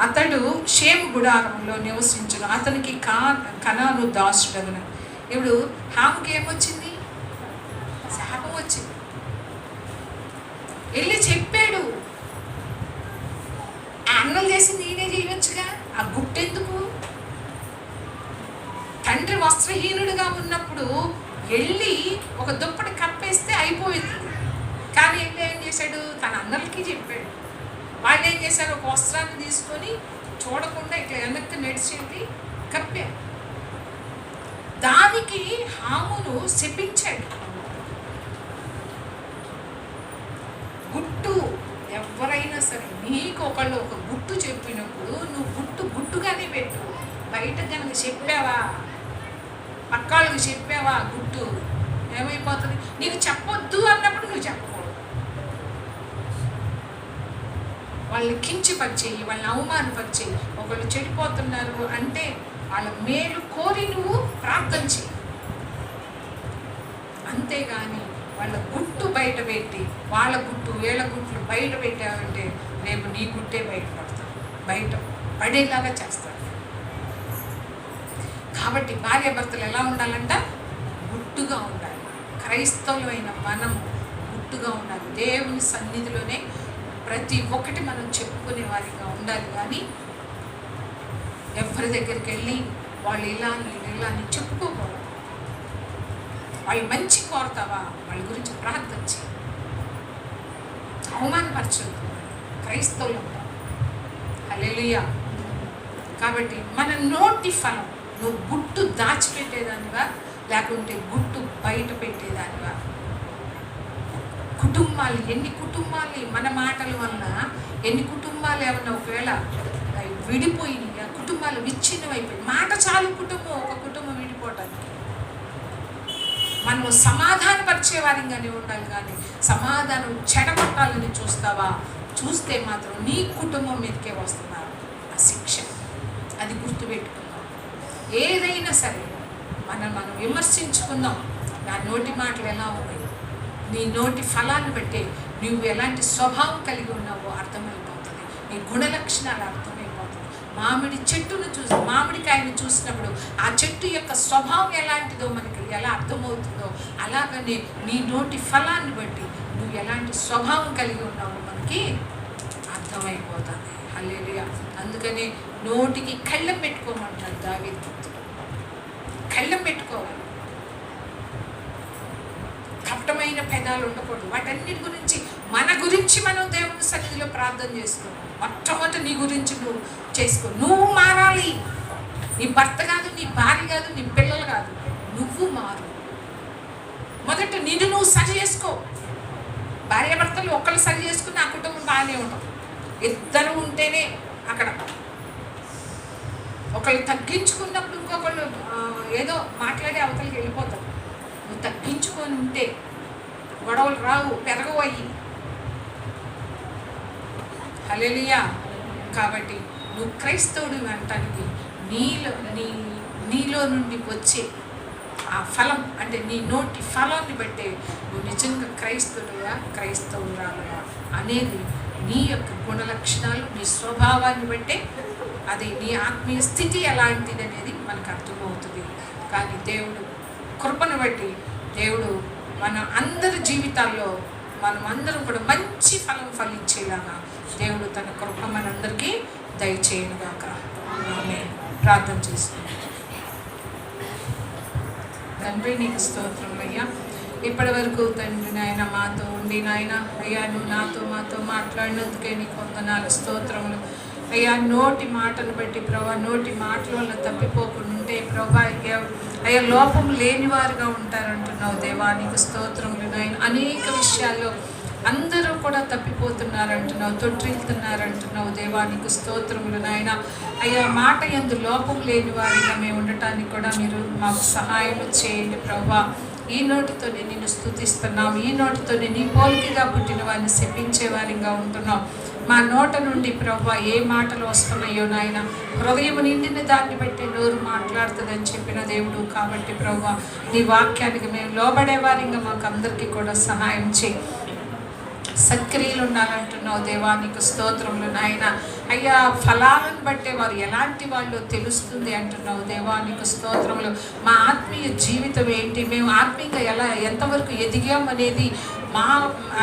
అతడు షేము గుడారంలో నివసించును, అతనికి కనాను దాసుడగును. ఇప్పుడు హాముకి ఏమొచ్చింది? శాపం వచ్చింది. వెళ్ళి చెప్పాడు, అన్నలు చేసింది నేనే చేయవచ్చుగా, ఆ గుట్టెందుకు? తండ్రి వస్త్రహీనుడిగా ఉన్నప్పుడు వెళ్ళి ఒక దుప్పటి కప్పేస్తే అయిపోయింది. కానీ వెళ్ళి ఏం చేశాడు? తన అన్నలకి చెప్పాడు. వాళ్ళు ఏం చేశారు? ఒక వస్త్రాన్ని తీసుకొని చూడకుండా ఇట్లా వెనక్కి నడిచేది కప్పారు. దానికి హామును శపించాడు. గుట్టు ఎవరైనా సరే నీకు ఒకళ్ళు ఒక గుట్టు చెప్పినప్పుడు నువ్వు గుట్టుగానే పెట్టు. బయట కనుక చెప్పావా, పక్కాళ్ళకి చెప్పావా గుట్టు ఏమైపోతుంది? నీకు చెప్పొద్దు అన్నప్పుడు నువ్వు చెప్పకూడదు. వాళ్ళని కించపరిచేయి, వాళ్ళని అవమానపరిచేయి. ఒకళ్ళు చెడిపోతున్నారు అంటే వాళ్ళ మేలు కోరి నువ్వు ప్రార్థన చేయి, అంతేగాని వాళ్ళ గుట్టు బయట పెట్టి వాళ్ళ గుట్టు వీళ్ళ గుట్లు బయట పెట్టావంటే రేపు నీ గుట్టే బయటపడతావు, బయట పడేలాగా చేస్తాడు. కాబట్టి భార్యాభర్తలు ఎలా ఉండాలంట? గుట్టుగా ఉండాలి. క్రైస్తవులైన మనం గుట్టుగా ఉండాలి. దేవుని సన్నిధిలోనే ప్రతి ఒక్కటి మనం చెప్పుకునే వారిగా ఉండాలి. కానీ ఎవరి దగ్గరికి వెళ్ళి వాళ్ళు ఇలా అని చెప్పుకోకూడదు. వాళ్ళు మంచి కోరుతావా, వాళ్ళ గురించి ప్రార్థన చేయి, అవమానపరచొద్దు. క్రైస్తవులు హల్లెలూయా. కాబట్టి మన నోటి ఫలం, నువ్వు గుట్టు దాచిపెట్టేదానివా లేకుంటే గుట్టు బయట పెట్టేదానివా? కుటుంబాలు, ఎన్ని కుటుంబాలు మన మాటల వలన ఎన్ని కుటుంబాలు ఏమన్నా ఒకవేళ విడిపోయి కుటుంబాలు విచ్ఛిన్నమైపోయి, మాట చాలు కుటుంబం, ఒక కుటుంబం విడిపోవటానికి. మనం సమాధానపరిచే వారిగానే ఉండాలి. కానీ సమాధానం చెడగొట్టాలని చూస్తావా? చూస్తే మాత్రం నీ కుటుంబం మీదకే వస్తున్నారు ఆ శిక్ష. అది గుర్తుపెట్టుకుందాం. ఏదైనా సరే మనం విమర్శించుకుందాం. నా నోటి మాటలు ఎలా ఉన్నాయి, నీ నోటి ఫలాన్ని బట్టి నువ్వు ఎలాంటి స్వభావం కలిగి ఉన్నావో అర్థమైపోతుంది, నీ గుణలక్షణాలు అర్థమైపోతుంది. మామిడికాయను చూసినప్పుడు ఆ చెట్టు యొక్క స్వభావం ఎలాంటిదో మనకి ఎలా అర్థమవుతుందో, అలాగనే నీ నోటి ఫలాన్ని బట్టి నువ్వు ఎలాంటి స్వభావం కలిగి ఉన్నామో మనకి అర్థమైపోతుంది. హల్లెలూయా. అందుకని నోటికి కళ్ళెం పెట్టుకోమంటాడు దావీదు భక్తుడు. కళ్ళెం పెట్టుకోవాలి. కపటమైన పెదాలు ఉండకూడదు. వాటన్నిటి గురించి మన గురించి మనం దేవుని సన్నిధిలో ప్రార్థన చేసుకోవాలి. మొట్టమొదటి నీ గురించి నువ్వు చేసుకో. నువ్వు మారాలి. నీ భర్త కాదు, నీ భార్య కాదు, నీ పిల్లలు కాదు, నువ్వు మారు. మొదట నిన్ను నువ్వు సరి చేసుకో. భార్యాభర్తలు ఒకళ్ళు సరి చేసుకుని ఆ కుటుంబం బాగానే ఉంటాం. ఇద్దరు ఉంటేనే అక్కడ ఒకళ్ళు తగ్గించుకున్నప్పుడు ఇంకొకళ్ళు ఏదో మాట్లాడే అవతలకి వెళ్ళిపోతారు. నువ్వు తగ్గించుకొని ఉంటే గొడవలు రావు, పెరగవు అయ్యి. హల్లెలూయా. కాబట్టి నువ్వు క్రైస్తవుడు అంటానికి నీలో నుండి వచ్చే ఆ ఫలం, అంటే నీ నోటి ఫలాన్ని బట్టే నువ్వు నిజంగా క్రైస్తవురాలుగా అనేది నీ యొక్క గుణ లక్షణాలు, నీ స్వభావాన్ని బట్టే అది నీ ఆత్మీయ స్థితి ఎలాంటిది అనేది మనకు అర్థమవుతుంది. కానీ దేవుడు కృపను బట్టి దేవుడు మన అందరి జీవితాల్లో మనమందరం కూడా మంచి ఫలం ఫలించేలాగా దేవుడు తన కృప మనందరికీ దయచేయనుగాక. ఆమేన్. ప్రార్థన చేసుకుంటాం. తండ్రి నీకు స్తోత్రములయ్యా. ఇప్పటి వరకు తండ్రి నాయన మాతో ఉండి నాయన అయ్యా నువ్వు మాతో మాట్లాడినందుకే నీకు వందనాలు, స్తోత్రములు అయ్యా. నోటి మాటను బట్టి ప్రభా, నోటి మాటల వల్ల తప్పిపోకుండా ఉంటే ప్రభా అయ్యా లోపం లేని వారుగా ఉంటారంటున్నావు దేవా. నీకు స్తోత్రములు నాయన. అనేక విషయాల్లో అందరూ కూడా తప్పిపోతున్నారంటున్నావు, తొట్టిల్తున్నారంటున్నావు దేవా. నీకు స్తోత్రములు నాయన. అయ్యా మాట యందు లోపం లేని వారిగా మేము ఉండటానికి కూడా మీరు మాకు సహాయం చేయండి ప్రభా. ఈ నోటితోనే నిన్ను స్తుతిస్తున్నాం, ఈ నోటితోనే నీ పోలికగా పుట్టిన వారిని శపించే వారిగా ఉంటున్నాం. మా నోట నుండి ప్రభా ఏ మాటలు వస్తున్నాయో నాయన, హృదయం నిండిన దాన్ని బట్టి నోరు మాట్లాడుతుందని చెప్పిన దేవుడు. కాబట్టి ప్రభా నీ వాక్యానికి మేము లోబడే వారిగా మాకు అందరికీ కూడా సహాయం చేయి. సక్రియలు ఉండాలంటున్నావు దేవా. నీకు స్తోత్రములు నాయన. అయ్యా ఫలాలను బట్టే వారు ఎలాంటి వాళ్ళు తెలుస్తుంది అంటున్నావు దేవా. నీకు స్తోత్రములు. మా ఆత్మీయ జీవితం ఏంటి, మేము ఆత్మీయంగా ఎంతవరకు ఎదిగాం అనేది మా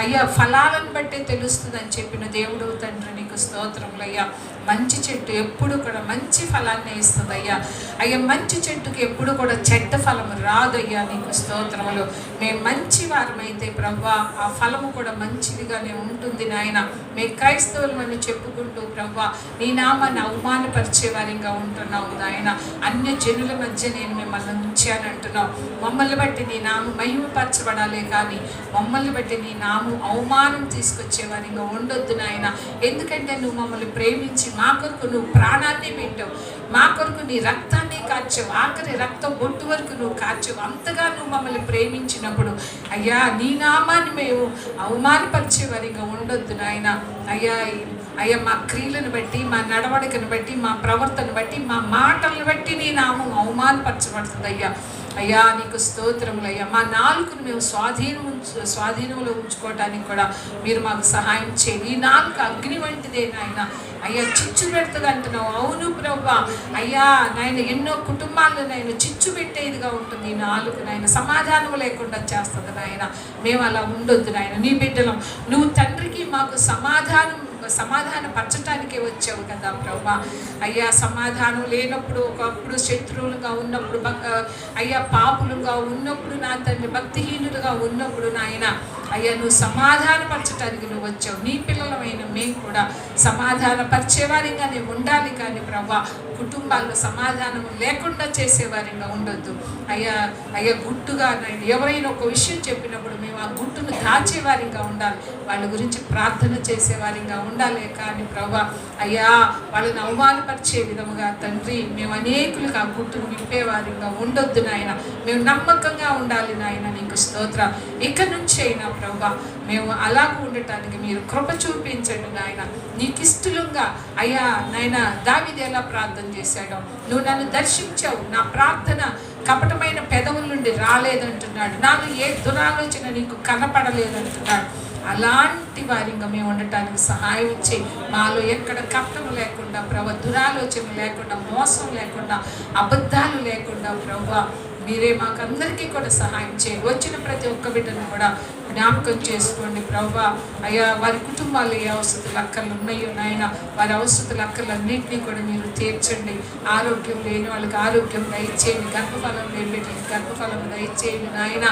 అయ్యా ఫలాలను బట్టే తెలుస్తుంది అని చెప్పిన దేవుడు తండ్రి. నీకు స్తోత్రములు అయ్యా. మంచి చెట్టు ఎప్పుడు కూడా మంచి ఫలాన్ని ఇస్తుంది అయ్యా. అయ్యా మంచి చెట్టుకి ఎప్పుడు కూడా చెడ్డ ఫలం రాదయ్యా. నీకు స్తోత్రములు. మేము మంచి వారమైతే ప్రభా ఆ ఫలము కూడా మంచిదిగానే ఉంటుంది నాయన. మేము క్రైస్తవులమని చెప్పుకుంటూ ప్రభా నీ నామాన్ని అవమానపరిచే వారిగా ఉంటున్నావు నాయన. అన్య జనుల మధ్య నేను మిమ్మల్ని ఉంచాను అంటున్నావు. మమ్మల్ని బట్టి నీ నామం మహిమపరచబడాలే కానీ మమ్మల్ని బట్టి నీ నామం అవమానం తీసుకొచ్చే వారిగా ఉండొద్దు నాయన. ఎందుకంటే నువ్వు మమ్మల్ని ప్రేమించి మా కొరకు నువ్వు ప్రాణాన్ని పెట్టావు, మా కొరకు నీ రక్తాన్ని కార్చావు, ఆఖరి రక్తం బొట్టు వరకు నువ్వు కార్చావు. అంతగా నువ్వు మమ్మల్ని ప్రేమించినప్పుడు అయ్యా నీ నామాన్ని మేము అవమానపరిచే వారిగా ఉండొద్దు నాయన. అయ్యా మా క్రియలను బట్టి, మా నడవడికను బట్టి, మా ప్రవర్తన బట్టి, మా మాటలను బట్టి నీ నామం అవమానపరచబడుతుంది అయ్యా. అయ్యా నీకు స్తోత్రములు అయ్యా. మా నాలుకను మేము స్వాధీనంలో ఉంచుకోవటానికి కూడా మీరు మాకు సహాయం చేయండి. ఈ నాలుక అగ్ని వంటిదే నాయన. అయ్యా చిచ్చు పెడుతుంది అంటున్నావు. అవును ప్రభా. అయ్యా నాయన ఎన్నో కుటుంబాల్లో నాయన చిచ్చు పెట్టేదిగా ఉంటుంది ఈ నాలుగు నాయన. సమాధానం లేకుండా చేస్తుంది నాయన. మేము అలా ఉండొద్దు నాయన. నీ బిడ్డలం నువ్వు తండ్రికి మాకు సమాధాన పరచటానికే వచ్చావు కదా ప్రభా. అయ్యా సమాధానం లేనప్పుడు, ఒకప్పుడు శత్రువులుగా ఉన్నప్పుడు, అయ్యా పాపులుగా ఉన్నప్పుడు, నా తండ్రి భక్తిహీనులుగా ఉన్నప్పుడు నాయన అయ్యా నువ్వు సమాధానపరచటానికి నువ్వు వచ్చావు. నీ పిల్లలమైన మేము కూడా సమాధానపరిచేవారిగానే ఉండాలి కానీ ప్రభా కుటుంబాల్లో సమాధానం లేకుండా చేసేవారిగా ఉండొద్దు అయ్యా. గుట్టుగా ఎవరైనా ఒక విషయం చెప్పినప్పుడు మేము ఆ గుట్టును దాచేవారిగా ఉండాలి, వాళ్ళ గురించి ప్రార్థన చేసేవారిగా ఉండాలి కానీ ప్రభా అయ్యా వాళ్ళని అవమానపరిచే విధముగా తండ్రి మేము అనేకులకు ఆ గుట్టును విప్పేవారిగా ఉండొద్దు నాయన. మేము నమ్మకంగా ఉండాలి నాయన. నీకు స్తోత్రం. ఇక నుంచి అయినా ప్రభా మేము అలాగూ ఉండటానికి మీరు కృప చూపించండి నాయన. నీకు ఇష్టలుగా అయ్యా నాయన దావీదు ఎలా ప్రార్థన చేశాడో నువ్వు నన్ను దర్శించావు, నా ప్రార్థన కపటమైన పెదవుల నుండి రాలేదంటున్నాడు, నాకు ఏ దురాలోచన నీకు కనపడలేదంటున్నాడు. అలాంటి వారిగా మేము ఉండటానికి సహాయం ఇచ్చి మాలో ఎక్కడ కపటం లేకుండా ప్రభా, దురాలోచన లేకుండా, మోసం లేకుండా, అబద్ధాలు లేకుండా ప్రభా మీరే మాకందరికీ కూడా సహాయం చేయండి. వచ్చిన ప్రతి ఒక్క బిడ్డను కూడా జ్ఞాపకం చేసుకోండి ప్రభువా. అయ్యా వారి కుటుంబాలు ఏ అవసరతలు అక్కర్లు ఉన్నాయో నాయన, వారి అవసరతలు అక్కర్లన్నింటినీ కూడా మీరు తీర్చండి. ఆరోగ్యం లేని వాళ్ళకి ఆరోగ్యం దయచేయండి, గర్భఫలం లేని బిడ్డలకి గర్భఫలం దయచేయండి నాయన.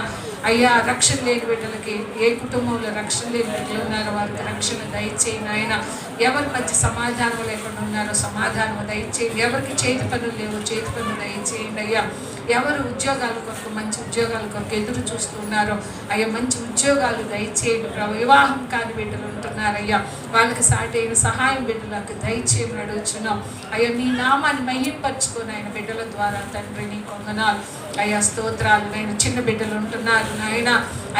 అయ్యా రక్షణ లేని బిడ్డలకి, ఏ కుటుంబంలో రక్షణ లేని బిడ్డలు ఉన్నారో వారికి రక్షణ దయచేయండి నాయన. ఎవరి మధ్య సమాధానం లేకుండా ఉన్నారో సమాధానం దయచేయండి. ఎవరికి చేతి పనులు లేవో చేతి పనులు దయచేయండి అయ్యా. ఎవరు ఉద్యోగాల కొరకు, మంచి ఉద్యోగాల కొరకు ఎదురు చూస్తున్నారో అయ్యా మంచి ఉద్యోగాలు దయచేయండి ప్రభు. వివాహం కాని బిడ్డలు ఉంటున్నారయ్యా, వాళ్ళకి సాటి అయిన సహాయం బిడ్డలకు దయచేయమని అడుగుచున్నాం అయ్యా. నీ నామాన్ని మహింపరచుకొని ఆయన బిడ్డల ద్వారా తండ్రి నీ కొందనాలు అయ్యా, స్తోత్రాలు. నాయన చిన్న బిడ్డలు ఉంటున్నారు నాయన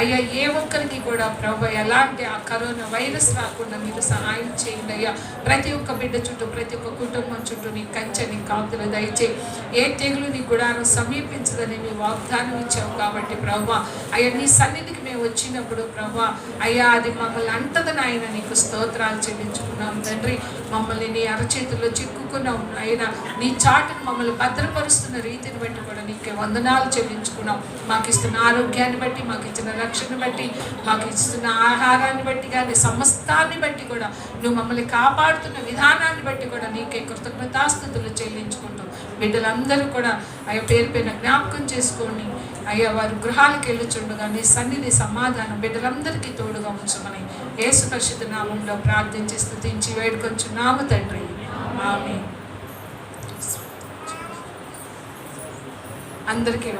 అయ్యా, ఏ ఒక్కరికి కూడా ప్రభు ఎలాంటి ఆ కరోనా వైరస్ రాకుండా మీరు సహాయం చేయండి అయ్యా. ప్రతి ఒక్క బిడ్డ చుట్టూ, ప్రతి ఒక్క కుటుంబం చుట్టూ నీ కంచె, నీ కాపుదల దయచేయి. ఏ తెగులు నీ గుడారం సమీపించదని నీ వాగ్దానం ఇచ్చావు కాబట్టి ప్రభు అయ్యా, నీ సన్నిధికి మేము వచ్చినప్పుడు ప్రభు అయ్యా అది మమ్మల్ని అంటదని ఆయన నీకు స్తోత్రాలు చెల్లించుకున్నాం తండ్రి. మమ్మల్ని నీ అరచేతుల్లో చిక్కుకున్నాం ఆయన, నీ చాటును మమ్మల్ని భద్రపరుస్తున్న రీతిని బట్టి కూడా నీకే వందనాలు చెల్లించుకున్నాం. మాకు ఇస్తున్న ఆరోగ్యాన్ని బట్టి, మాకు ఇచ్చిన రక్షణ బట్టి, మాకు ఇస్తున్న ఆహారాన్ని బట్టి కానీ సమస్తాన్ని బట్టి కూడా నువ్వు మమ్మల్ని కాపాడుతున్న విధానాన్ని బట్టి కూడా నీకే కృతజ్ఞతాస్తుతులు చెల్లించుకుంటాం. బిడ్డలందరూ కూడా అయ్యా పేరు పైన జ్ఞాపకం చేసుకోండి అయ్యా. వారు గృహాలకు వెళ్ళుచుండగా నీ సన్నిధి సమాధానం బిడ్డలందరికీ తోడుగా ఉంచమని యేసు పరిశుద్ధ నామంలో ప్రార్థించి స్తుతించి వేడుకొంచున్నాము తండ్రి, ఆమేన్. అందరికీ